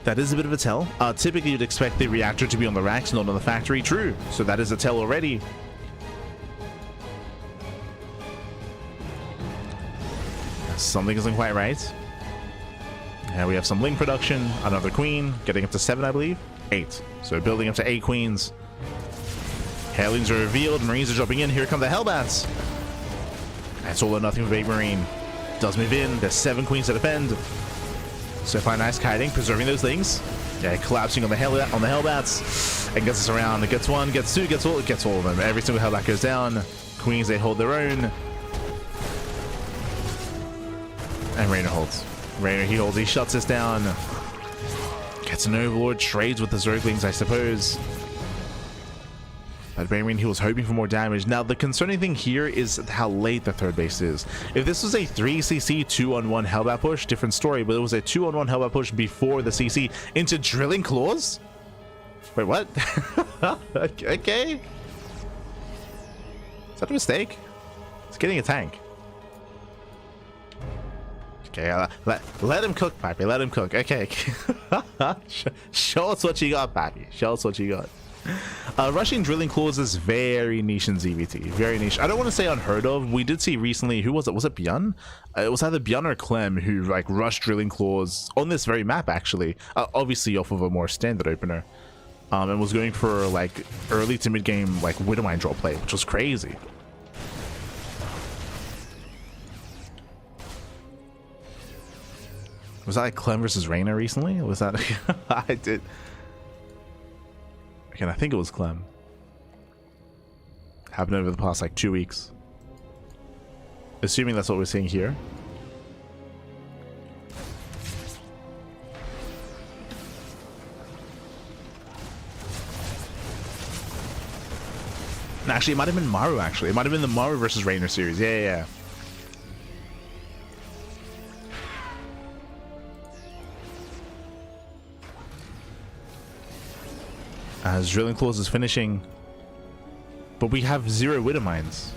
That is a bit of a tell. Typically, you'd expect the reactor to be on the racks, not on the factory. True. So that is a tell already. Something isn't quite right. Now we have some link production, another queen, getting up to 7, I believe. 8. So building up to 8 queens. Hellions are revealed, Marines are jumping in. Here come the Hellbats. That's all or nothing for BabyMarine. Does move in. There's 7 queens to defend. So far, nice kiting, preserving those things. Yeah, collapsing on the Hellbats, and gets us around. It gets one, gets two, gets all of them. Every single Hellbat goes down. Queens, they hold their own. And Reynor holds. Reynor, he holds, he shuts us down. Gets an Overlord, trades with the Zerglings, I suppose. But BabyMarine, he was hoping for more damage. Now, the concerning thing here is how late the third base is. If this was a 3cc 2-on-1 Hellbat push, different story, but it was a 2-on-1 Hellbat push before the CC into Drilling Claws? Wait, what? Okay. Is that a mistake? It's getting a tank. Okay, let him cook, Pappy. Let him cook. Okay. Show us what you got, Pappy. Show us what you got. Rushing Drilling Claws is very niche in ZVT. Very niche. I don't want to say unheard of. We did see recently, who was it? Was it Bjorn? It was either Bjorn or Clem who like rushed Drilling Claws on this very map, actually. Obviously off of a more standard opener. And was going for like early to mid game like Widowmine draw play, which was crazy. Was that like Clem versus Reynor recently? Was that I did? Again, I think it was Clem. Happened over the past like 2 weeks. Assuming that's what we're seeing here. No, actually, it might have been Maru, actually. It might have been the Maru versus Reynor series. Yeah. As Drilling Claws is finishing. But we have 0 Widow Mines.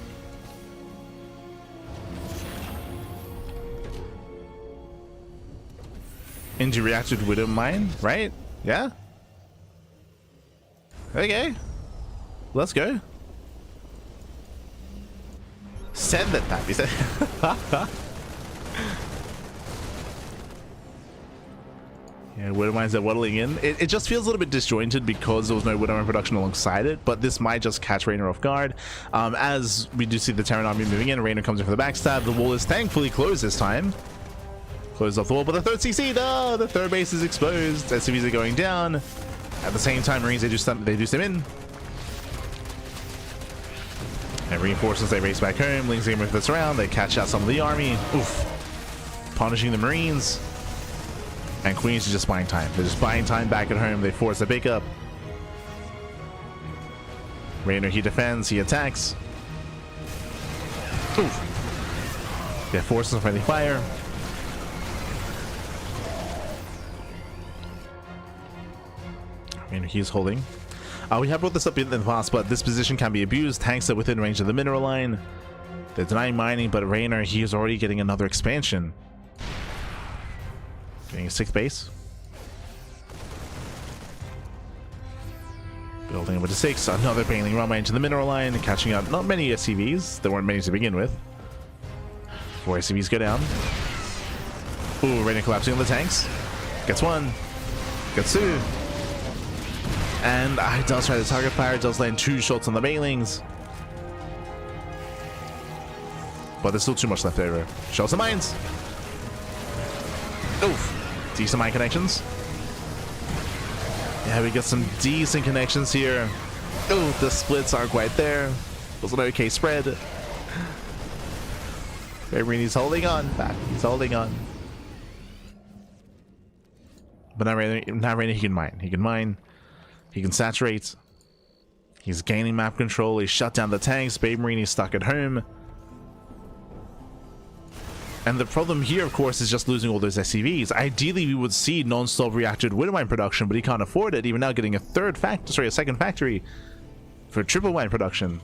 Into reacted Widow Mine, right? Yeah? Okay. Let's go. Send that Pappy. Yeah, Widow Mines are waddling in. It just feels a little bit disjointed because there was no Widow Mine production alongside it, but this might just catch Reynor off guard. As we do see the Terran army moving in, Reynor comes in for the backstab. The wall is thankfully closed this time. Closed off the wall, but the third CC, no! The third base is exposed. SCVs are going down. At the same time, Marines, they do stem in. And reinforcements, they race back home. Lings game with this around. They catch out some of the army. Oof. Punishing the Marines. And Queens are just buying time. They're just buying time back at home. They force a pickup. Reynor, he defends. He attacks. Oof. They force some friendly fire. Reynor, he's holding. We have brought this up in the past, but this position can be abused. Tanks are within range of the mineral line. They're denying mining, but Reynor, he is already getting another expansion. Getting a 6th base. Building over to 6. Another Baneling Rama into the mineral line. Catching up not many SCVs. There weren't many to begin with. 4 SCVs go down. Ooh, Reynor collapsing on the tanks. Gets 1. Gets 2. And does try to target fire. Does land 2 shots on the Banelings. But there's still too much left over. Show some mines. Oof. Decent mine connections. Yeah, we got some decent connections here. Oh, the splits aren't quite there. Was an okay spread. BabyMarine, he's holding on. He's holding on. But now Reynor, he can mine. He can mine. He can saturate. He's gaining map control. He shut down the tanks. BabyMarine is stuck at home. And the problem here, of course, is just losing all those SCVs. Ideally, we would see non-stop reacted Widow Mine production, but he can't afford it. Even now, getting a second factory for triple mine production.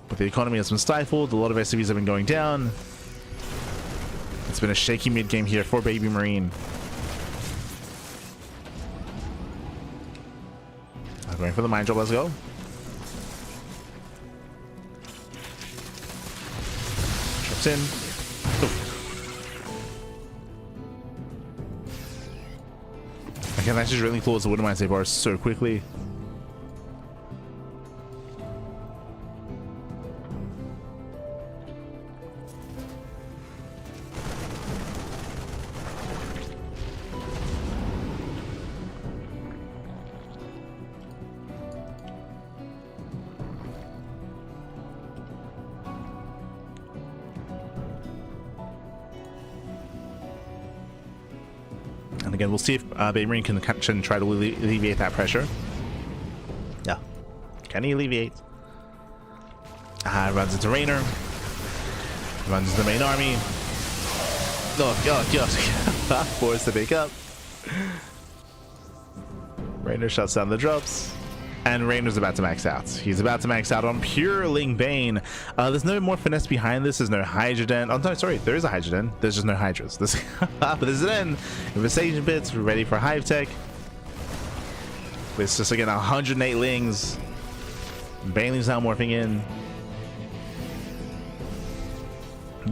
But the economy has been stifled. A lot of SCVs have been going down. It's been a shaky mid game here for BabyMarine. Going for the mine job. Let's go. Trips in. I can actually really close the Widow Mine save bars so quickly. again, we'll see if BabyMarine can try to alleviate that pressure. Yeah. Can he alleviate? Runs into Reynor. Runs into the main army. Oh, God. Forced to pick up. Reynor shuts down the drops. And Reynor's about to max out. He's about to max out on pure Ling Bane. There's no more finesse behind this. There's no Hydroden. Oh, no, sorry. There is a Hydroden. There's just no Hydras. But this is it in. Infestation bits. We're ready for Hive Tech. It's just, again, 108 Lings. Baneling's now morphing in.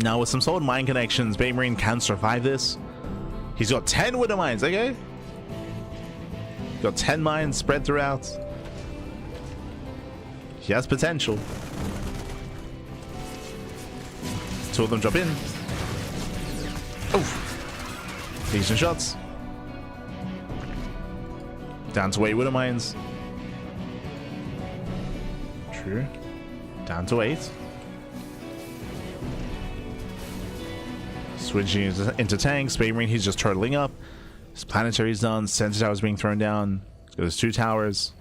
Now, with some solid mine connections, BabyMarine can survive this. He's got 10 Widow Mines, okay? Got 10 mines spread throughout. He has potential. 2 of them drop in. Oh! Decent shots. Down to 8 Widow Mines. True. Down to 8. Switching into tanks. BabyMarine, he's just turtling up. His planetary's done. Sensor tower's being thrown down. There's 2 towers.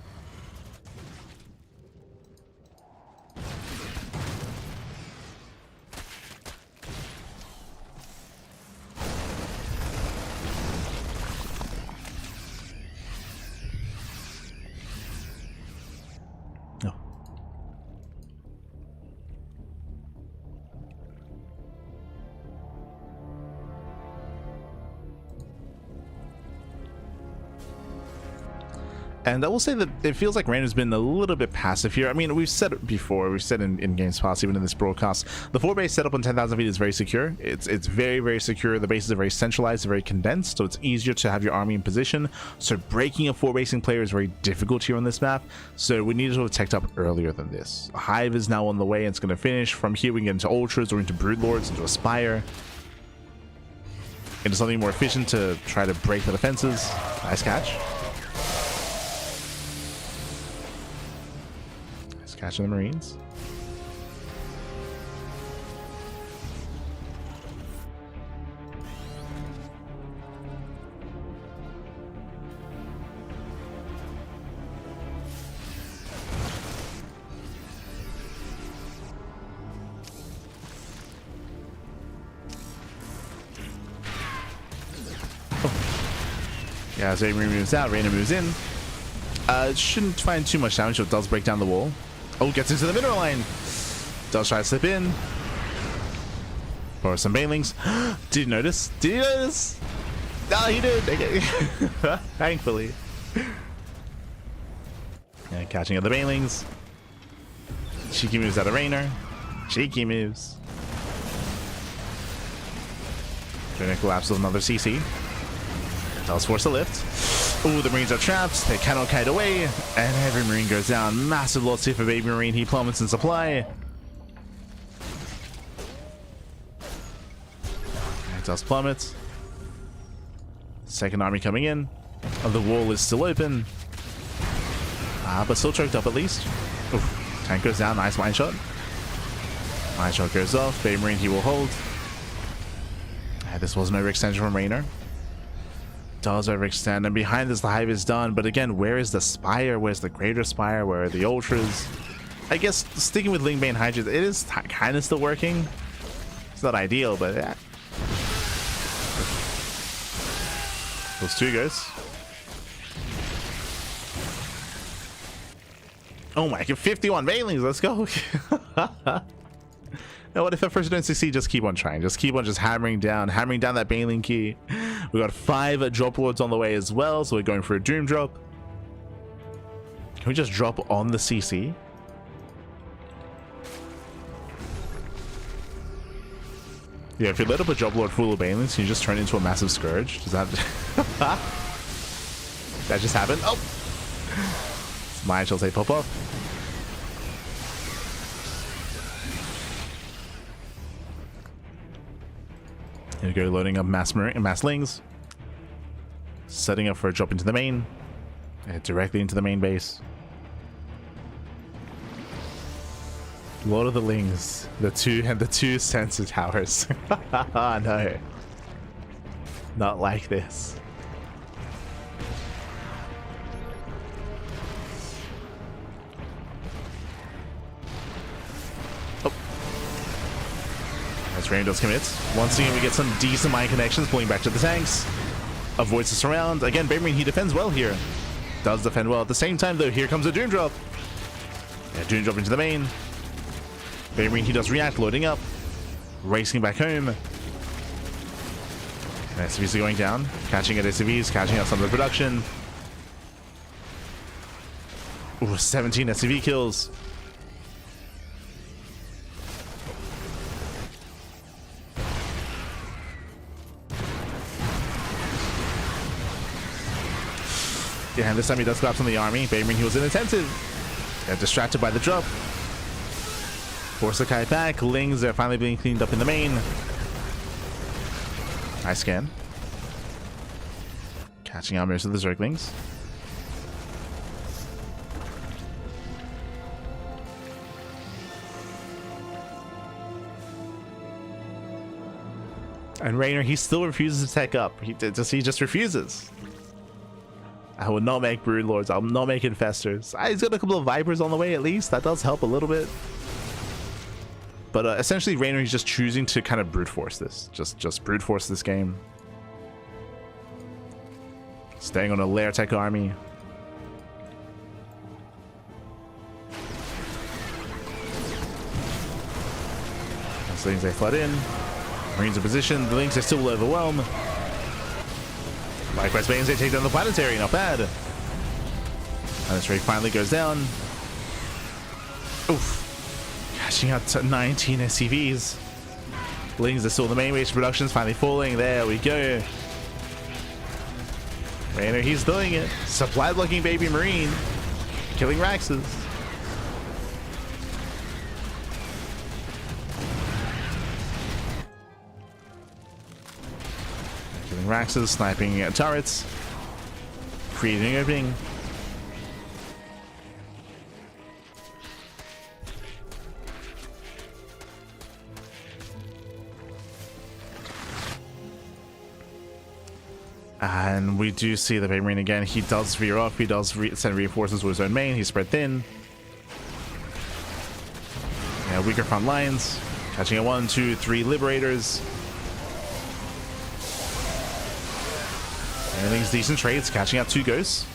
And I will say that it feels like Reynor's been a little bit passive here. I mean, we've said it before. We've said in games past, even in this broadcast, the 4 base setup on 10,000 feet is very secure. It's very, very secure. The bases are very centralized, very condensed, so it's easier to have your army in position. So breaking a 4 basing player is very difficult here on this map. So we needed to have teched up earlier than this. A Hive is now on the way and it's going to finish. From here we can get into Ultras or into Broodlords, into Aspire. Into something more efficient to try to break the defenses. Nice catch. Catching the Marines. Yeah, as Reynor moves out, Reynor moves in. Shouldn't find too much damage, so it does break down the wall. Oh, gets into the mineral line. Does try to slip in. Borrow some banelings. Did you notice? Did you notice? No, he did. Okay. Thankfully. Yeah, catching other banelings. Cheeky moves out of Reynor. Cheeky moves. Trying to collapse with another CC. Does force a lift. Oh, the Marines are trapped. They cannot kite away. And every Marine goes down. Massive loss here for BabyMarine. He plummets in supply. It does plummet. Second army coming in. Oh, the wall is still open. But still choked up at least. Oof. Tank goes down. Nice mine shot. Mine shot goes off. BabyMarine, he will hold. This was an overextension from Reynor. Does overextend, and behind this the Hive is done, but again, where is the Spire? Where's the Greater Spire? Where are the Ultras? I guess sticking with Ling Bane Hydras, it is kind of still working. It's not ideal, but yeah. Those 2 goes. Oh my god, 51 Banelings, let's go. Now, what if at first you don't succeed? Just keep on trying. Just keep on hammering down that Baneling key. We got 5 drop lords on the way as well, so we're going for a Doom drop. Can we just drop on the CC? Yeah, if you let up a drop lord full of Banelings, can you just turn it into a massive scourge? Does that that just happened? Oh, mine shall say pop off. Here we go, loading up mass lings. Setting up for a drop into the main. Directly into the main base. Lord of the Lings. The two sensor towers. No. Not like this. Reynor does commit. Once again, we get some decent mine connections, pulling back to the tanks. Avoids the surround. Again, BabyMarine, he defends well here. Does defend well. At the same time, though, here comes a Doom Drop. Yeah, Doom Drop into the main. BabyMarine, he does react, loading up. Racing back home. SCVs are going down. Catching at SCVs, catching out some of the production. Ooh, 17 SCV kills. Yeah, and this time he does collapse on the army. BabyMarine, he was inattentive. Yeah, distracted by the drop. Force the Kai back. Lings are finally being cleaned up in the main. Nice scan. Catching out most of the Zerglings. And Reynor, he still refuses to tech up. He just refuses. I will not make Broodlords. I'll not make Infestors. He's got a couple of Vipers on the way at least. That does help a little bit. But essentially, Reynor, he's just choosing to kind of brute force this. Just brute force this game. Staying on a lair tech army. As things they flood in. Marines in position. The Lynx are still overwhelmed. Likewise, Banes, they take down the planetary. Not bad. And this ray finally goes down. Oof. Catching out to 19 SCVs. Lings are still the main base. Production's finally falling. There we go. Reynor, he's doing it. Supply blocking BabyMarine. Killing Raxes. Killing Raxes, sniping turrets. Creating an opening. And we do see the BabyMarine again. He does veer off. He does send reinforcements to his own main. He's spread thin. Yeah, weaker front lines. Catching a 1, 2, 3 Liberators. Everything's decent trades. Catching out 2 Ghosts.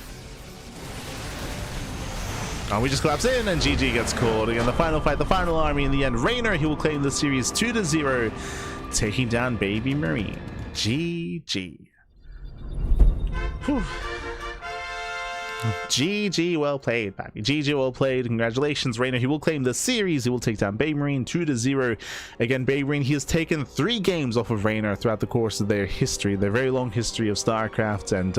Oh, we just collapse in, and GG gets called. Again, the final fight, the final army in the end. Reynor, he will claim the series 2-0, taking down BabyMarine. GG. Whew. GG, well played, baby. GG, well played. Congratulations, Reynor. He will claim the series. He will take down BabyMarine 2-0. Again, BabyMarine, he has taken 3 games off of Reynor throughout the course of their history, their very long history of StarCraft, and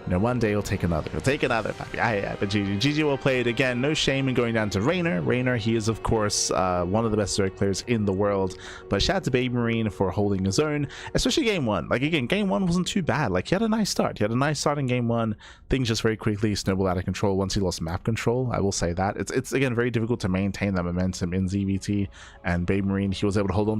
you know, one day he'll take another. He'll take another, baby. Yeah, but GG, well played. Again, no shame in going down to Reynor. Reynor, he is, of course, one of the best Zerg players in the world. But shout out to BabyMarine for holding his own, especially game 1. Like, again, game 1 wasn't too bad. Like, he had a nice start. He had a nice start in game 1. Things just very quickly snowballed out of control once he lost map control. I will say that. It's again, very difficult to maintain that momentum in ZVT. And BabyMarine, he was able to hold on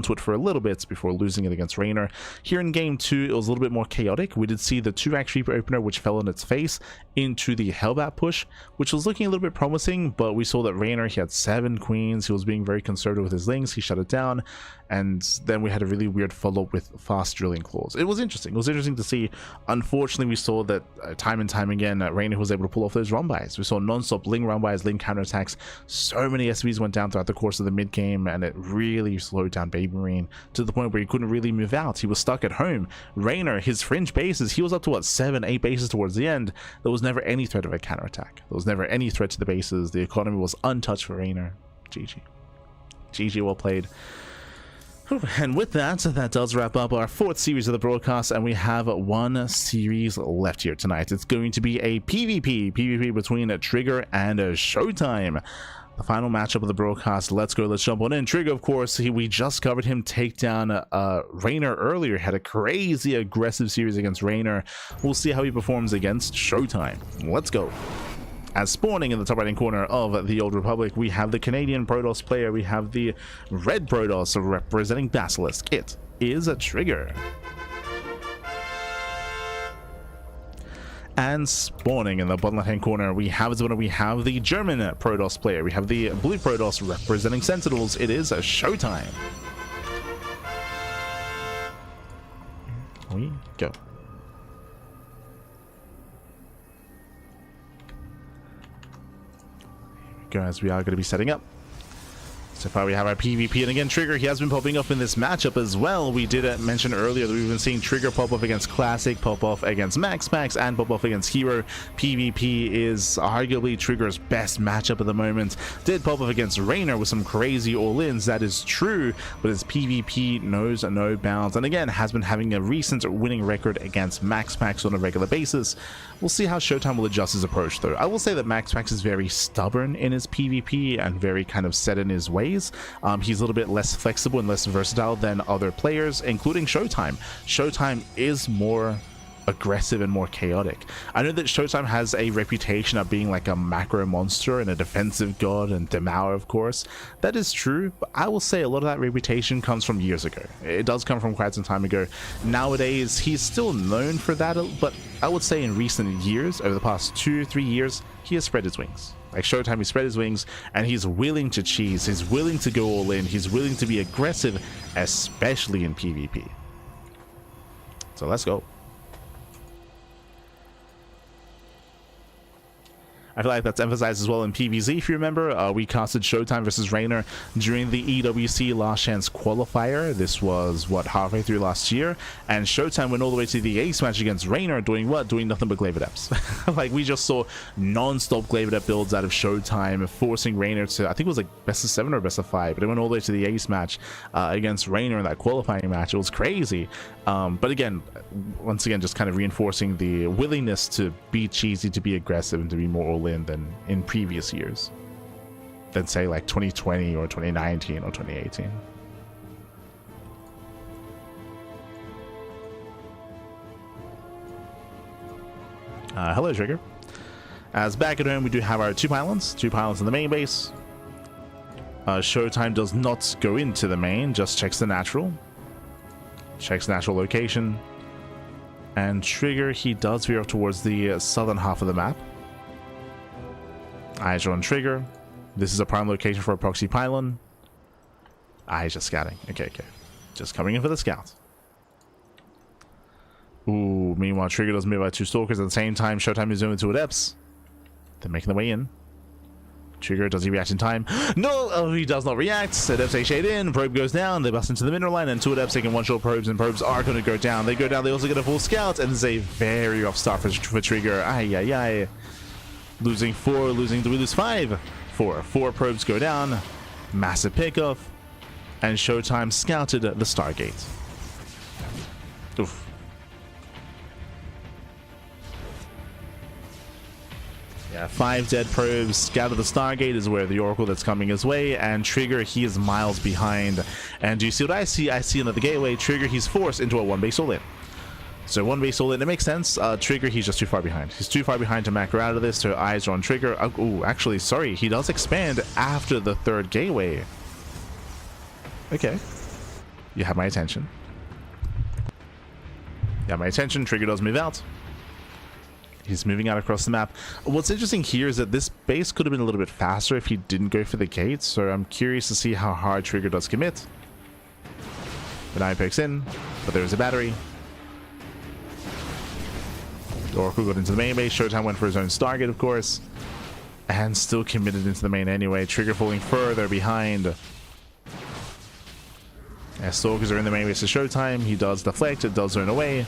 to it for a little bit before losing it against Reynor. Here in game 2, it was a little bit more chaotic. We did see the 2-axe Reaper opener, which fell on its face into the Hellbat push, which was looking a little bit promising, but we saw that Reynor, he had 7 queens. He was being very conservative with his links. He shut it down, and then we had a really weird follow-up with fast drilling claws. It was interesting. It was interesting to see. Unfortunately, we saw that time and time again, Reynor was able to pull off those run-bys. We saw non-stop Ling run-bys, Ling counterattacks. So many SVs went down throughout the course of the mid-game, and it really slowed down BabyMarine to the point where he couldn't really move out. He was stuck at home. Reynor, his fringe bases, he was up to what, 7, 8 bases towards the end. There was never any threat of a counterattack. There was never any threat to the bases. The economy was untouched for Reynor. GG. GG, well played. And with that, that does wrap up our 4th series of the broadcast, and we have 1 series left here tonight. It's going to be a PvP between a Trigger and a ShoWTimE. The final matchup of the broadcast. Let's go. Let's jump on in. Trigger, of course, we just covered him take down Reynor earlier. Had a crazy aggressive series against Reynor. We'll see how he performs against ShoWTimE. Let's go. As spawning in the top right-hand corner of the Old Republic, we have the Canadian Protoss player. We have the red Protoss representing Basilisk. It is a Trigger. And spawning in the bottom left-hand corner, we have the German Protoss player. We have the blue Protoss representing Sentinels. It is a ShoWTimE. we go. Here we go, as we are going to be setting up. So far we have our PvP, and again, Trigger, he has been popping up in this matchup as well. We did mention earlier that we've been seeing Trigger pop off against Classic, pop off against Max, and pop off against Hero. PvP is arguably Trigger's best matchup at the moment. Did pop off against Reynor with some crazy all-ins, that is true, but his PvP knows no bounds, and again, has been having a recent winning record against Max on a regular basis. We'll see how ShoWTimE will adjust his approach, though. I will say that Max is very stubborn in his PvP and very kind of set in his ways. He's a little bit less flexible and less versatile than other players, including ShoWTimE. ShoWTimE is more aggressive and more chaotic. I know that ShoWTimE has a reputation of being like a macro monster and a defensive god and demour, of course. That is true, but I will say a lot of that reputation comes from years ago. It does come from quite some time ago. Nowadays, he's still known for that, but I would say in recent years, over the past 2-3 years, he has spread his wings. Like ShoWTimE, he spread his wings, and he's willing to cheese, he's willing to go all in, he's willing to be aggressive, especially in PvP. So let's go. I feel like that's emphasized as well in PvZ. If you remember, we casted ShoWTimE versus Reynor during the EWC Last Chance qualifier. This was, what, halfway through last year? And ShoWTimE went all the way to the ace match against Reynor, doing what? Doing nothing but Glaive Adepts. Like, we just saw non-stop Glaive Adept builds out of ShoWTimE, forcing Reynor to, I think it was like best of 7 or best of 5, but it went all the way to the ace match against Reynor in that qualifying match. It was crazy. But again, once again, just kind of reinforcing the willingness to be cheesy, to be aggressive, and to be more all in than in previous years, than say like 2020 or 2019 or 2018. Hello, Trigger. As back at home, we do have our two pylons in the main base. ShoWTimE does not go into the main, just checks the natural location, and Trigger, he does veer off towards the southern half of the map. Eyes are on Trigger. This is a prime location for a proxy pylon. He's just scouting. Okay. Just coming in for the scout. Ooh, meanwhile, Trigger does move out 2 stalkers at the same time. ShoWTimE is moving 2 adepts. They're making their way in. Trigger, does he react in time? No! Oh, he does not react. Adepts take shade in. Probe goes down. They bust into the mineral line, and 2 adepts taking 1-shot probes, and probes are going to go down. They go down. They also get a full scout, and it's a very rough start for Trigger. Ay. Losing 4, we lose 5. 4 probes go down. Massive pickoff. And ShoWTimE scouted the Stargate. Oof. Yeah, 5 dead probes. Scouted the Stargate is where the Oracle that's coming his way, and Trigger, he is miles behind. And do you see what I see? I see another gateway. Trigger, he's forced into a 1-base all-in. So 1-base all-in, it makes sense. Trigger, he's just too far behind. He's too far behind to macro out of this, so eyes are on Trigger. Oh, actually, sorry, he does expand after the 3rd gateway. Okay. You have my attention. Trigger does move out. He's moving out across the map. What's interesting here is that this base could have been a little bit faster if he didn't go for the gate, so I'm curious to see how hard Trigger does commit. Benign picks in, but there is a battery. The Oracle got into the main base. ShoWTimE went for his own Stargate, of course, and still committed into the main anyway. Trigger falling further behind. As Stalkers are in the main base of ShoWTimE, he does deflect, it does run away.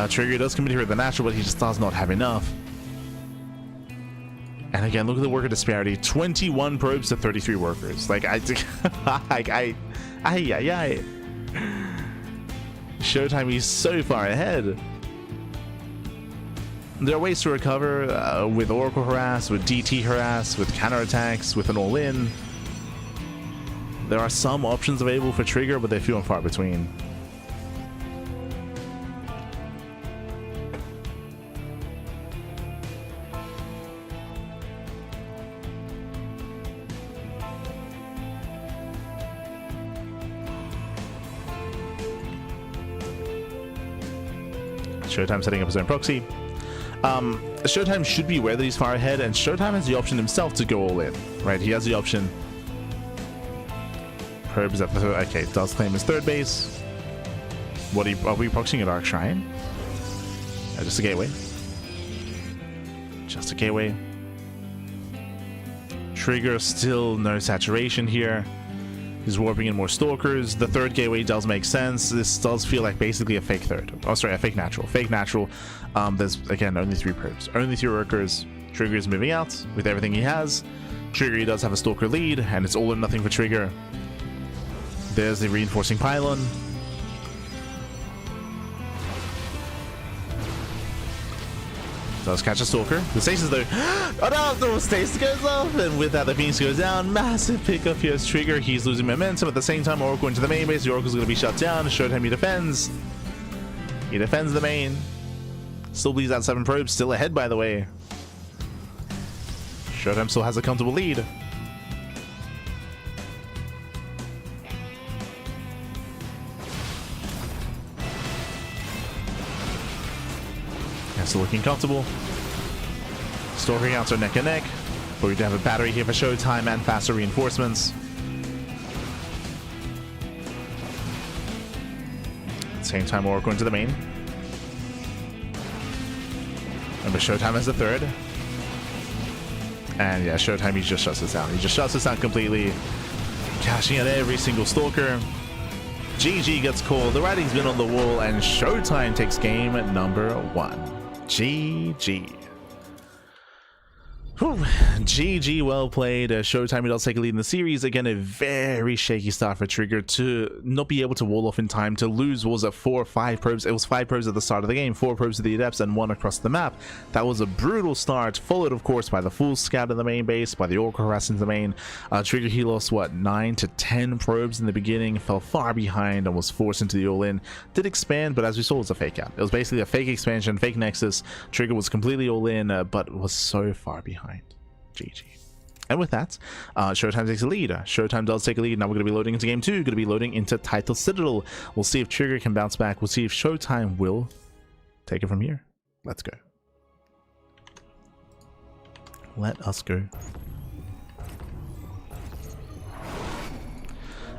Trigger does commit here with the natural, but he just does not have enough. And again, look at the worker disparity. 21 probes to 33 workers. Like, ShoWTimE, he's so far ahead. There are ways to recover with Oracle harass, with DT harass, with counterattacks, with an all-in. There are some options available for Trigger, but they're few and far between. ShoWTimE setting up his own proxy. ShoWTimE should be aware that he's far ahead, and ShoWTimE has the option himself to go all in, right? He has the option. Probes at the third. Okay, does claim his third base. What are we proxying a Dark Shrine? Just a gateway. Just a gateway. Trigger, still no saturation here. He's warping in more stalkers. The third gateway does make sense. This does feel like basically a fake third. Oh, sorry, a fake natural. Fake natural. There's, again, only 3 probes. Only 3 workers. Trigger is moving out with everything he has. Trigger, he does have a stalker lead, and it's all or nothing for Trigger. There's the reinforcing pylon. Does catch a stalker. The stasis though. Oh no, the stasis goes off, and with that the Phoenix goes down. Massive pickup here as Trigger. He's losing momentum. At the same time, Oracle into the main base. The Oracle's going to be shut down. ShoWTimE, he defends. He defends the main. Still bleeds out 7 probes. Still ahead, by the way. ShoWTimE still has a comfortable lead. Still looking comfortable. Stalker counts are neck and neck, but we do have a battery here for ShoWTimE and faster reinforcements. At the same time, Oracle into the main. Remember, ShoWTimE has the third. And yeah, ShoWTimE, he just shuts this down. He just shuts this down completely, cashing out every single stalker. GG gets called. The writing's been on the wall, and ShoWTimE takes game number 1. GG. Whew. GG, well played. ShoWTimE does take a lead in the series. Again, a very shaky start for Trigger to not be able to wall off in time, to lose, was it 4 or 5 probes? It was 5 probes at the start of the game, 4 probes to the Adepts, and 1 across the map. That was a brutal start, followed of course by the full scout in the main base, by the Oracle harassing the main. Trigger, he lost what, 9 to 10 probes in the beginning, fell far behind and was forced into the all-in. Did expand, but as we saw, it was a fake out. It was basically a fake expansion, fake nexus. Trigger was completely all-in, but was so far behind. GG. And with that, ShoWTimE takes a lead. ShoWTimE does take a lead. Now we're going to be loading into game 2. Going to be loading into Title Citadel. We'll see if Trigger can bounce back. We'll see if ShoWTimE will take it from here. Let's go. Let us go.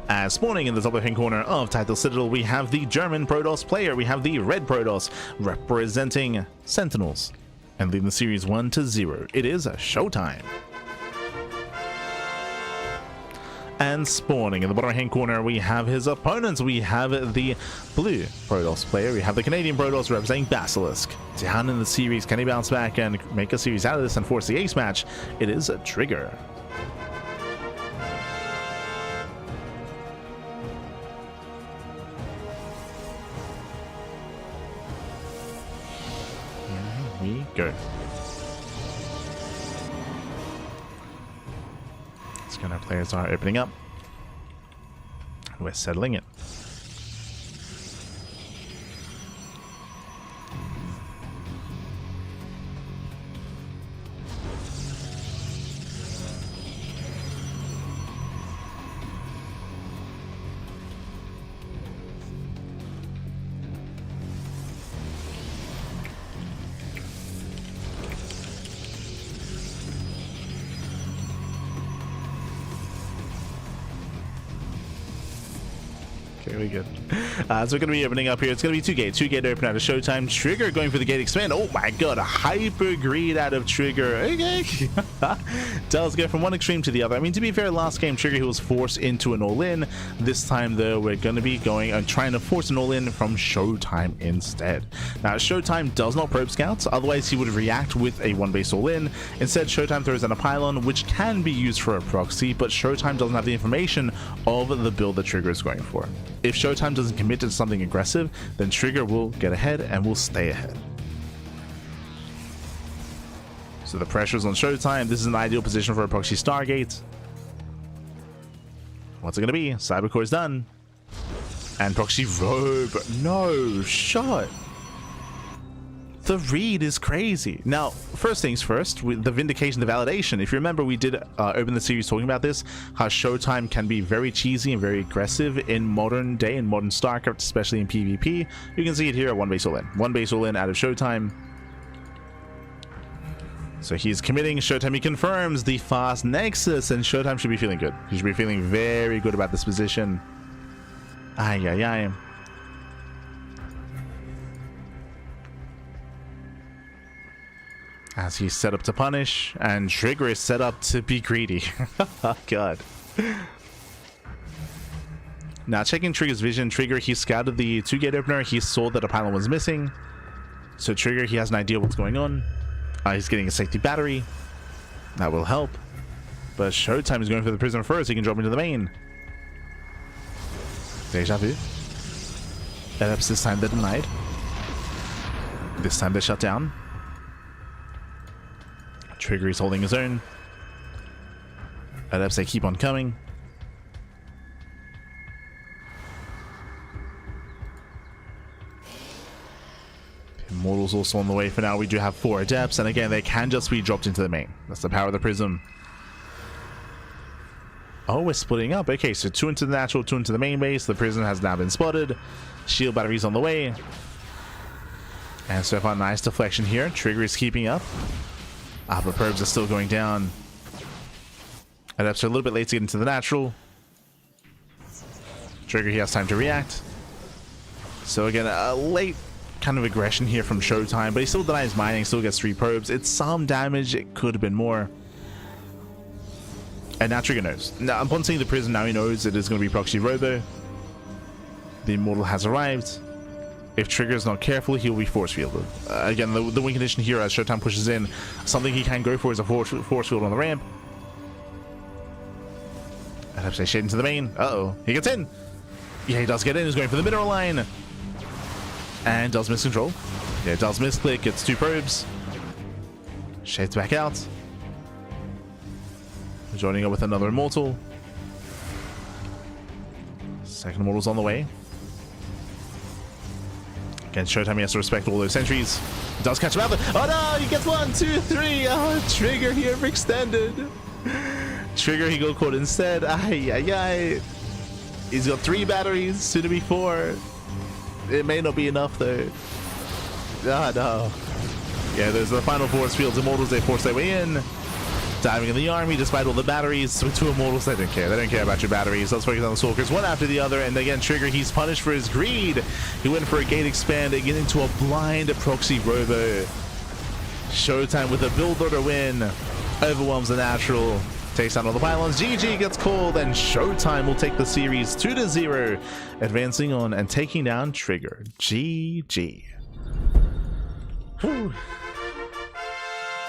As spawning in the top left-hand corner of Title Citadel, we have the German Protoss player. We have the red Protoss representing Sentinels and leading the series 1-0. It is ShoWTimE. And spawning in the bottom right-hand corner, we have his opponents. We have the blue Protoss player. We have the Canadian Protoss representing Basilisk. Down in the series, can he bounce back and make a series out of this and force the ace match? It is a Trigger. Here we go. Our players are opening up. We're settling it. Very good. So we're going to be opening up here. It's going to be 2 gates. 2 gate open out of ShoWTimE. Trigger going for the gate expand. Oh my god, a hyper greed out of Trigger. Okay. Does go from one extreme to the other. I mean, to be fair, last game Trigger, he was forced into an all-in. This time though, we're going to be going and trying to force an all-in from ShoWTimE instead. Now ShoWTimE does not probe scouts, otherwise he would react with a 1-base all-in. Instead, ShoWTimE throws in a pylon, which can be used for a proxy, but ShoWTimE doesn't have the information of the build that Trigger is going for. If ShoWTimE doesn't commit to something aggressive, then Trigger will get ahead and will stay ahead. So the pressure is on ShoWTimE. This is an ideal position for a proxy Stargate. What's it going to be? Cybercore is done. And proxy Robe. No shot. The read is crazy. Now, first things first, with the vindication, the validation. If you remember, we did open the series talking about this, how ShoWTimE can be very cheesy and very aggressive in modern day, in modern StarCraft, especially in PvP. You can see it here at 1-base all-in. 1-base all-in out of ShoWTimE. So he's committing. ShoWTimE confirms the fast nexus, and ShoWTimE should be feeling good. He should be feeling very good about this position. Ay, ay, ay. As he's set up to punish, and Trigger is set up to be greedy. Oh, God. Now, checking Trigger's vision, Trigger, he scouted the 2-gate opener. He saw that a pylon was missing. So Trigger, he has an idea what's going on. He's getting a safety battery. That will help. But ShoWTimE is going for the prism first. He can drop into the main. Deja vu. Perhaps this time they're denied. This time they're shut down. Trigger is holding his own. Perhaps they keep on coming. Immortals also on the way for now. We do have 4 adepts, and again, they can just be dropped into the main. That's the power of the prism. Oh, we're splitting up. Okay, so 2 into the natural, 2 into the main base. The prism has now been spotted. Shield batteries on the way. And so far, nice deflection here. Trigger is keeping up. But probes are still going down. Adepts are a little bit late to get into the natural. Trigger, he has time to react. So again, a late kind of aggression here from ShoWTimE, but he still denies mining, still gets 3 probes. It's some damage. It could have been more. And now Trigger knows. Now, upon seeing the prism, now he knows it is going to be Proxy Robo. The Immortal has arrived. If Trigger is not careful, he will be force fielded. Again, the win condition here as ShoWTimE pushes in, something he can go for is a force field on the ramp. I'd have to say shade into the main. Uh-oh. He gets in. Yeah, he does get in. He's going for the mineral line. And does miss control. Yeah, it does miss click. Gets 2 probes. Shades back out. Joining up with another Immortal. Second Immortal's on the way. Again, ShoWTimE has to respect all those sentries. Does catch him out there. Oh no, he gets 1, 2, 3. Oh, Trigger here for extended. Trigger, he got caught instead. Ay, ay, ay. He's got 3 batteries, soon to be 4. It may not be enough though. Ah, no. Yeah, there's the final force fields. Immortals, they force their way in. Diving in the army despite all the batteries. With 2 Immortals, they don't care. They don't care about your batteries. Let's focus on the Stalkers one after the other. And again, Trigger, he's punished for his greed. He went for a gate expand, getting into a blind proxy robo. ShoWTimE with a build order win. Overwhelms the natural. Takes down all the pylons. GG gets called, and ShoWTimE will take the series 2-0, advancing on and taking down Trigger. GG. Whew.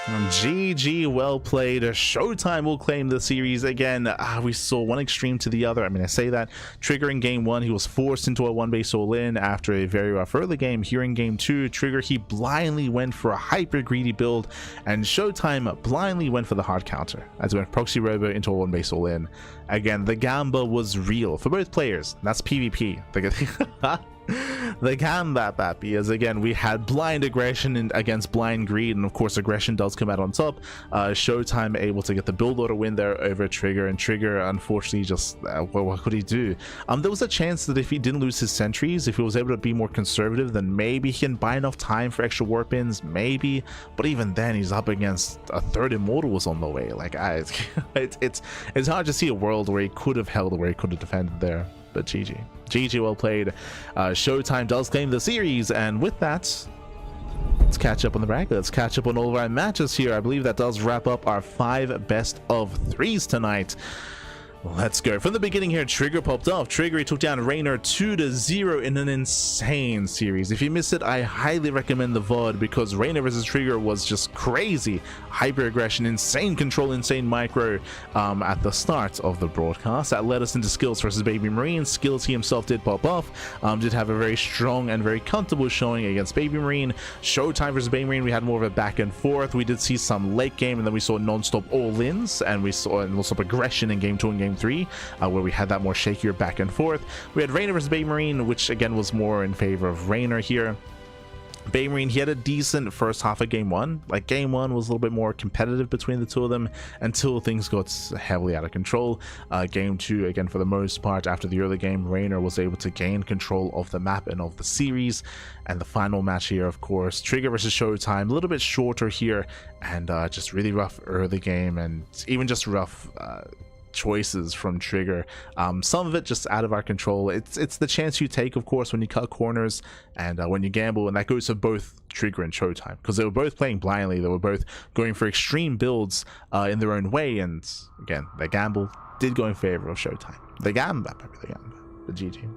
GG, well played. ShoWTimE will claim the series again. We saw one extreme to the other. I mean, I say that. Trigger in game 1, he was forced into a 1-base all-in after a very rough early game. Here in game 2, Trigger, he blindly went for a hyper greedy build, and ShoWTimE blindly went for the hard counter as he went Proxy Robo into a 1-base all-in. Again, the gamba was real for both players. That's PvP. The combat bappy, as again we had blind aggression against blind greed, and of course aggression does come out on top. ShoWTimE able to get the build order win there over Trigger, and Trigger unfortunately just what could he do? There was a chance that if he didn't lose his sentries, if he was able to be more conservative, then maybe he can buy enough time for extra warp ins, maybe. But even then, he's up against a 3rd Immortal was on the way. Like it's hard to see a world where he could have held, where he could have defended there. But GG, well played. ShoWTimE does claim the series, and with that, let's catch up on the bracket. Let's catch up on all of our matches here. I believe that does wrap up our 5 best of 3s tonight. Let's go. From the beginning here, Trigger popped off. Trigger, he took down Reynor 2-0 in an insane series. If you missed it, I highly recommend the VOD, because Reynor versus Trigger was just crazy. Hyper aggression, insane control, insane micro at the start of the broadcast. That led us into SKillous versus BabyMarine. SKillous, he himself did pop off. Did have a very strong and very comfortable showing against BabyMarine. ShoWTimE versus BabyMarine, we had more of a back and forth. We did see some late game, and then we saw non-stop all-ins, and we saw non-stop aggression in game 2 and game 3, where we had that more shakier back and forth. We had Reynor versus BabyMarine, which again was more in favor of Reynor here. BabyMarine, he had a decent first half of game one. Like game one was a little bit more competitive between the two of them until things got heavily out of control. Game two, again, for the most part, after the early game, Reynor was able to gain control of the map and of the series. And the final match here, of course, Trigger versus ShoWTimE, a little bit shorter here, and just really rough early game, and even just rough choices from Trigger. Some of it just out of our control. It's the chance you take, of course, when you cut corners and when you gamble, and that goes for both Trigger and ShoWTimE, because they were both playing blindly. They were both going for extreme builds in their own way, and again, their gamble did go in favor of ShoWTimE. The GG.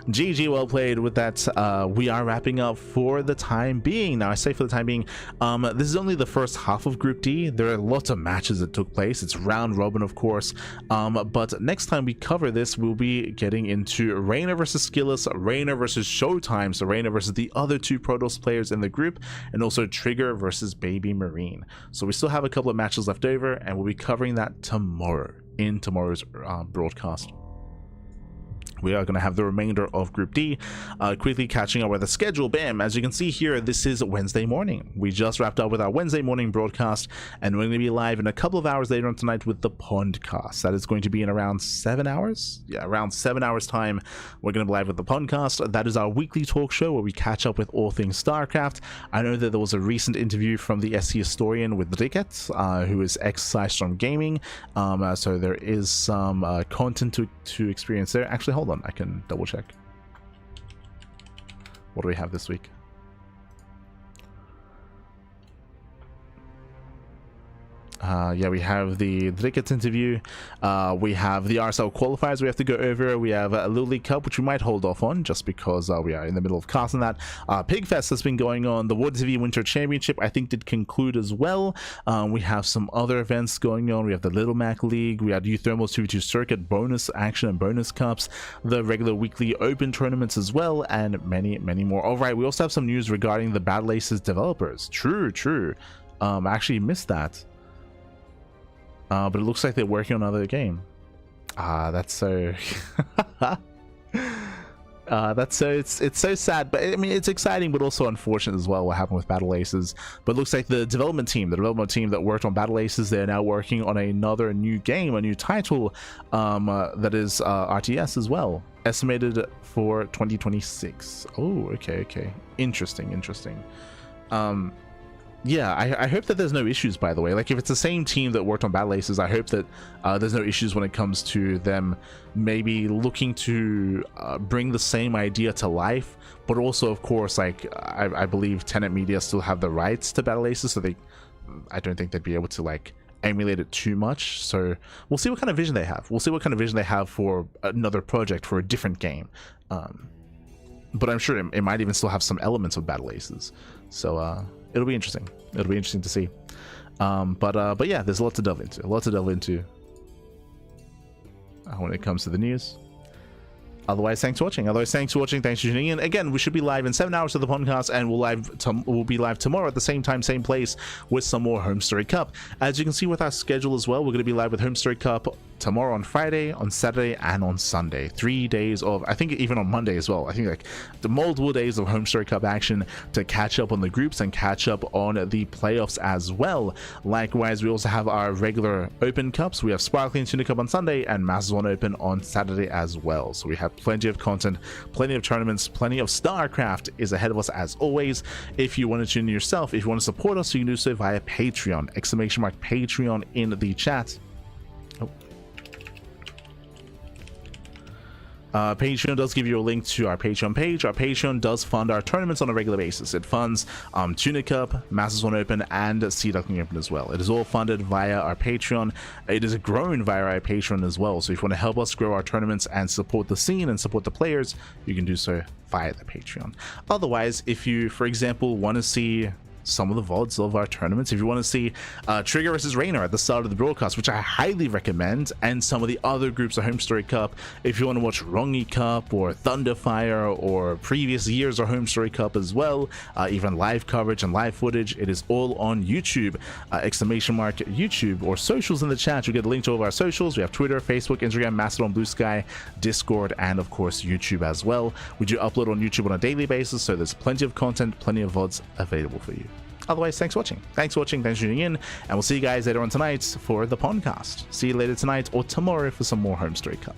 GG, well played with that. We are wrapping up for the time being. Now I say for the time being, this is only the first half of Group D. There are lots of matches that took place. It's round robin, of course, but next time we cover this, we'll be getting into Reynor versus SKillous, Reynor versus ShoWTimE, so Reynor versus the other two Protoss players in the group, and also Trigger versus BabyMarine. So we still have a couple of matches left over, and we'll be covering that tomorrow in tomorrow's broadcast. We are going to have the remainder of Group D. Quickly catching up with the schedule. Bam! As you can see here, this is Wednesday morning. We just wrapped up with our Wednesday morning broadcast, and we're going to be live in a couple of hours later on tonight with the Pondcast. That is going to be in around 7 hours. Yeah, around 7 hours time. We're going to be live with the Pondcast. That is our weekly talk show where we catch up with all things StarCraft. I know that there was a recent interview from the SC historian with Ducklings, who is ex-Storm Gaming. So there is some content to experience there. Actually, hold on. I can double check. What do we have this week? Yeah, we have the Ducklings interview. We have the RSL qualifiers we have to go over. We have a Little League Cup, which we might hold off on just because we are in the middle of casting that. Pigfest has been going on. The World TV Winter Championship, I think, did conclude as well. We have some other events going on. We have the Little Mac League. We have U-Thermal's 2v2 Circuit bonus action and bonus cups. The regular weekly open tournaments as well, and many, many more. All right, we also have some news regarding the Battle Aces developers. True. I actually missed that. But it looks like they're working on another game. That's so it's so sad, but I mean it's exciting but also unfortunate as well what happened with Battle Aces. But it looks like the development team that worked on Battle Aces, they're now working on another new game, a new title, that is RTS as well, estimated for 2026. Oh, okay, interesting. Yeah, I hope that there's no issues, by the way. Like, if it's the same team that worked on Battle Aces, I hope that there's no issues when it comes to them maybe looking to bring the same idea to life. But also, of course, like, I believe Tenet Media still have the rights to Battle Aces, so I don't think they'd be able to, like, emulate it too much. So we'll see what kind of vision they have. We'll see what kind of vision they have for another project, for a different game. But I'm sure it might even still have some elements of Battle Aces. So, it'll be interesting. It'll be interesting to see. But yeah, there's a lot to delve into. When it comes to the news. Otherwise, thanks for watching. Thanks for tuning in. Again, we should be live in 7 hours of the podcast, and we'll be live tomorrow at the same time, same place, with some more HomeStory Cup. As you can see with our schedule as well, we're going to be live with HomeStory Cup tomorrow on Friday, on Saturday, and on Sunday. 3 days of, I think even on Monday as well. I think like the multiple days of HomeStory Cup action to catch up on the groups and catch up on the playoffs as well. Likewise, we also have our regular Open Cups. We have Sparkling Tuna Cup on Sunday and Masters 1 Open on Saturday as well. So we have plenty of content, plenty of tournaments, plenty of StarCraft is ahead of us as always. If you want to tune in yourself, if you want to support us, you can do so via Patreon. !Patreon in the chat. Patreon does give you a link to our Patreon page. Our Patreon does fund our tournaments on a regular basis. It funds Tuna Cup, Masters 1 Open, and Sea Duckling Open as well. It is all funded via our Patreon. It is grown via our Patreon as well. So if you want to help us grow our tournaments and support the scene and support the players, you can do so via the Patreon. Otherwise, if you, for example, want to see some of the VODs of our tournaments. If you want to see Trigger versus Reynor at the start of the broadcast, which I highly recommend, and some of the other groups of HomeStory Cup, if you want to watch Rongi Cup or Thunderfire or previous years of HomeStory Cup as well, even live coverage and live footage, it is all on YouTube. Exclamation mark YouTube or socials in the chat. You get a link to all of our socials. We have Twitter, Facebook, Instagram, Mastodon, Blue Sky, Discord, and of course YouTube as well. We do upload on YouTube on a daily basis, so there's plenty of content, plenty of VODs available for you. Otherwise, thanks for watching. Thanks for tuning in, and we'll see you guys later on tonight for the podcast. See you later tonight or tomorrow for some more HomeStory Cup.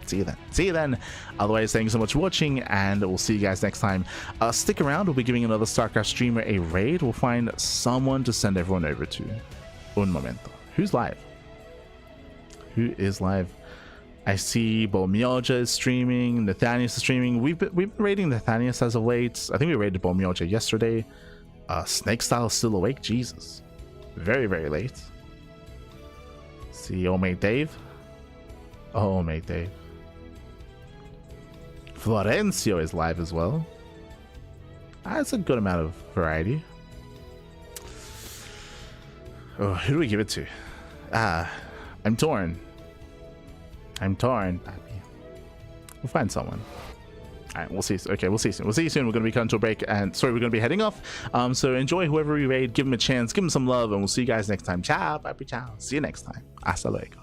See you then. Otherwise, thank you so much for watching, and we'll see you guys next time. Stick around. We'll be giving another StarCraft streamer a raid. We'll find someone to send everyone over to. Un momento. Who's live? Who is live? I see Bomioja is streaming, Nathanius is streaming. We've been raiding Nathanius as of late. I think we raided Bomioja yesterday. Snake Style is still awake. Jesus. Very, very late. See old mate Dave. Oh, mate Dave. Florencio is live as well. That's a good amount of variety. Oh, who do we give it to? I'm torn. We'll find someone. All right, we'll see. Okay, we'll see soon. We'll see you soon. We're going to be cutting to a break, and sorry, we're going to be heading off. So enjoy whoever we raid. Give them a chance. Give them some love, and we'll see you guys next time. Ciao, bye, ciao. See you next time. Hasta luego.